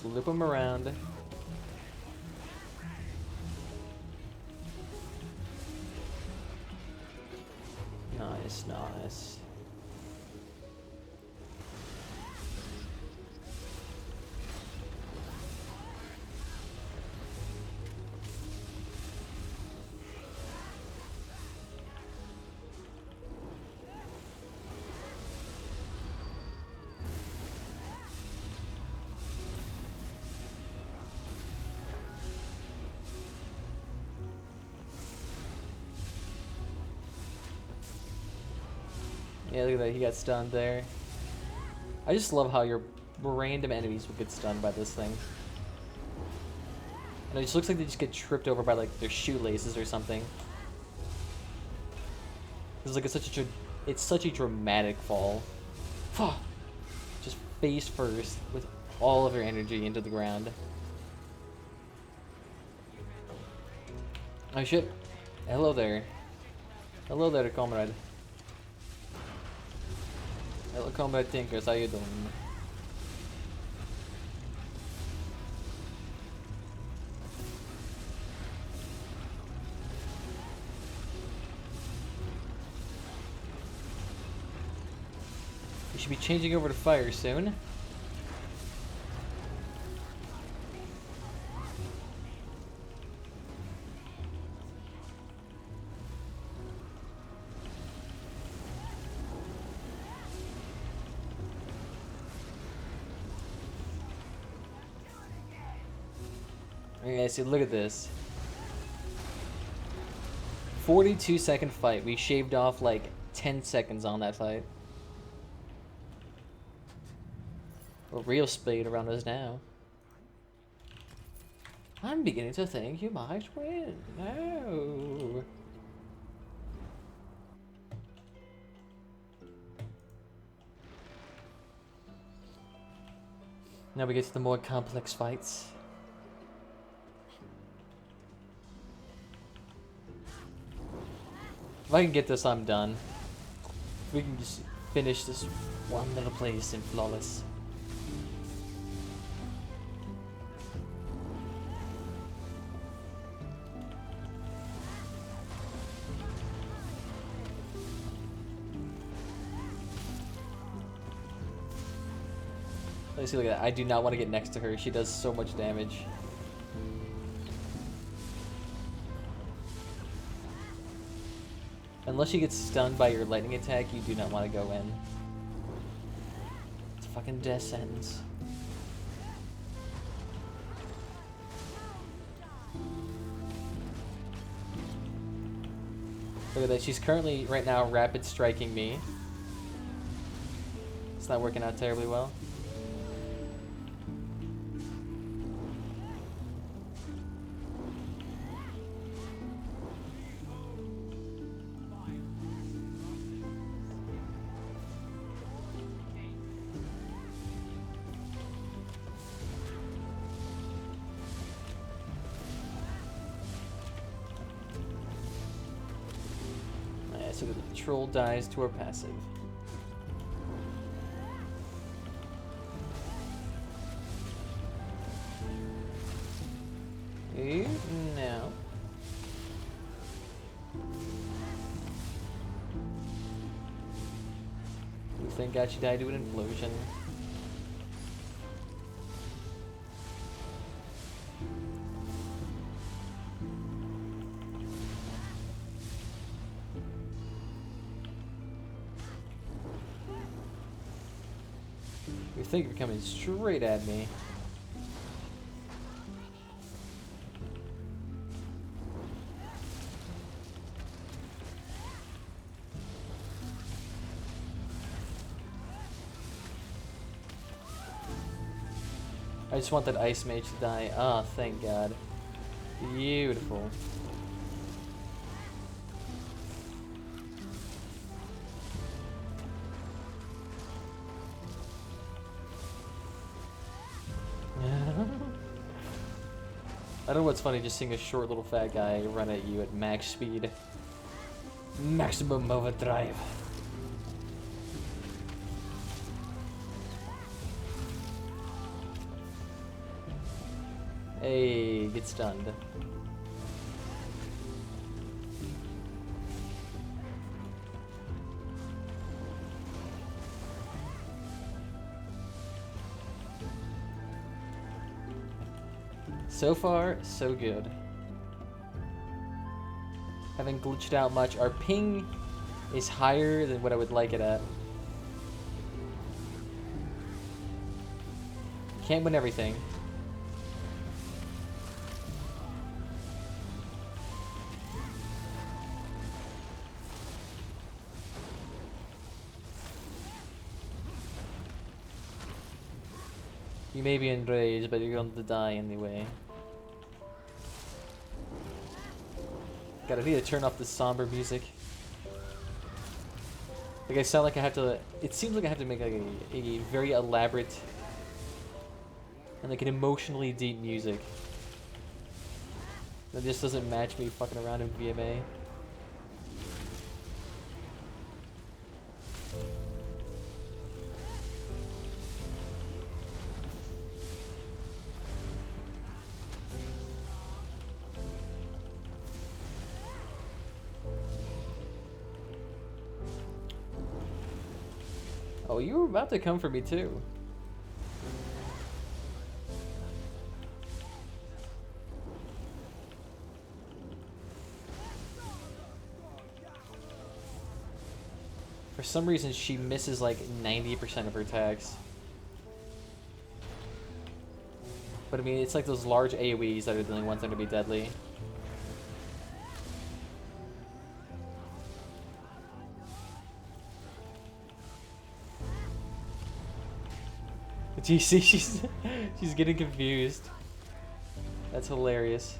Loop him around. Nice, nice. Yeah, look at that, he got stunned there. I just love how your random enemies will get stunned by this thing. And it just looks like they just get tripped over by like their shoelaces or something. It's like it's such a dramatic fall. Just face first with all of your energy into the ground. Oh shit. Hello there. Hello there, comrade. Hello, comrade Tinkers, how you doing? We should be changing over to fire soon. Okay, see, look at this. 42-second fight. We shaved off like 10 seconds on that fight. Well, real speed around us now. I'm beginning to think you might win. No. Now we get to the more complex fights. If I can get this, I'm done. We can just finish this one little place in flawless. Let's see, look at that. I do not want to get next to her. She does so much damage. Unless she gets stunned by your lightning attack, you do not want to go in. It's a fucking death sentence. Look at that. She's currently, right now, rapid striking me. It's not working out terribly well. So the troll dies to our passive. Now. Thank God she died to an implosion. You think you're coming straight at me. I just want that ice mage to die. Ah, oh, thank God. Beautiful. I don't know what's funny, just seeing a short little fat guy run at you at max speed. Maximum overdrive. Hey, get stunned. So far, so good. Haven't glitched out much. Our ping is higher than what I would like it at. Can't win everything. You may be enraged, but you're going to die anyway. God, I need to turn off the somber music. Like, I sound like I have to... It seems like I have to make like a very elaborate and like an emotionally deep music. That just doesn't match me fucking around in vMA. Oh, you were about to come for me too. For some reason, she misses like 90% of her attacks. But I mean, it's like those large AoEs that are the only ones that are going to be deadly. Do you see? She's getting confused. That's hilarious.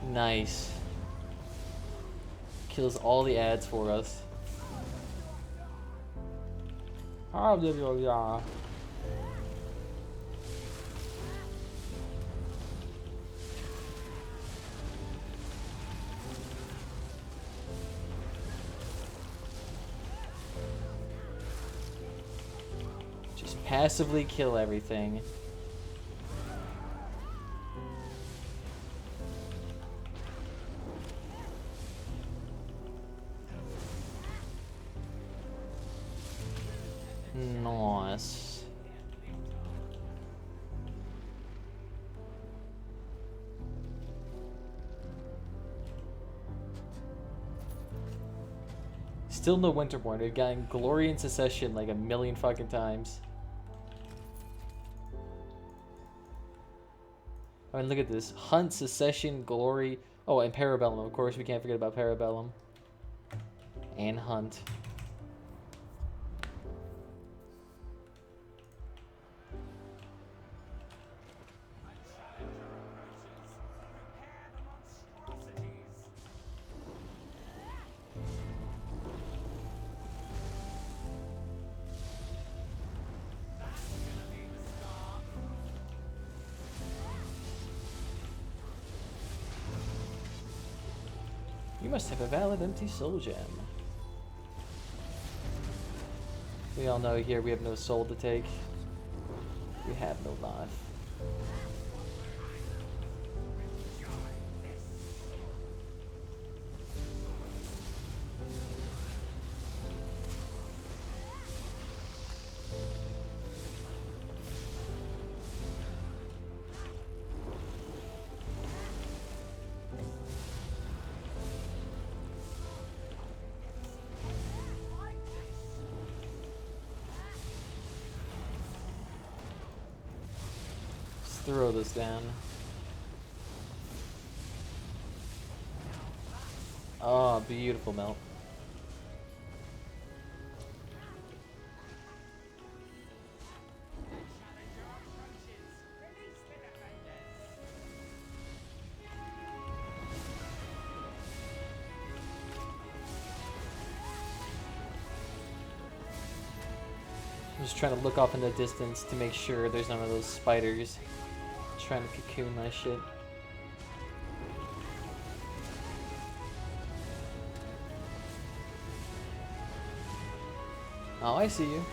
Nice. Kills all the ads for us. Yeah. Just passively kill everything. Nice. Still no Winterborn. We've gotten Glory and Secession like a million fucking times. I mean, look at this. Hunt, Secession, Glory. Oh, and Parabellum. Of course, we can't forget about Parabellum. And Hunt. You must have a valid empty soul gem. We all know here we have no soul to take. We have no life. Throw this down. Oh, beautiful melt. I'm just trying to look off in the distance to make sure there's none of those spiders trying to cocoon my shit. Oh, I see you.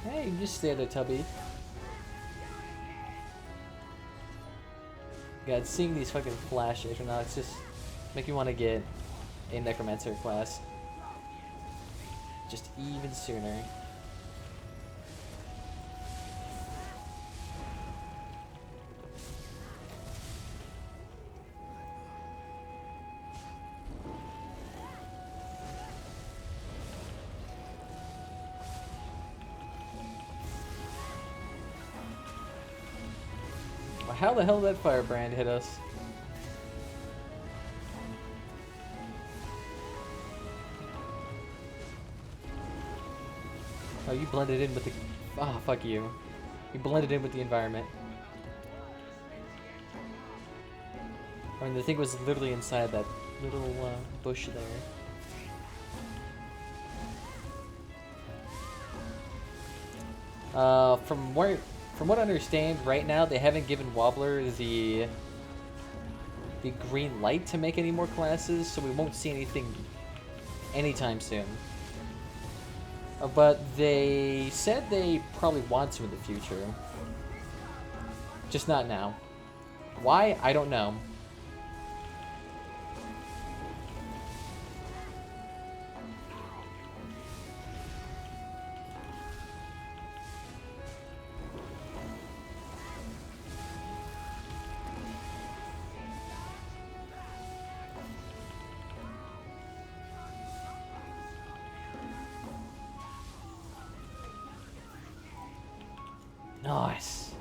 Hey, just stay there, Tubby. God, seeing these fucking flashes or not, it's just make me want to get a Necromancer class. Just even sooner. How the hell did that firebrand hit us? Oh, you blended in with the... Ah, fuck you. You blended in with the environment. I mean, the thing was literally inside that little bush there. From what I understand, right now they haven't given Wobbler the the green light to make any more classes, so we won't see anything anytime soon. But they said they probably want to in the future. Just not now. Why? I don't know. Nice.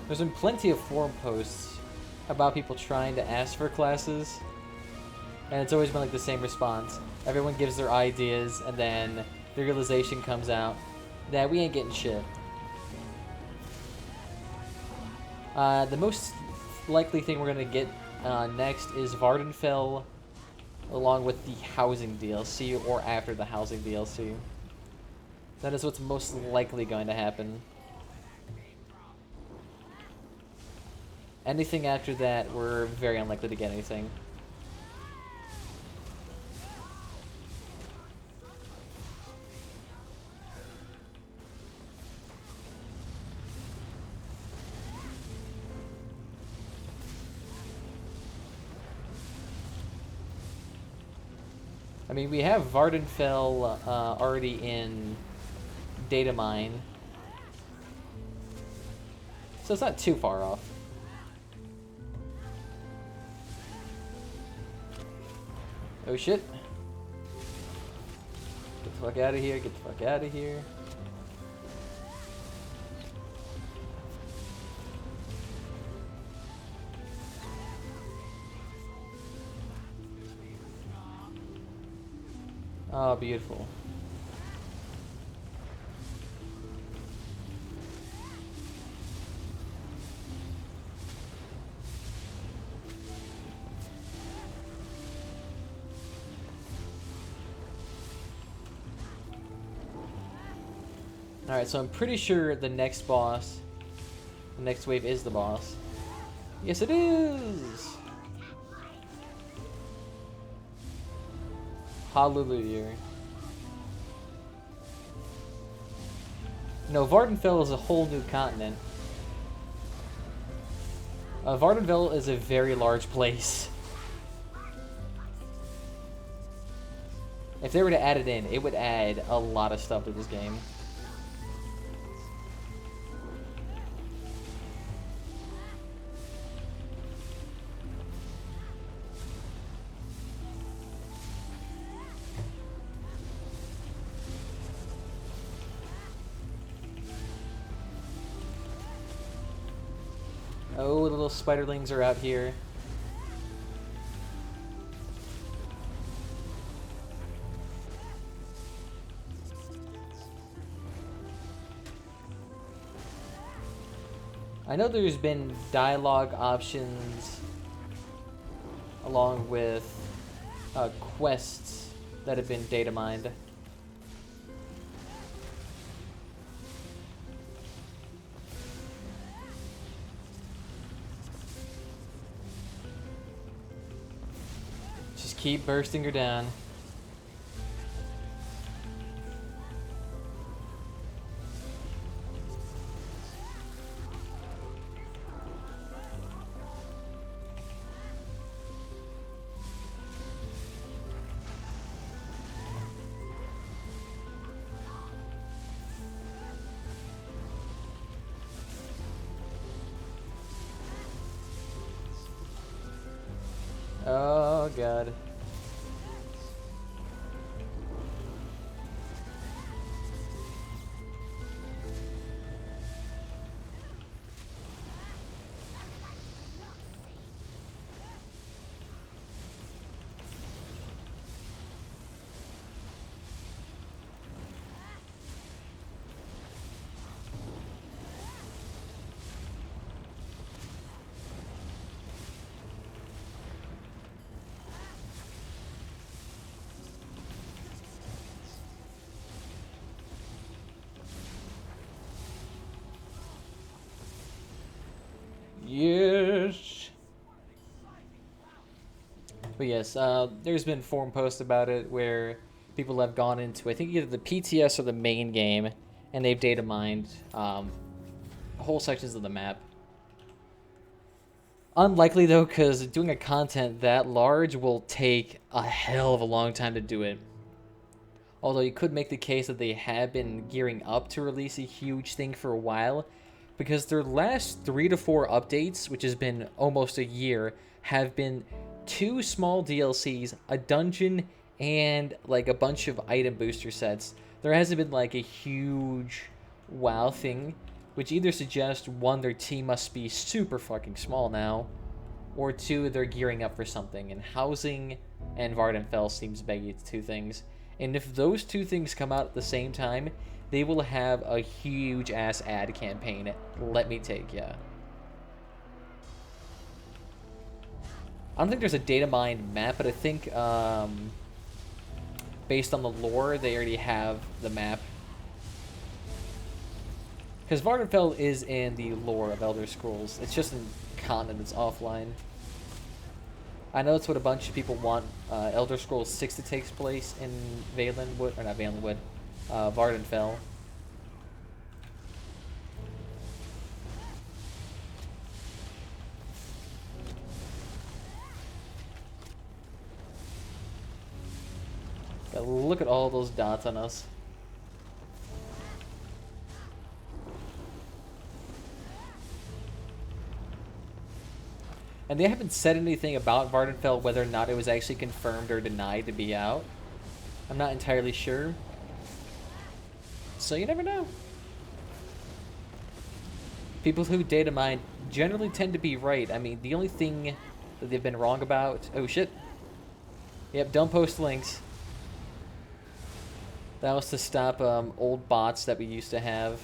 There's been plenty of forum posts about people trying to ask for classes, and it's always been like the same response. Everyone gives their ideas, and then the realization comes out that we ain't getting shit. The most likely thing we're going to get next is Vardenfell, along with the housing DLC, or after the housing DLC. That is what's most likely going to happen. Anything after that, we're very unlikely to get anything. I mean, we have Vardenfell already in data mine, so it's not too far off. Oh shit. Get the fuck out of here, get the fuck out of here. Oh, beautiful. Alright, so I'm pretty sure the next boss, the next wave is the boss. Yes, it is! Hallelujah. No, Vardenfell is a whole new continent. Vardenfell is a very large place. If they were to add it in, it would add a lot of stuff to this game. Oh, the little spiderlings are out here. I know there's been dialogue options along with quests that have been data mined. Just keep bursting her down. Oh god. But yes, there's been forum posts about it where people have gone into, I think, either the PTS or the main game, and they've data mined whole sections of the map. Unlikely though, because doing a content that large will take a hell of a long time to do it. Although you could make the case that they have been gearing up to release a huge thing for a while, because their last 3 to 4 updates, which has been almost a year, have been 2 small DLCs, a dungeon, and like a bunch of item booster sets. There hasn't been like a huge WoW thing, which either suggests 1, their team must be super fucking small now, or 2, they're gearing up for something, and housing and Vardenfell seems baggy to 2 things. And if those 2 things come out at the same time, they will have a huge ass ad campaign. Let me take ya. I don't think there's a data mined map, but I think based on the lore, they already have the map. Because Vardenfell is in the lore of Elder Scrolls. It's just in content that's offline. I know that's what a bunch of people want Elder Scrolls 6 to take place in Valenwood, or not Valenwood, Vardenfell. Gotta look at all those dots on us. And they haven't said anything about Vardenfell, whether or not it was actually confirmed or denied to be out. I'm not entirely sure. So you never know. People who data mine generally tend to be right. I mean, the only thing that they've been wrong about... Oh, shit. Yep, don't post links. That was to stop old bots that we used to have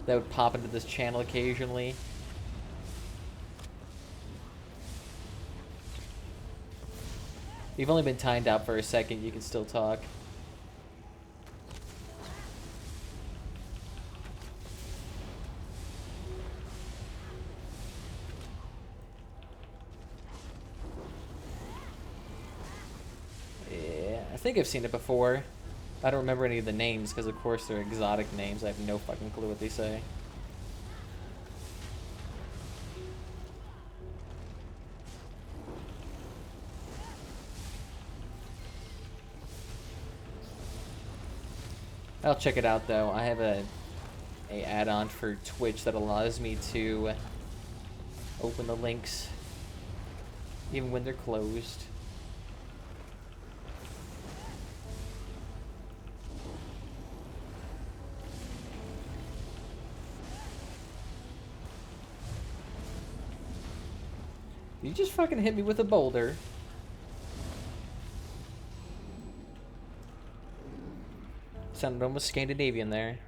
that would pop into this channel occasionally. You've only been timed out for a second, you can still talk. Yeah, I think I've seen it before. I don't remember any of the names, because of course they're exotic names. I have no fucking clue what they say. I'll check it out though. I have a add-on for Twitch that allows me to open the links even when they're closed. You just fucking hit me with a boulder. Sounded almost Scandinavian there.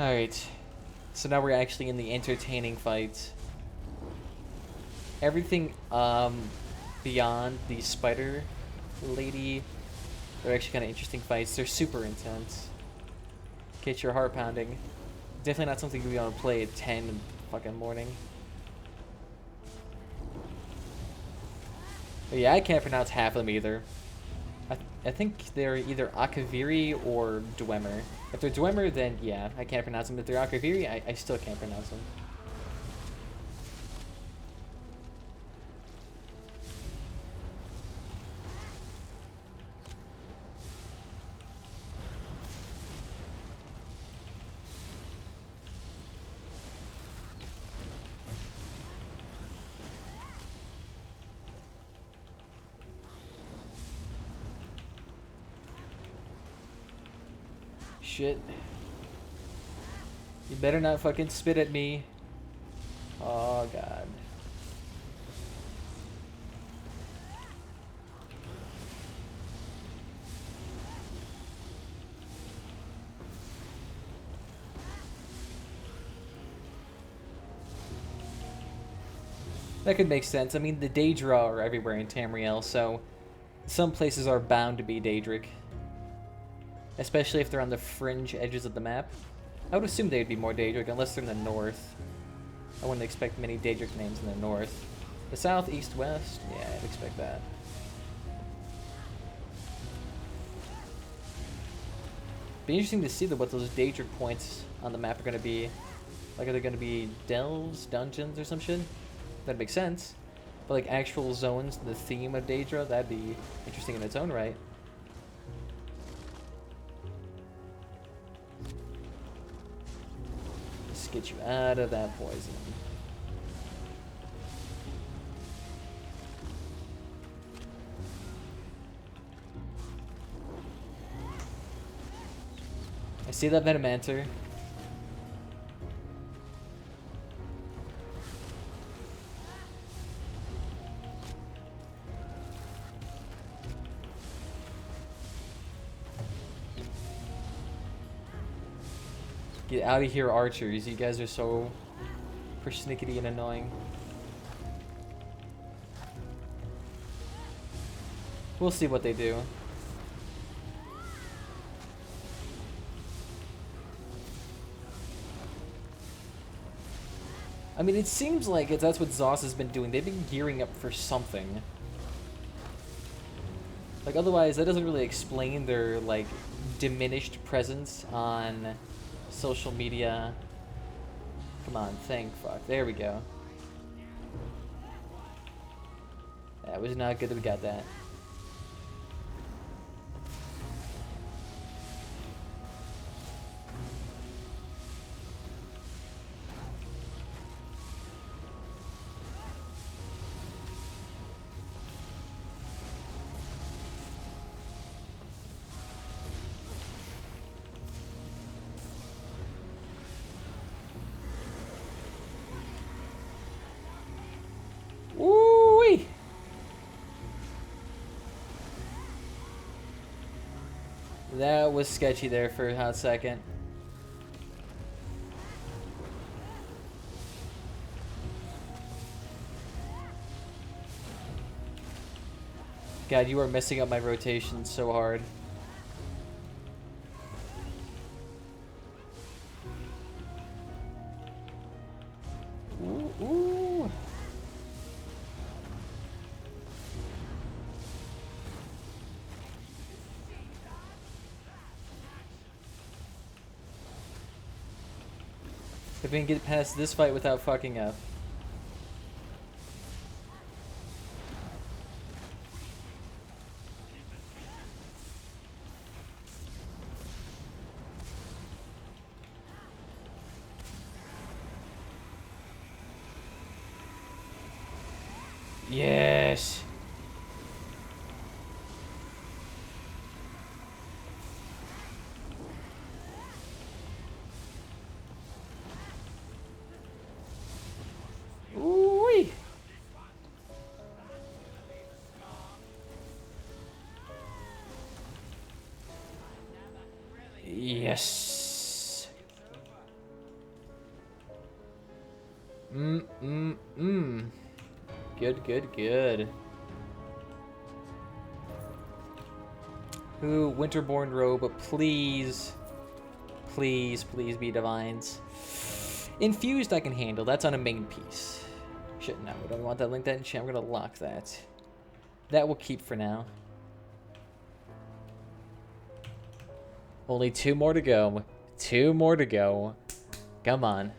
Alright. So now we're actually in the entertaining fight. Everything beyond the spider lady, they're actually kind of interesting fights. They're super intense. Get your heart pounding. Definitely not something we want to play at 10 in the fucking morning. But yeah, I can't pronounce half of them either. I think they're either Akaviri or Dwemer. If they're Dwemer, then yeah, I can't pronounce them. If they're Akaviri, I still can't pronounce them. Shit. You better not fucking spit at me. Oh god. That could make sense. I mean, the Daedra are everywhere in Tamriel, so some places are bound to be Daedric. Especially if they're on the fringe edges of the map. I would assume they would be more Daedric, unless they're in the north. I wouldn't expect many Daedric names in the north. The south, east, west? Yeah, I'd expect that. Be interesting to see what those danger points on the map are going to be. Like, are they going to be delves, dungeons, or some shit? That'd make sense. But like actual zones, the theme of Daedra, that'd be interesting in its own right. Let's get you out of that poison. I see that Venomancer. Get out of here, archers. You guys are so persnickety and annoying. We'll see what they do. I mean, it seems like that's what Zoss has been doing. They've been gearing up for something. Like, otherwise, that doesn't really explain their, like, diminished presence on social media. Come on, thank fuck. There we go. That was not good that we got that. Ooh-wee. That was sketchy there for a hot second. God, you are messing up my rotation so hard. Ooh, ooh. If we can get past this fight without fucking up. Yes. Ooh-wee. Yes. Good, good, good. Ooh, Winterborn robe, please. Please, please be divines. Infused I can handle. That's on a main piece. Shit, no, we don't want that linked that in chat. We're gonna lock that. That will keep for now. Only 2 more to go. 2 more to go. Come on.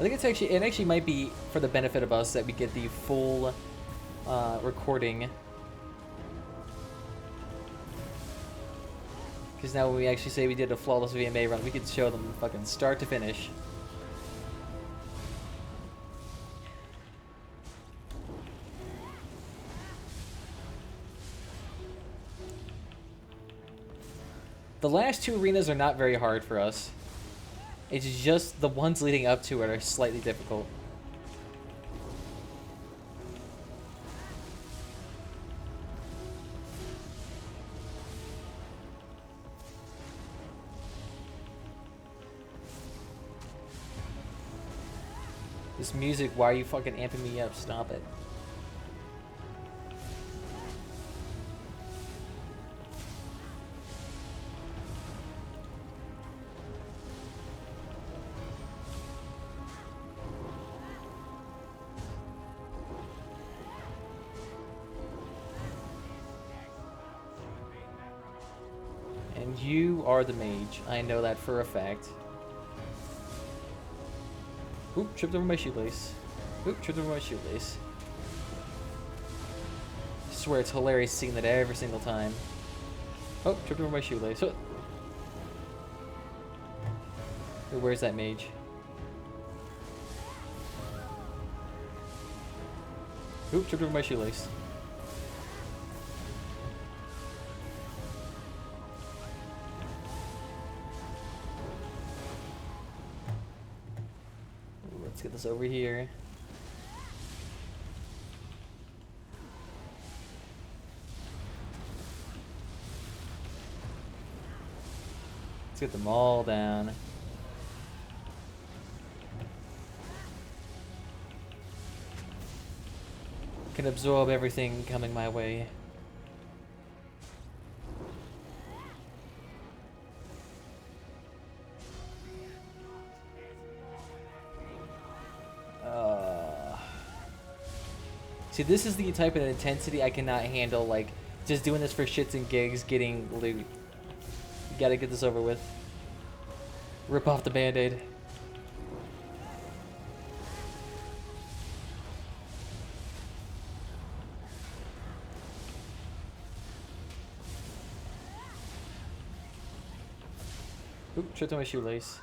I think it actually might be for the benefit of us that we get the full recording. Because now when we actually say we did a flawless vMA run, we could show them fucking start to finish. The last 2 arenas are not very hard for us. It's just the ones leading up to it are slightly difficult. This music, why are you fucking amping me up? Stop it. And you are the mage. I know that for a fact. Oop, tripped over my shoelace. Oop, tripped over my shoelace. I swear it's hilarious seeing that every single time. Oh, tripped over my shoelace. Oh. Where's that mage? Oop, tripped over my shoelace. Let's get this over here. Let's get them all down. Can absorb everything coming my way. See, this is the type of intensity I cannot handle, like, just doing this for shits and gigs, getting loot. You gotta get this over with. Rip off the band-aid. Oop, tripped on my shoelace.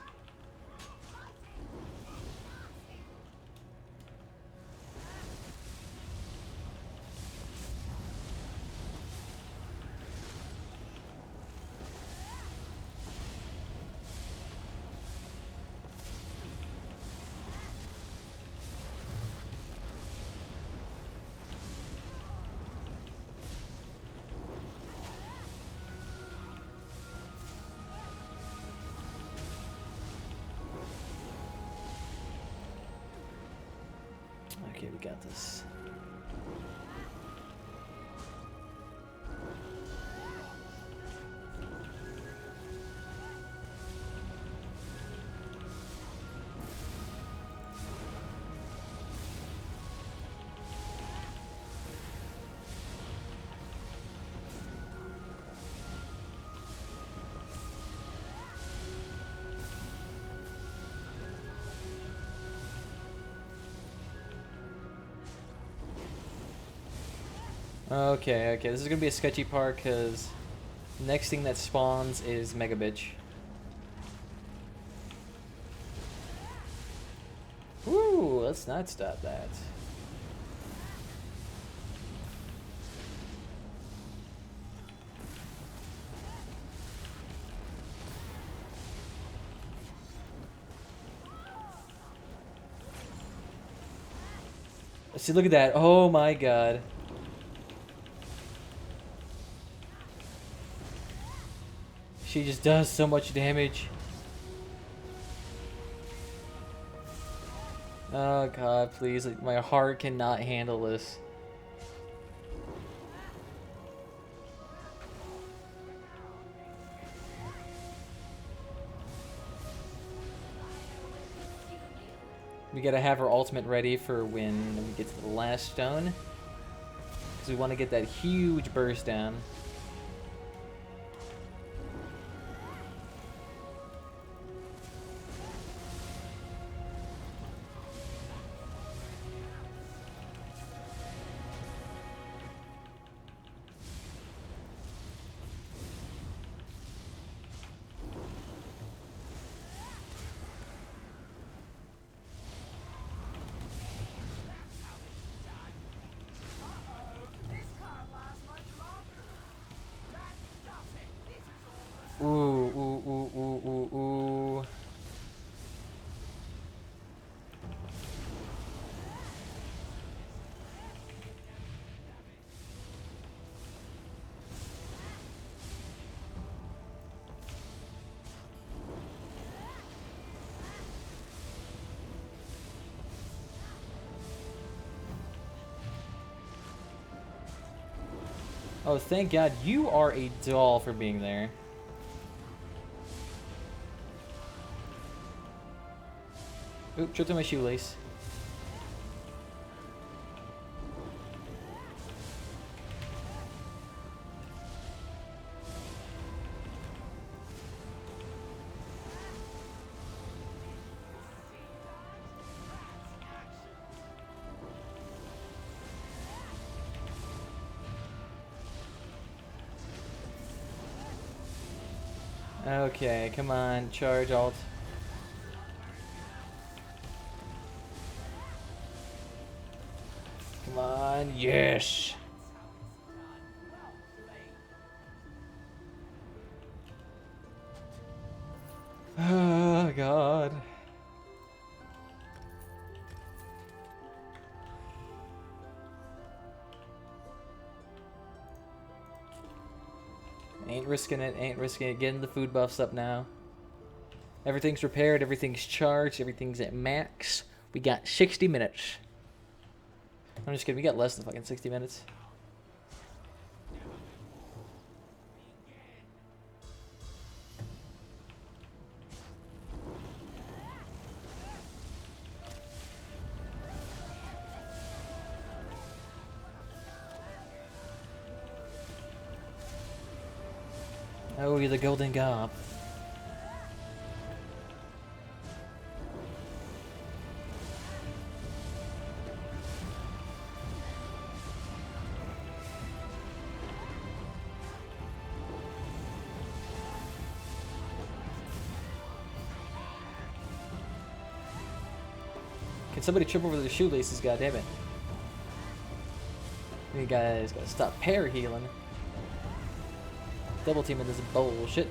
Okay, we got this. Okay, this is gonna be a sketchy part because next thing that spawns is Mega Bitch. Woo, let's not stop that. See, look at that. Oh my god. She just does so much damage. Oh god, please. Like, my heart cannot handle this. We gotta have our ultimate ready for when we get to the last stone. Because we want to get that huge burst down. Oh, thank God. You are a doll for being there. Oop, tripped on my shoelace. Okay, come on, charge alt. Come on, yes! Oh, God. Ain't risking it, ain't risking it. Getting the food buffs up now. Everything's repaired, everything's charged, everything's at max. We got 60 minutes. I'm just kidding, we got less than fucking 60 minutes. Oh, you're the golden gob. Can somebody trip over the shoelaces, goddammit? You guys gotta stop pair healing. Double teaming this bullshit.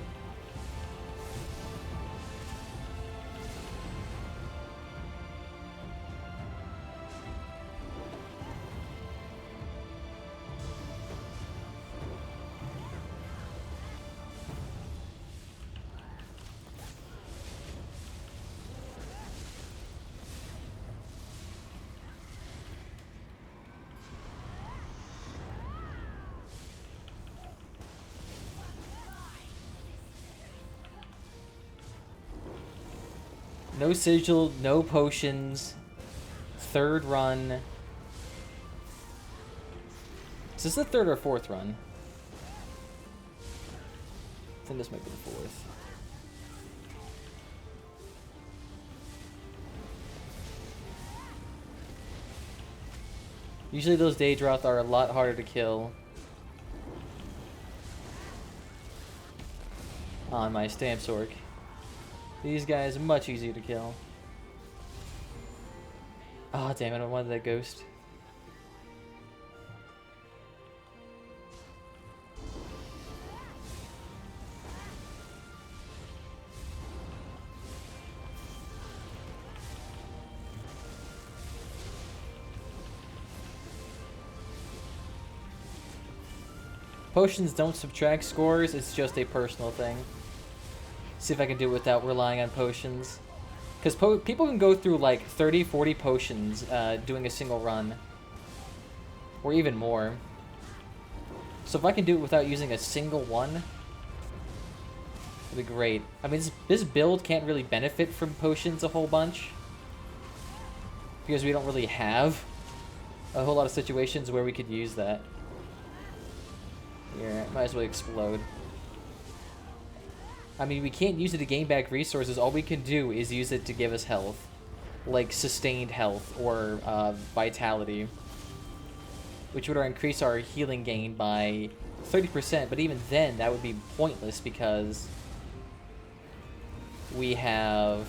No sigil, no potions. Third run. Is this the third or fourth run? I think this might be the fourth. Usually those Daedroth are a lot harder to kill. On my Stamp Sork. These guys are much easier to kill. Oh damn it, I wanted that ghost. Potions don't subtract scores, it's just a personal thing. See if I can do it without relying on potions. Because people can go through like 30, 40 potions doing a single run. Or even more. So if I can do it without using a single one, it'd be great. I mean, this build can't really benefit from potions a whole bunch. Because we don't really have a whole lot of situations where we could use that. Here, might as well explode. I mean, we can't use it to gain back resources. All we can do is use it to give us health. Like sustained health or vitality. Which would increase our healing gain by 30%. But even then, that would be pointless because we have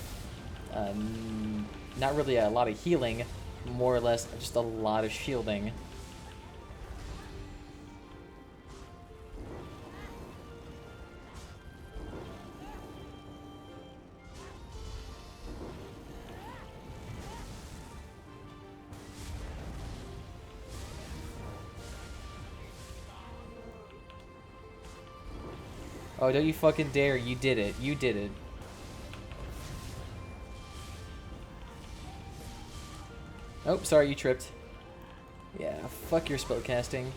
not really a lot of healing. More or less just a lot of shielding. Oh, don't you fucking dare. You did it. You did it. Oh, sorry, you tripped. Yeah, fuck your spellcasting.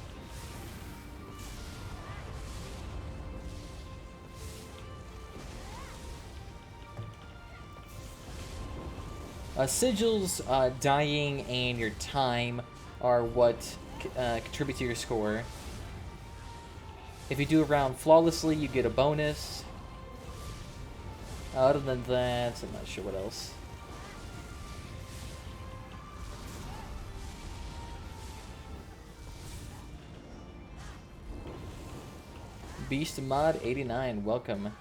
Sigils, dying, and your time are what contribute to your score. If you do a round flawlessly, you get a bonus. Other than that, I'm not sure what else. Beast Mod 89, welcome.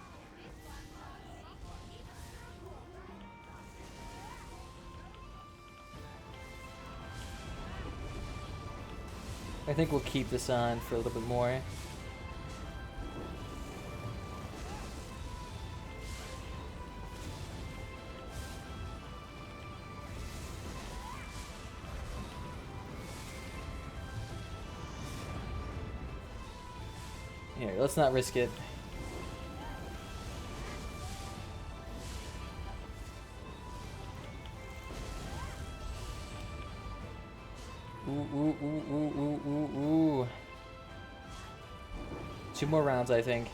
I think we'll keep this on for a little bit more. Here, let's not risk it. Ooh. 2 more rounds, I think.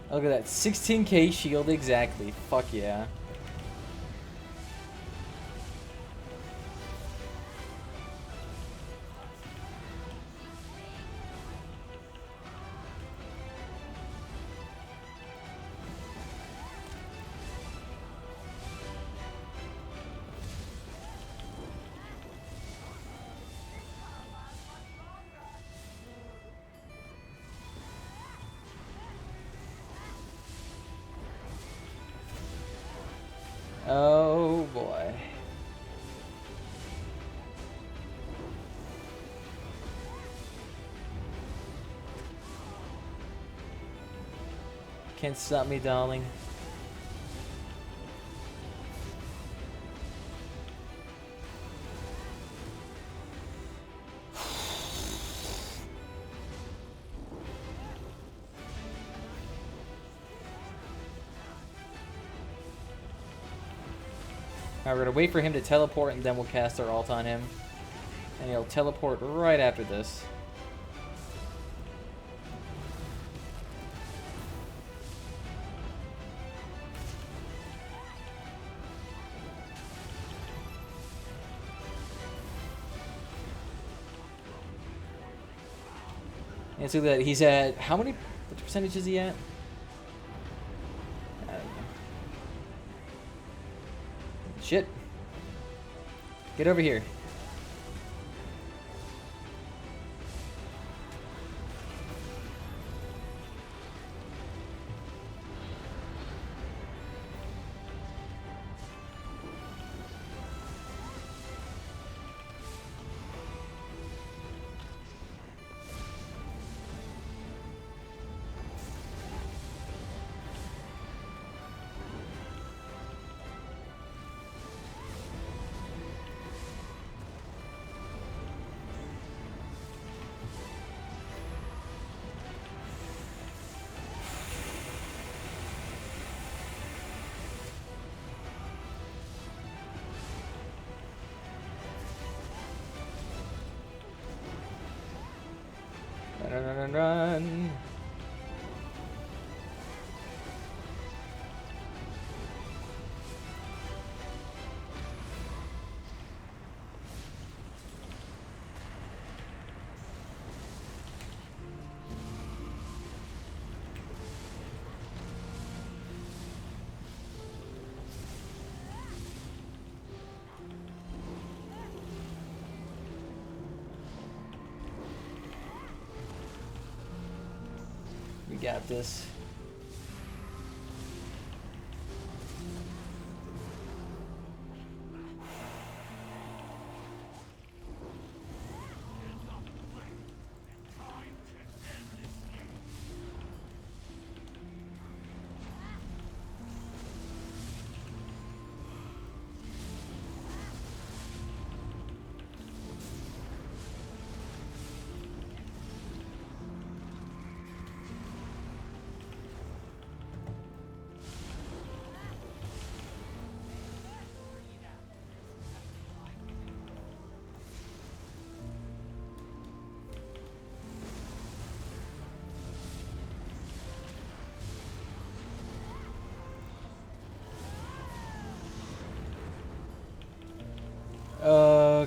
Look at that, 16k shield exactly. Fuck yeah. Oh boy. Can't stop me, darling. Alright, we're gonna wait for him to teleport and then we'll cast our ult on him. And he'll teleport right after this. And so that he's at, how many, what percentage is he at? I don't know. Shit. Get over here. Run. We got this.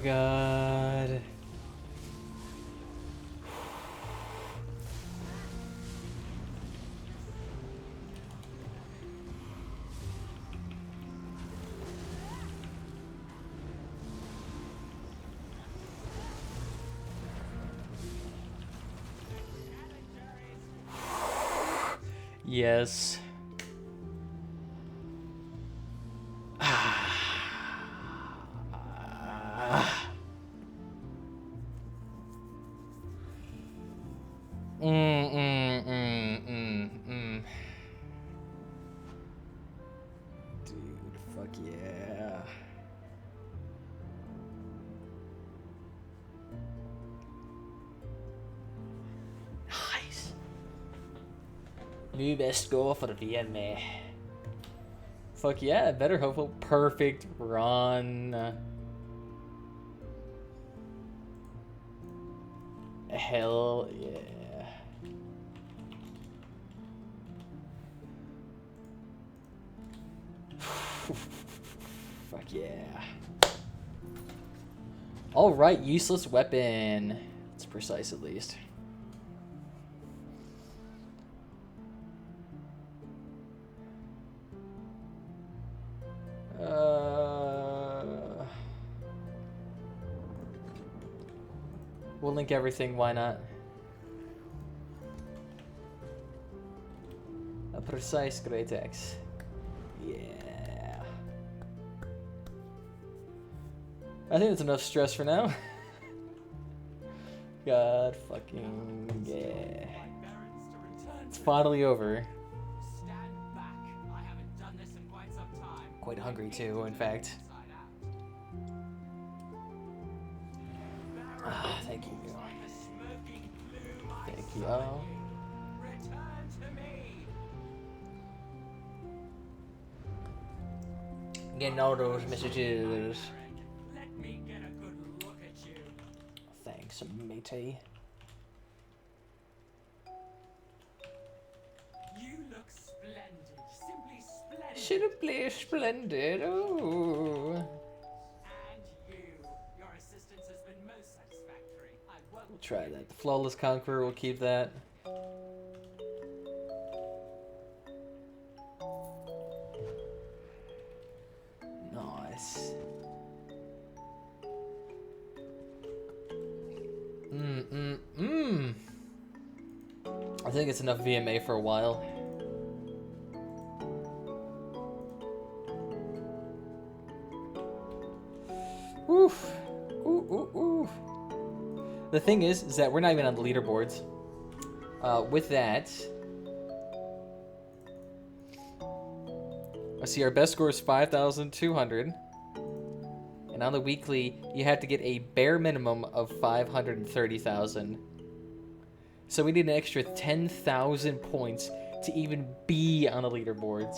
God. Yes. Dude, fuck yeah. Nice. New best score for the vMA. Fuck yeah, better hopeful. Perfect run. Hell yeah. Fuck yeah. Alright, useless weapon. It's precise at least. We'll link everything, why not? A precise great axe. Yeah. I think that's enough stress for now. God fucking yeah. It's finally over. Quite hungry too, in fact. Ah, thank you. Thank you. Getting all those messages. Thanks, matey. You look splendid, simply splendid. Should have played splendid. Oh. And your assistance has been most satisfactory. We'll try that. The Flawless Conqueror, we'll keep that. Nice. I think it's enough vMA for a while. Oof. Ooh. The thing is that we're not even on the leaderboards. With that, I see our best score is 5,200. And on the weekly, you have to get a bare minimum of 530,000. So we need an extra 10,000 points to even be on the leaderboards.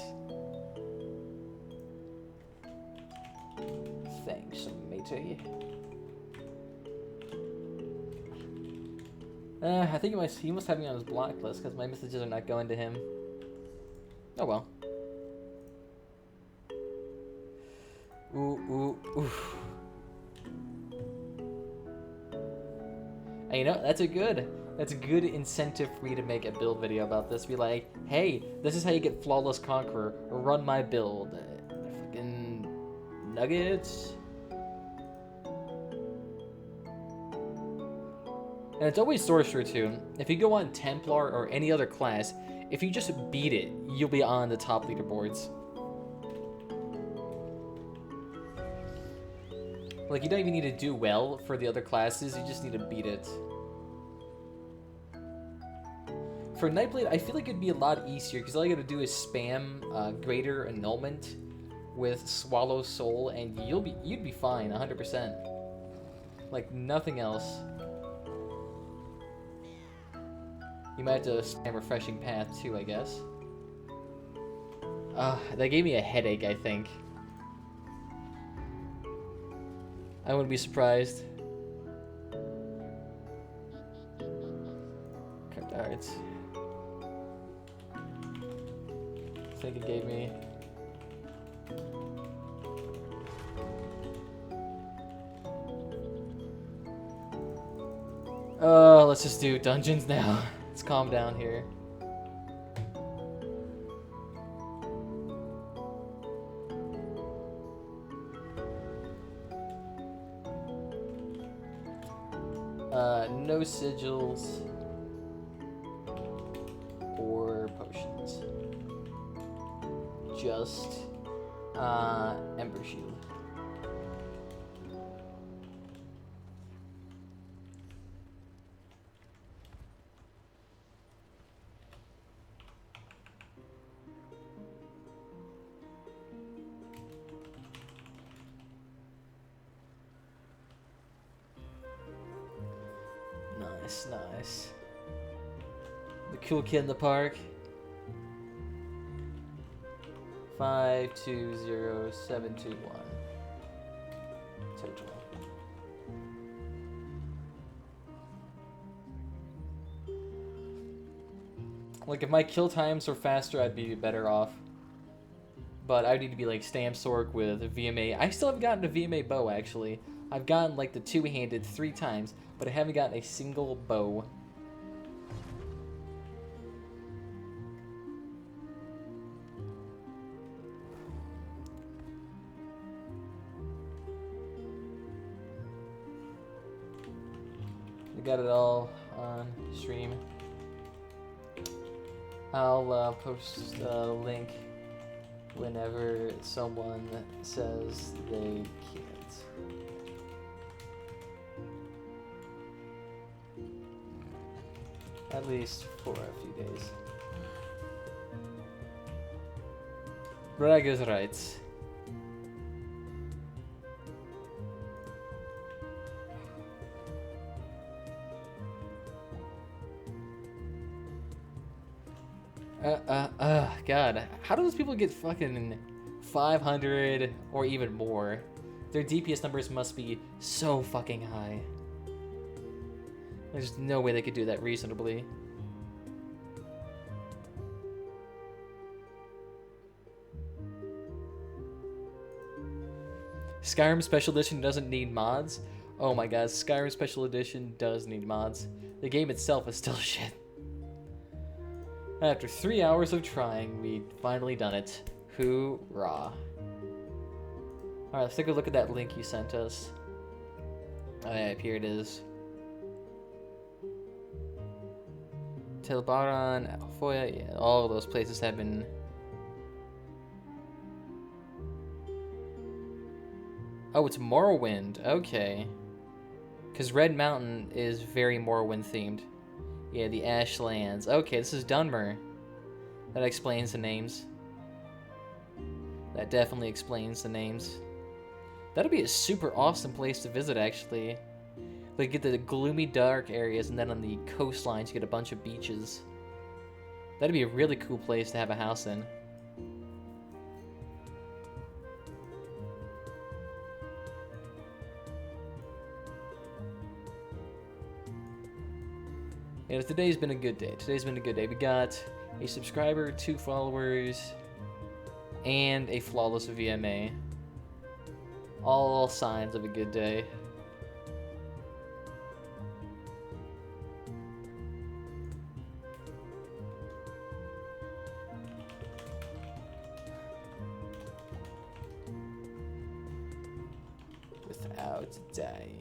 Thanks, matey. I think he must have me on his block list because my messages are not going to him. Oh well. Ooh. And you know, that's a good incentive for me to make a build video about this. Be like, hey, this is how you get Flawless Conqueror. Run my build. Fucking nuggets. And it's always Sorcerer too. If you go on Templar or any other class, if you just beat it, you'll be on the top leaderboards. Like, you don't even need to do well for the other classes, you just need to beat it. For Nightblade, I feel like it'd be a lot easier, because all you gotta do is spam Greater Annulment with Swallow Soul, and you'd be fine, 100%. Like, nothing else. You might have to spam Refreshing Path, too, I guess. That gave me a headache, I think. I wouldn't be surprised. Cut the hearts. I think it gave me. let's just do dungeons now. Let's calm down here. No sigils or potions. Just Ember Shield. Nice, nice. The cool kid in the park. 520721 total. Like if my kill times were faster, I'd be better off. But I would need to be like Stamp Sork with a vMA. I still haven't gotten a vMA bow actually. I've gotten like the two-handed 3 times, but I haven't gotten a single bow. I got it all on stream. I'll post a link whenever someone says they can't. At least for a few days. Bragg is right. God, how do those people get fucking 500 or even more? Their DPS numbers must be so fucking high. There's no way they could do that reasonably. Skyrim Special Edition doesn't need mods? Oh my god, Skyrim Special Edition does need mods. The game itself is still shit. After 3 hours of trying, we'd finally done it. Hoorah. Alright, let's take a look at that link you sent us. Alright, here it is. Telbaran, Alfoya, yeah, all those places have been... Oh, it's Morrowind, okay. Because Red Mountain is very Morrowind themed. Yeah, the Ashlands. Okay, this is Dunmer. That explains the names. That definitely explains the names. That'll be a super awesome place to visit, actually. Like, get the gloomy, dark areas, and then on the coastlines, you get a bunch of beaches. That'd be a really cool place to have a house in. Yeah, today's been a good day. Today's been a good day. We got a subscriber, 2 followers, and a flawless VMA. All signs of a good day. Without dying.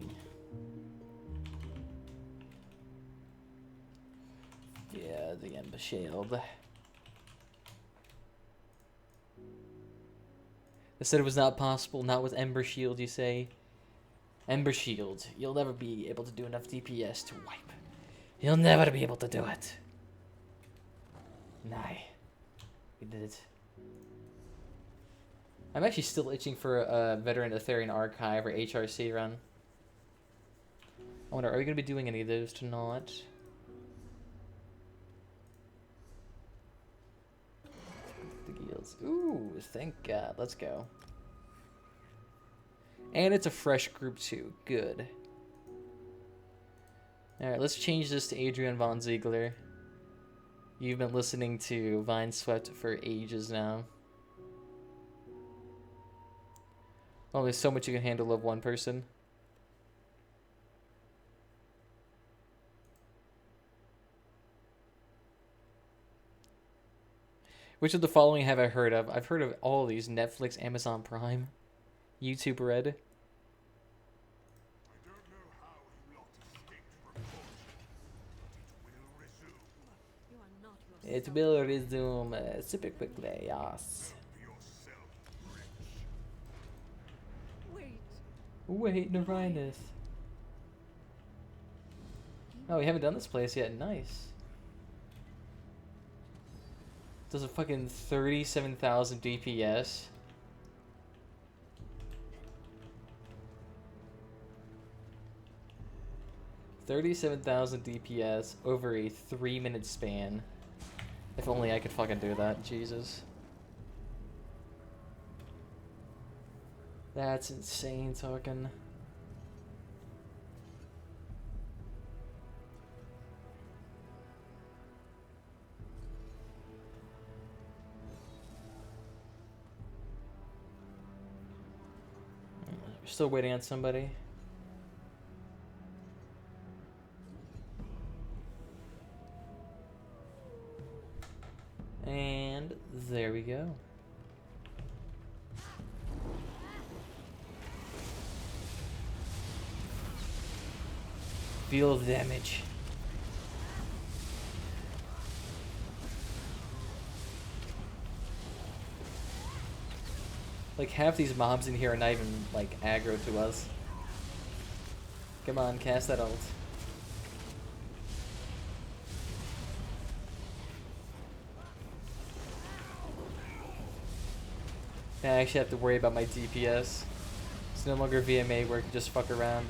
Yeah, the Ember Shield. They said it was not possible, not with Ember Shield, you say? Ember Shield, you'll never be able to do enough DPS to wipe. You'll never be able to do it. Nah. We did it. I'm actually still itching for a Veteran Aetherian Archive or HRC run. I wonder, are we going to be doing any of those tonight? Ooh, thank God. Let's go. And it's a fresh group too. Good. Alright, let's change this to Adrian Von Zeigler. You've been listening to Vindsvept for ages now. Oh, there's so much you can handle of one person. Which of the following have I heard of? I've heard of all of these: Netflix, Amazon Prime, YouTube Red. You are not It yourself. will resume super quickly, yes. Wait. Wait, Nerinus. Oh, we haven't done this place yet. Nice. Does a fucking 37,000 DPS. $37,000 DPS over a 3-minute span. If only I could fucking do that, Jesus. That's insane talking. We're still waiting on somebody. And there we go. Feel the damage. Like half these mobs in here are not even like aggro to us. Come on, cast that ult. I actually have to worry about my DPS. It's no longer vMA where I can just fuck around.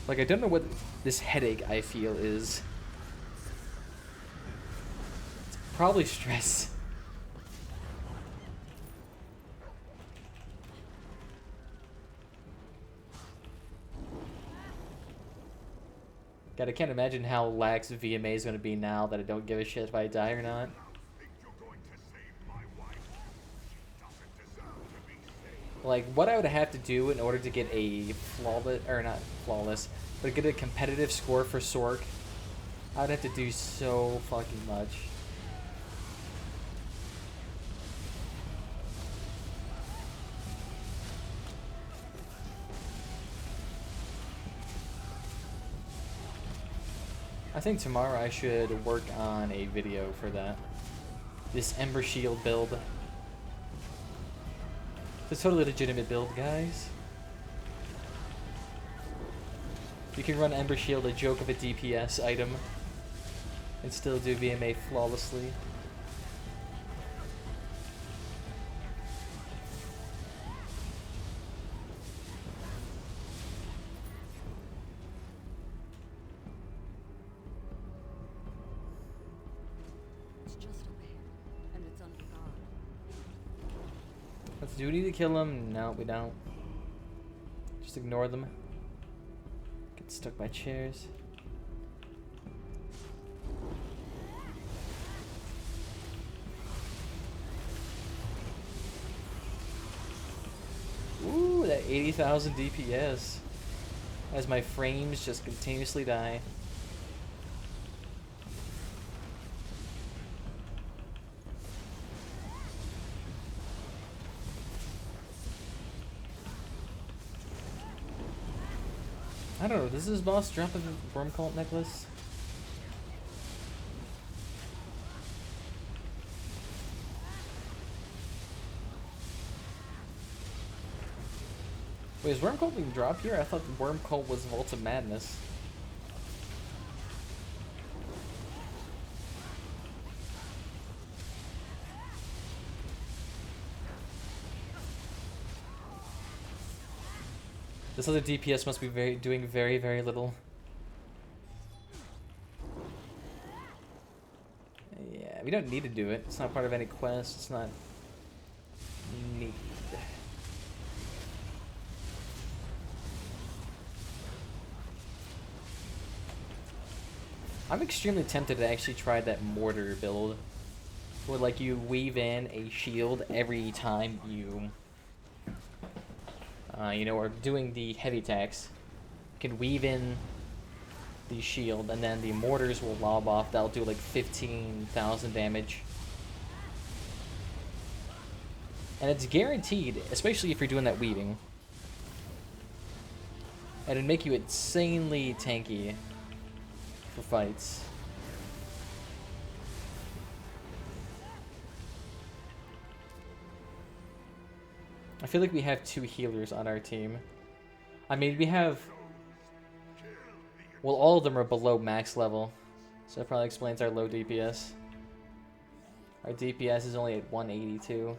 Like, I don't know what this headache I feel is. It's probably stress. God, I can't imagine how lax VMA is going to be now that I don't give a shit if I die or not. Like, what I would have to do in order to get a flawless, or not flawless, but get a competitive score for Sork, I would have to do so fucking much. I think tomorrow I should work on a video for that. This Ember Shield build. It's a totally legitimate build, guys. You can run Ember Shield, a joke of a DPS item, and still do VMA flawlessly. It's just up here, and it's under guard. Do we need to kill them? No, we don't. Just ignore them. Get stuck by chairs. Ooh, that 80,000 DPS. As my frames just continuously die. I don't know, does this boss drop a worm cult necklace? Wait, is worm cult being dropped here? I thought the worm cult was Vault of Madness. This other DPS must be doing very, very little. Yeah, we don't need to do it. It's not part of any quest. It's not needed. I'm extremely tempted to actually try that mortar build. where like you weave in a shield every time you, you know, are doing the heavy attacks. You can weave in the shield, and then the mortars will lob off. That'll do like 15,000 damage. And it's guaranteed, especially if you're doing that weaving. And it'd make you insanely tanky for fights. I feel like we have 2 healers on our team. I mean, we have... Well, all of them are below max level. So that probably explains our low DPS. Our DPS is only at 182.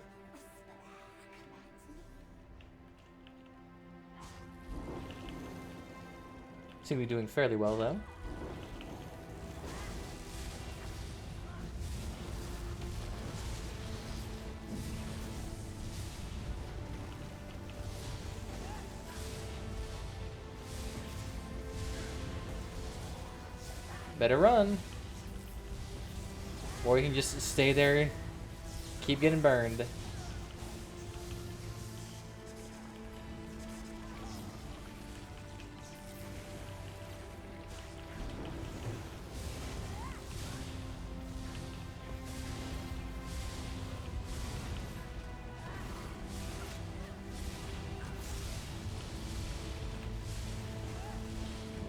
Seem to be doing fairly well, though. Better run. Or you can just stay there, keep getting burned.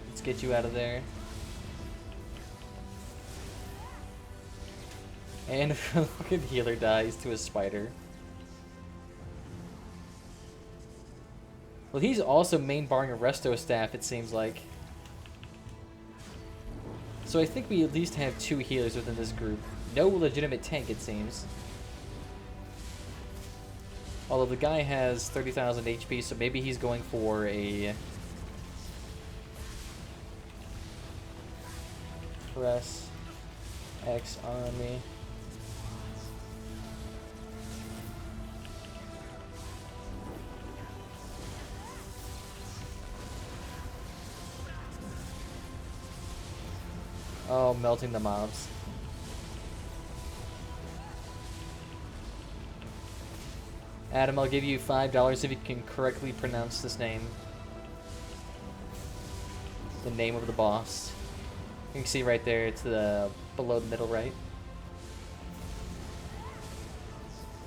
Let's get you out of there. And a fucking healer dies to a spider. Well, he's also main barring a resto staff, it seems like. So I think we at least have 2 healers within this group. No legitimate tank, it seems. Although the guy has 30,000 HP, so maybe he's going for a... Press X on me. Oh, melting the mobs. Adam, I'll give you $5 if you can correctly pronounce this name. The name of the boss. You can see right there, it's the below the middle right.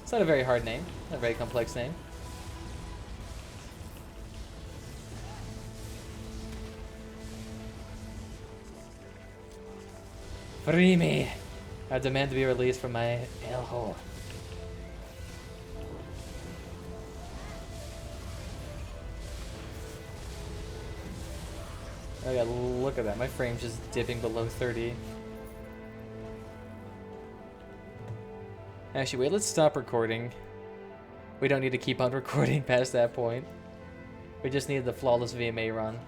It's not a very hard name, not a very complex name. Free me! I demand to be released from my hellhole. Oh yeah, look at that. My frame's just dipping below 30. Actually, wait, let's stop recording. We don't need to keep on recording past that point. We just need the flawless vMA run.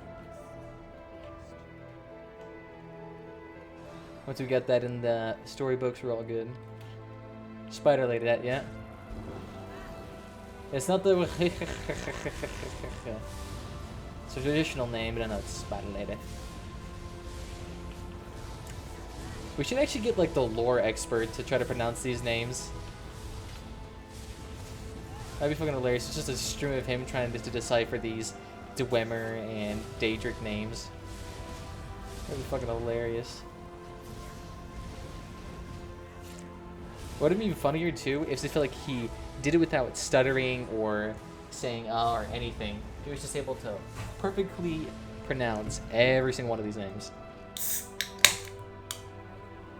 Once we get that in the storybooks, we're all good. Spider lady, that, yeah? It's not the... It's a traditional name, but I know it's Spider Lady. We should actually get like the lore expert to try to pronounce these names. That'd be fucking hilarious. It's just a stream of him trying to decipher these Dwemer and Daedric names. That'd be fucking hilarious. What would be even funnier too is if like he did it without stuttering or saying or anything. He was just able to perfectly pronounce every single one of these names.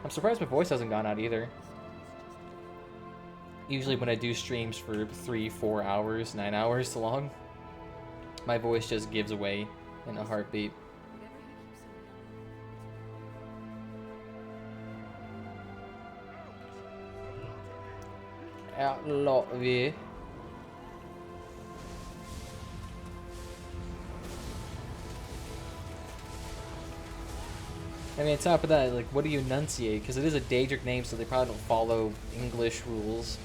I'm surprised my voice hasn't gone out either. Usually when I do streams for 3, 4 hours, 9 hours long, my voice just gives away in a heartbeat. Outlaw V. I mean, on top of that, like, what do you enunciate? Because it is a Daedric name, so they probably don't follow English rules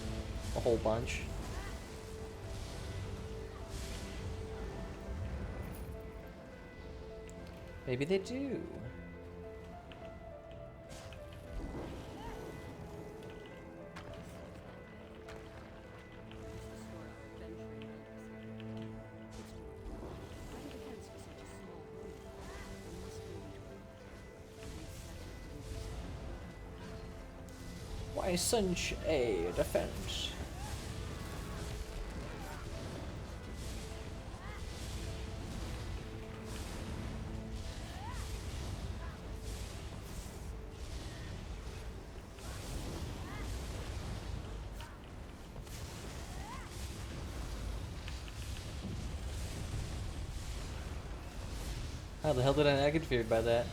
a whole bunch. Maybe they do. I sense a defense. How the hell did I not get feared by that?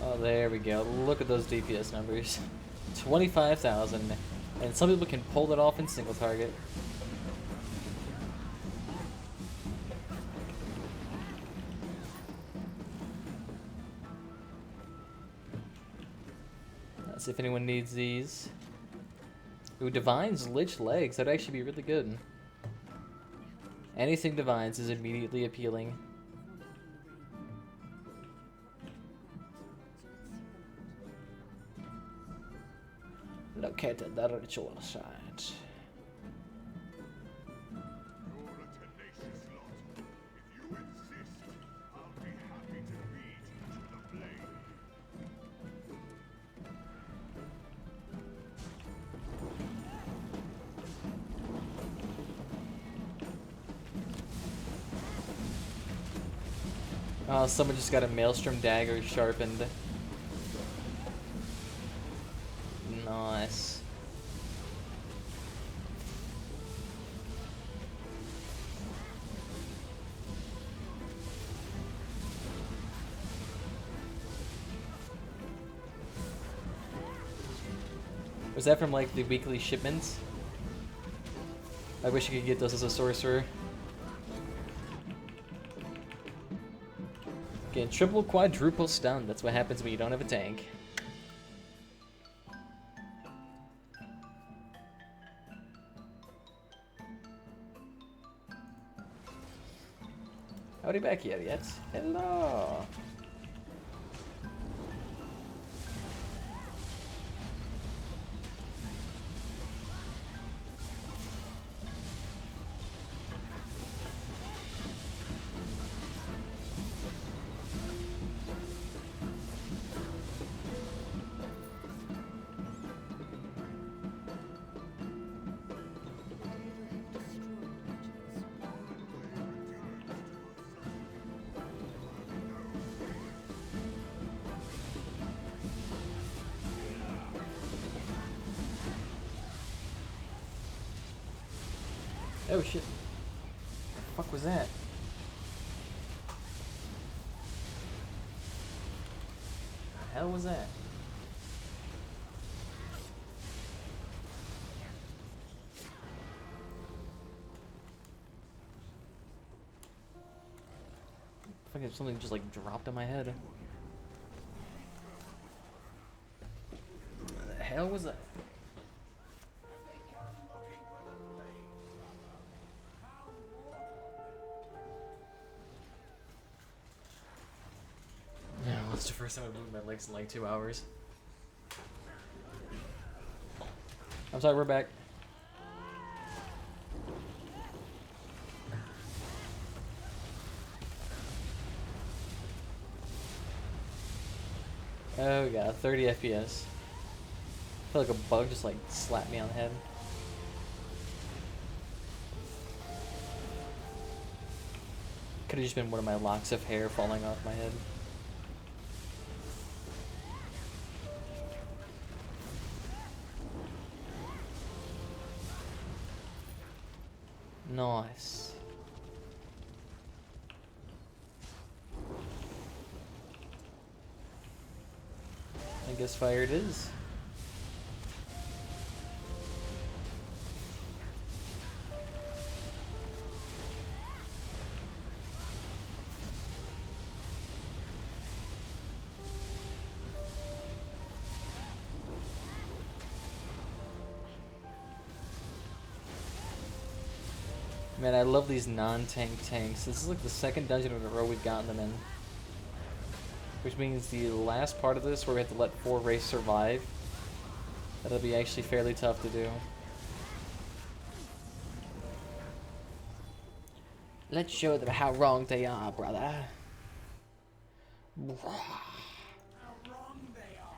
Oh, there we go. Look at those DPS numbers. 25,000. And some people can pull it off in single target. Let's see if anyone needs these. Ooh, Divine's Lich Legs. That'd actually be really good. Anything Divines is immediately appealing. Located the ritual site. You're a tenacious lot. If you insist, I'll be happy to lead you to the blade. Oh, someone just got a Maelstrom dagger sharpened. Nice. Was that from like the weekly shipments? I wish I could get those as a sorcerer. Getting triple quadruple stun. That's what happens when you don't have a tank. Howdy back here yet? Hello. Oh shit. The fuck was that? The hell was that? Fucking something just like dropped on my head. What the hell was that? That's the first time I've moved my legs in like 2 hours. I'm sorry, we're back. Oh god, 30 FPS. I feel like a bug just like slapped me on the head. Could have just been one of my locks of hair falling off my head. Nice. I guess fire it is. Man, I love these non-tank tanks. This is like the second dungeon in a row we've gotten them in. Which means the last part of this, where we have to let 4 race survive, that'll be actually fairly tough to do. Let's show them how wrong they are, brother. How wrong they are.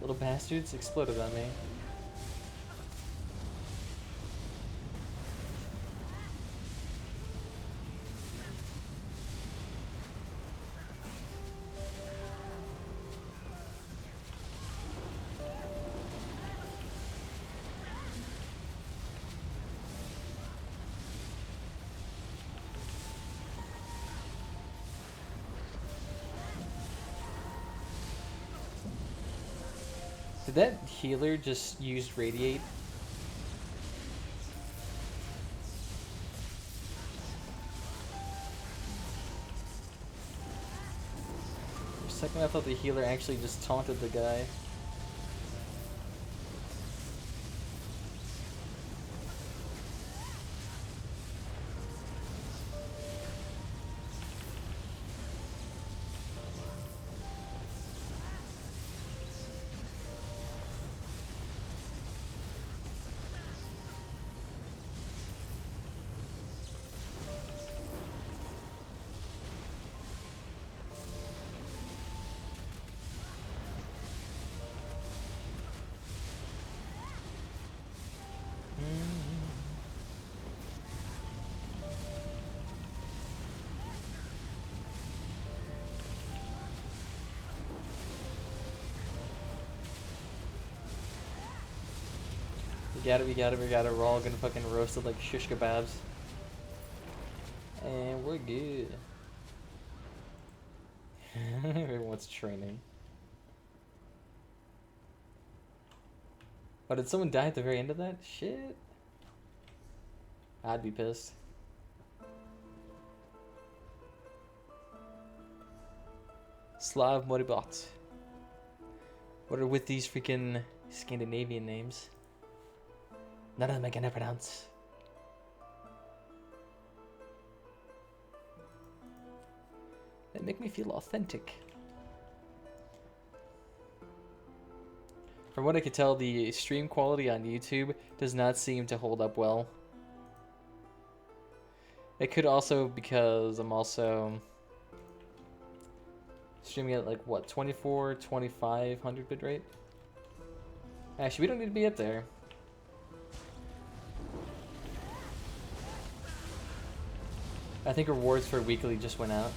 Little bastards exploded on me. Did that healer just use radiate? For a second I thought the healer actually just taunted the guy. We got it. We're all gonna fucking roast it like shish kebabs. And we're good. Everyone's training. Oh, did someone die at the very end of that? Shit. I'd be pissed. Slav Moribot. What are with these freaking Scandinavian names? None of them I can pronounce. They make me feel authentic. From what I could tell, the stream quality on YouTube does not seem to hold up well. It could also because I'm also streaming at like what, 24, 2500 bitrate? Actually, we don't need to be up there. I think rewards for weekly just went out.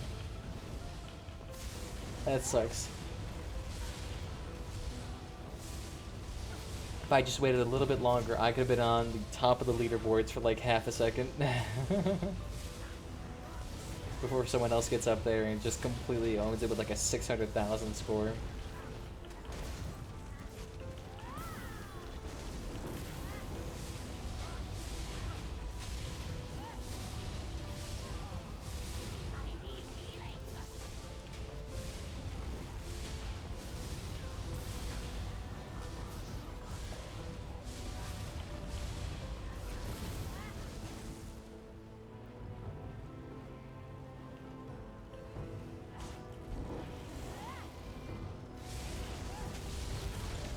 That sucks. If I just waited a little bit longer, I could have been on the top of the leaderboards for like half a second. Before someone else gets up there and just completely owns it with like a 600,000 score.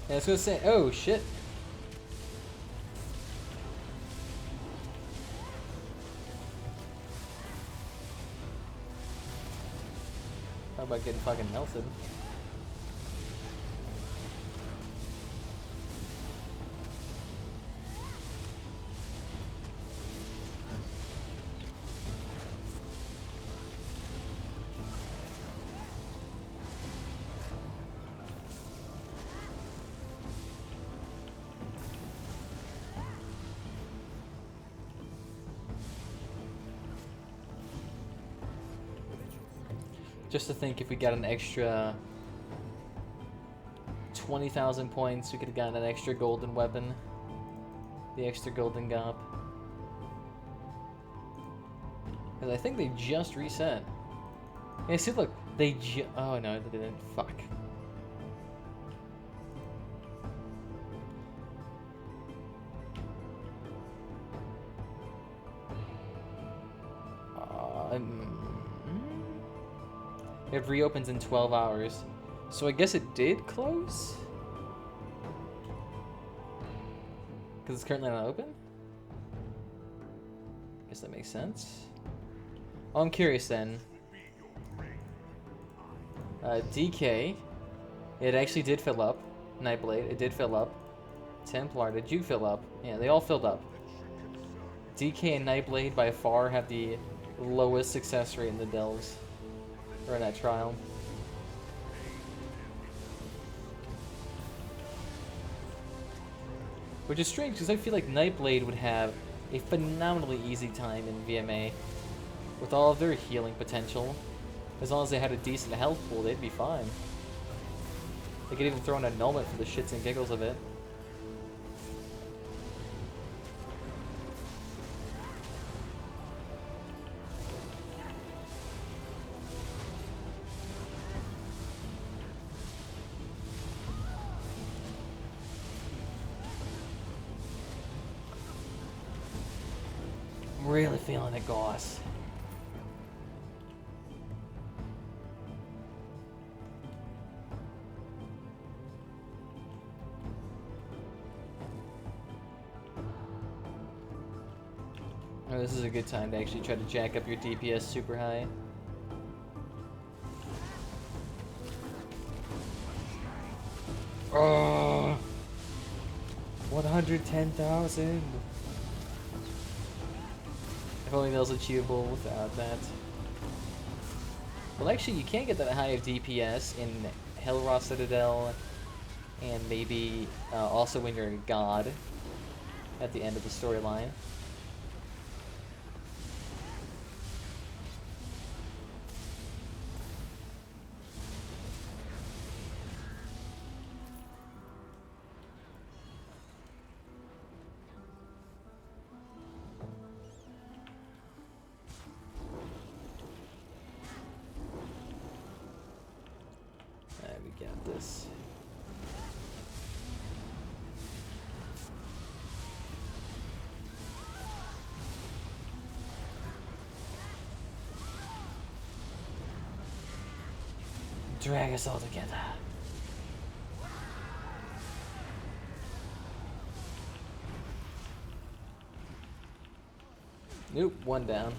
Yeah, I was gonna say, oh shit. How about getting fucking melted? Just to think, if we got an extra 20,000 points, we could have gotten an extra golden weapon. The extra golden gop. Because I think they just reset. Yeah, see, look. They oh, no, they didn't. Fuck. It reopens in 12 hours. So I guess it did close? Because it's currently not open? Guess that makes sense. Oh, I'm curious then. DK. It actually did fill up. Nightblade, it did fill up. Templar, did you fill up? Yeah, they all filled up. DK and Nightblade by far have the lowest success rate in the delves. Or in that trial. Which is strange, because I feel like Nightblade would have a phenomenally easy time in vMA. With all of their healing potential. As long as they had a decent health pool, they'd be fine. They could even throw in a annulment for the shits and giggles of it. I'm really feeling it, Goss. Oh, this is a good time to actually try to jack up your DPS super high. Oh, 110,000. If only that was achievable without that. Well, actually, you can't get that high of DPS in Hellraw Citadel, and maybe also when you're a god at the end of the storyline. We got this. Drag us all together. Nope, one down.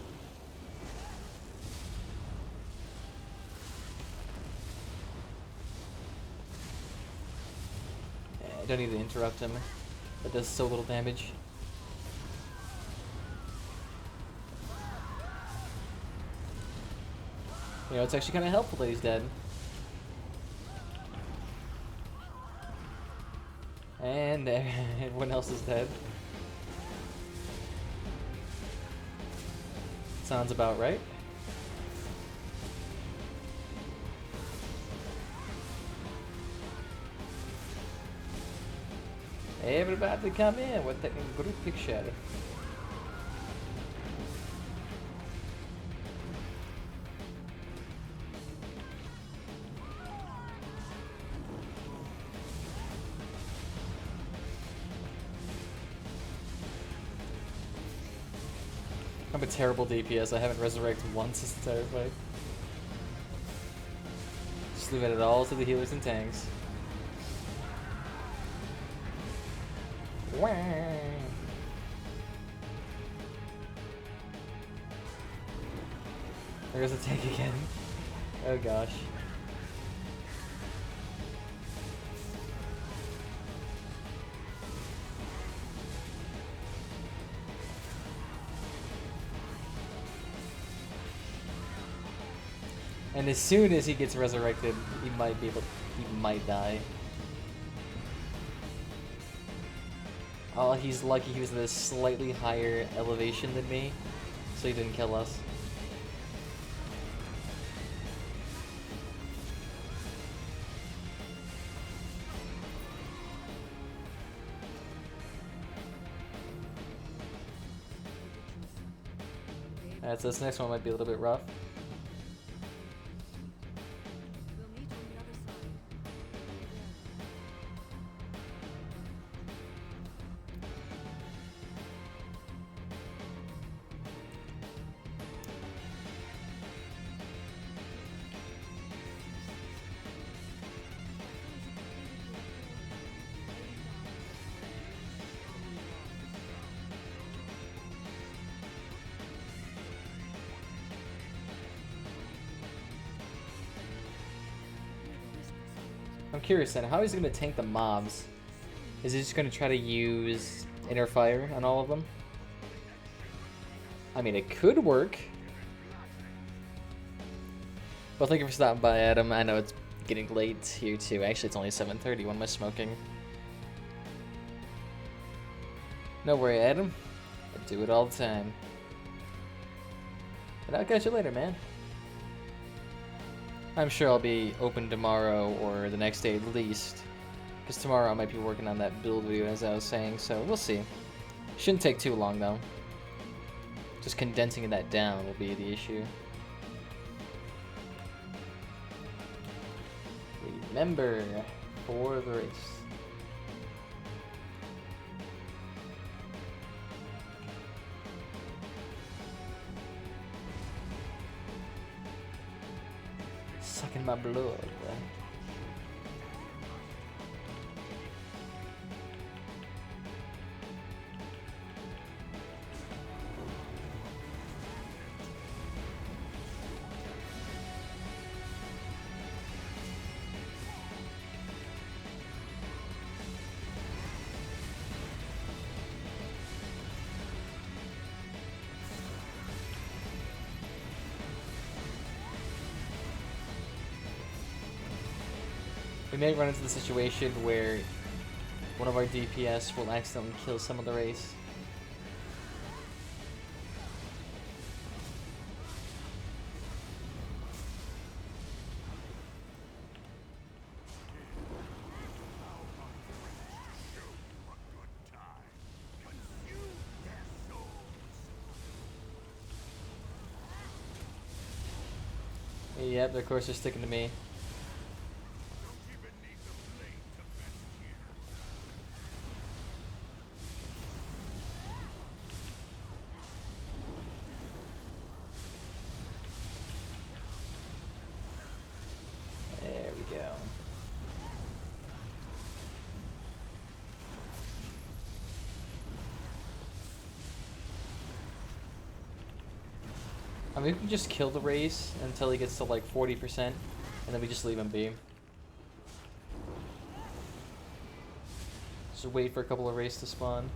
I don't need to interrupt him. That does so little damage. You know, it's actually kind of helpful that he's dead. And everyone else is dead. Sounds about right. Everybody come in with the group picture. I'm a terrible DPS. I haven't resurrected once this entire fight. Just leave it all to the healers and tanks. There goes the tank again. Oh gosh. And as soon as he gets resurrected, he might die. Oh, he's lucky he was at a slightly higher elevation than me, so he didn't kill us. Alright, so this next one might be a little bit rough. We'll meet on the other side. I'm curious then, how is he going to tank the mobs? Is he just going to try to use inner fire on all of them? I mean, it could work. Well, thank you for stopping by, Adam. I know it's getting late here too. Actually, it's only 7:30. When am I smoking? No worry, Adam. I do it all the time. But I'll catch you later, man. I'm sure I'll be open tomorrow or the next day at least. Because tomorrow I might be working on that build video as I was saying, so we'll see. Shouldn't take too long though. Just condensing that down will be the issue. Remember, for the race. Sucking my blood, right? We may run into the situation where one of our DPS will accidentally kill some of the race. Yep, of course they're sticking to me. There we go. I mean, we can just kill the race until he gets to like 40%, and then we just leave him be. Just wait for a couple of races to spawn.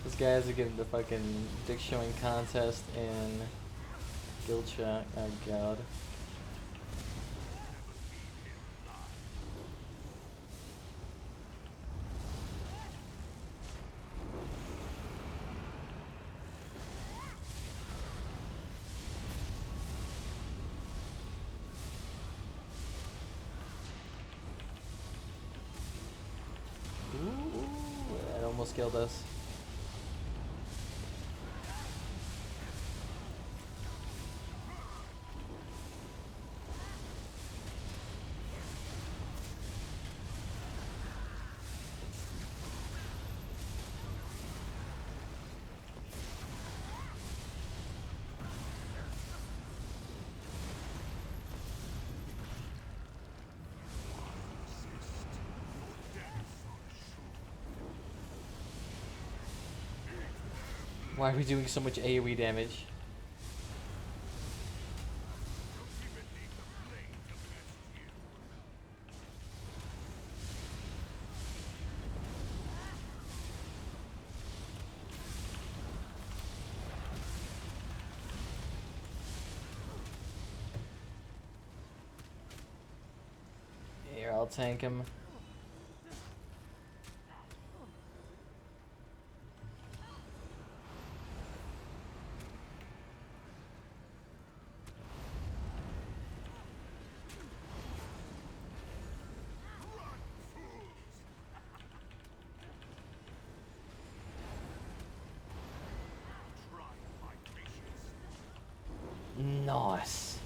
These guys are getting the fucking dick showing contest in guild chat. Oh god. Ooh, that almost killed us. Why are we doing so much AoE damage? Here, I'll tank him. Nice.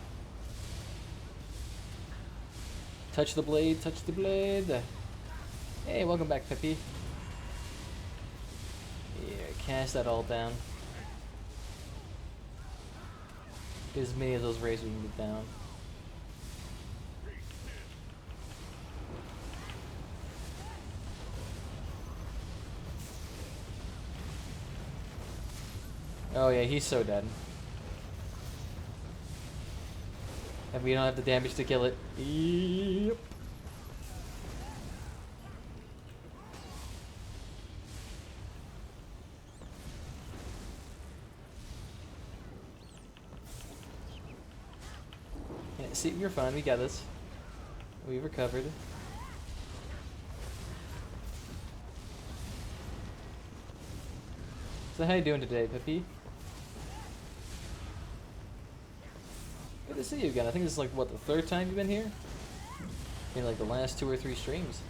Touch the blade, touch the blade. Hey, welcome back, Peppy. Yeah, cast that all down. Get as many of those rays we can get down. Oh yeah, he's so dead. And we don't have the damage to kill it. Yep. Yeah, see, you're fine. We got this. We recovered. So how you doing today, Peppy? Good to see you again. I think this is like, what, the third time you've been here? In like the last 2 or 3 streams.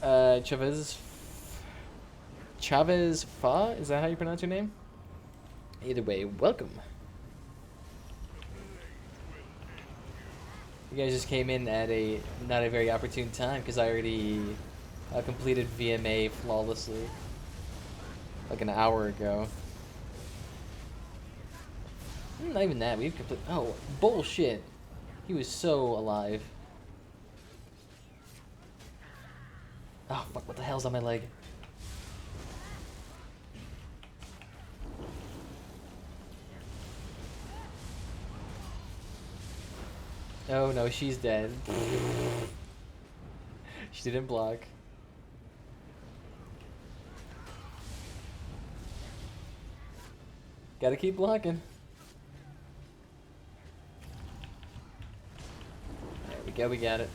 Chavez Fa? Is that how you pronounce your name? Either way, welcome. You guys just came in at a not a very opportune time because I already completed vMA flawlessly like an hour ago. Not even that. We've completed. Oh, bullshit! He was so alive. Oh fuck! What the hell's on my leg? Oh no, she's dead. She didn't block. Gotta keep blocking. There we go, we got it.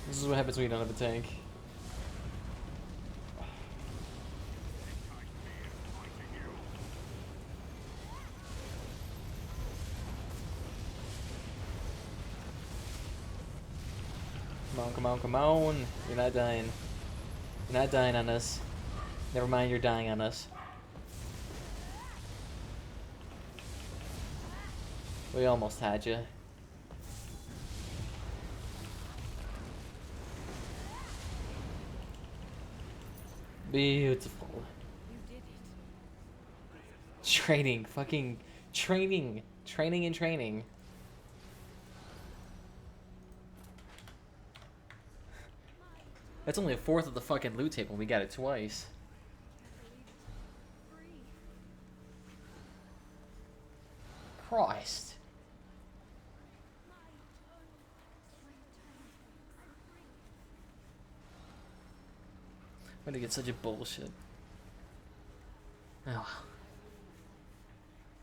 This is what happens when you don't have a tank. Come on, come on, come on. You're not dying. You're not dying on us. Never mind, you're dying on us. We almost had you. Beautiful. You did it. Training. Fucking training. Training and training. That's only a fourth of the fucking loot table. We got it twice. Christ. I'm gonna get such a bullshit. Oh.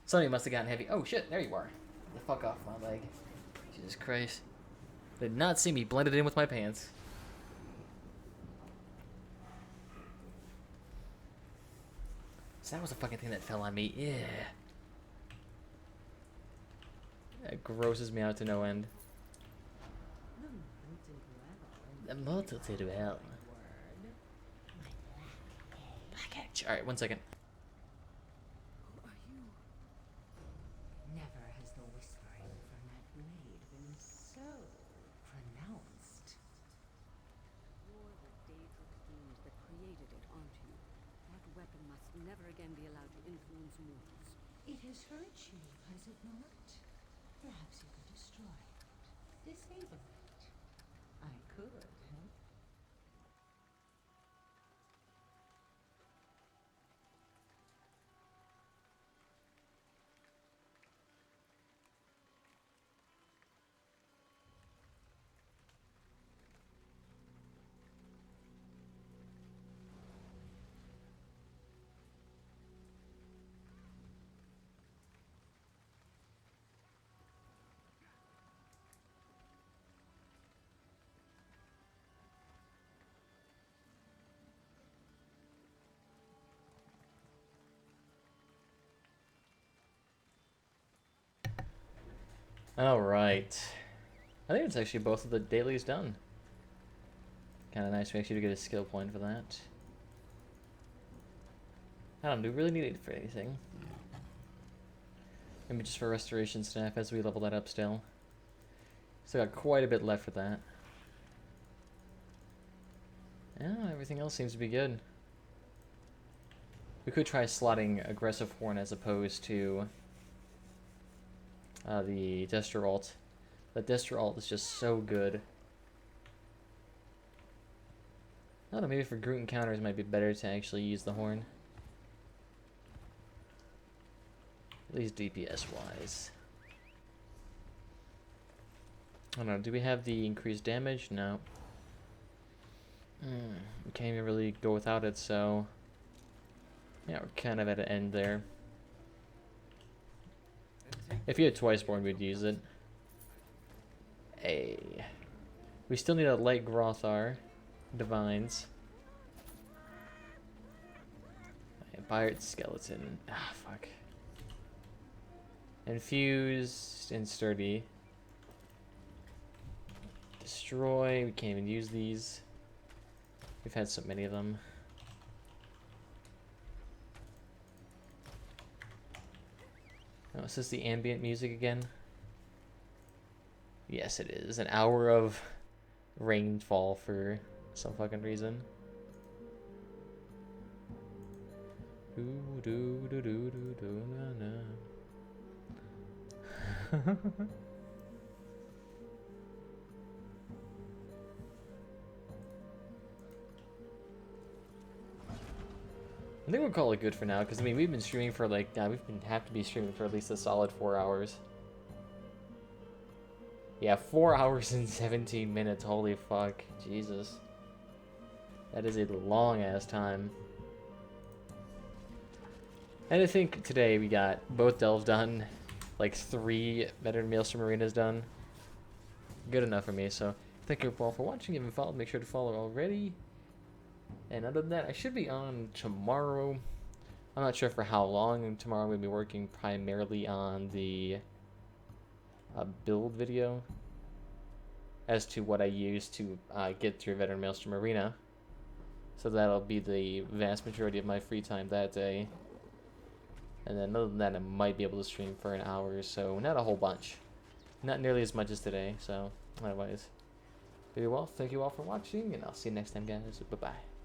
Somebody must have gotten heavy. Oh shit, there you are. Get the fuck off my leg. Jesus Christ. Did not see me blended in with my pants. So that was the fucking thing that fell on me. Yeah. That grosses me out to no end. The multitude of hell. Alright, 1 second. Who are you? Never has the whispering from that blade been so pronounced. You're the Daedric fiend that created it, aren't you? That weapon must never again be allowed to influence mortals. It has hurt you, has it not? Perhaps you could destroy it. Disable it. I could help. Alright. I think it's actually both of the dailies done. kind of nice. We actually do get a skill point for that. I don't know, do we really need it for anything? Maybe just for restoration staff as we level that up still. Still got quite a bit left for that. Yeah, everything else seems to be good. We could try slotting aggressive horn as opposed to the Destro alt. The Destro alt is just so good. I don't know, maybe for group encounters it might be better to actually use the horn. At least DPS wise. I don't know, do we have the increased damage? No. We can't even really go without it, so yeah, we're kind of at an end there. If you had Twiceborn, we'd use it. Hey. We still need a light Grothar. Divines. Pirate Skeleton. Ah, fuck. Infused and Sturdy. Destroy. We can't even use these. We've had so many of them. Oh, is this the ambient music again? Yes, it is. An hour of rainfall for some fucking reason. Ooh, doo, doo, doo, doo, doo, na, na. I think we'll call it good for now, because I mean we've been streaming for like have to be streaming for at least a solid 4 hours. Yeah, 4 hours and 17 minutes. Holy fuck, Jesus, that is a long ass time. And I think today we got both delves done, like 3 veteran maelstrom arenas done. Good enough for me. So thank you all for watching. If you haven't followed, make sure to follow already. And other than that, I should be on tomorrow. I'm not sure for how long. Tomorrow I'm going to be working primarily on the build video as to what I use to get through Veteran Maelstrom Arena. So that'll be the vast majority of my free time that day. And then other than that, I might be able to stream for an hour or so. Not a whole bunch. Not nearly as much as today. So, otherwise, very well. Thank you all for watching, and I'll see you next time, guys. Bye-bye.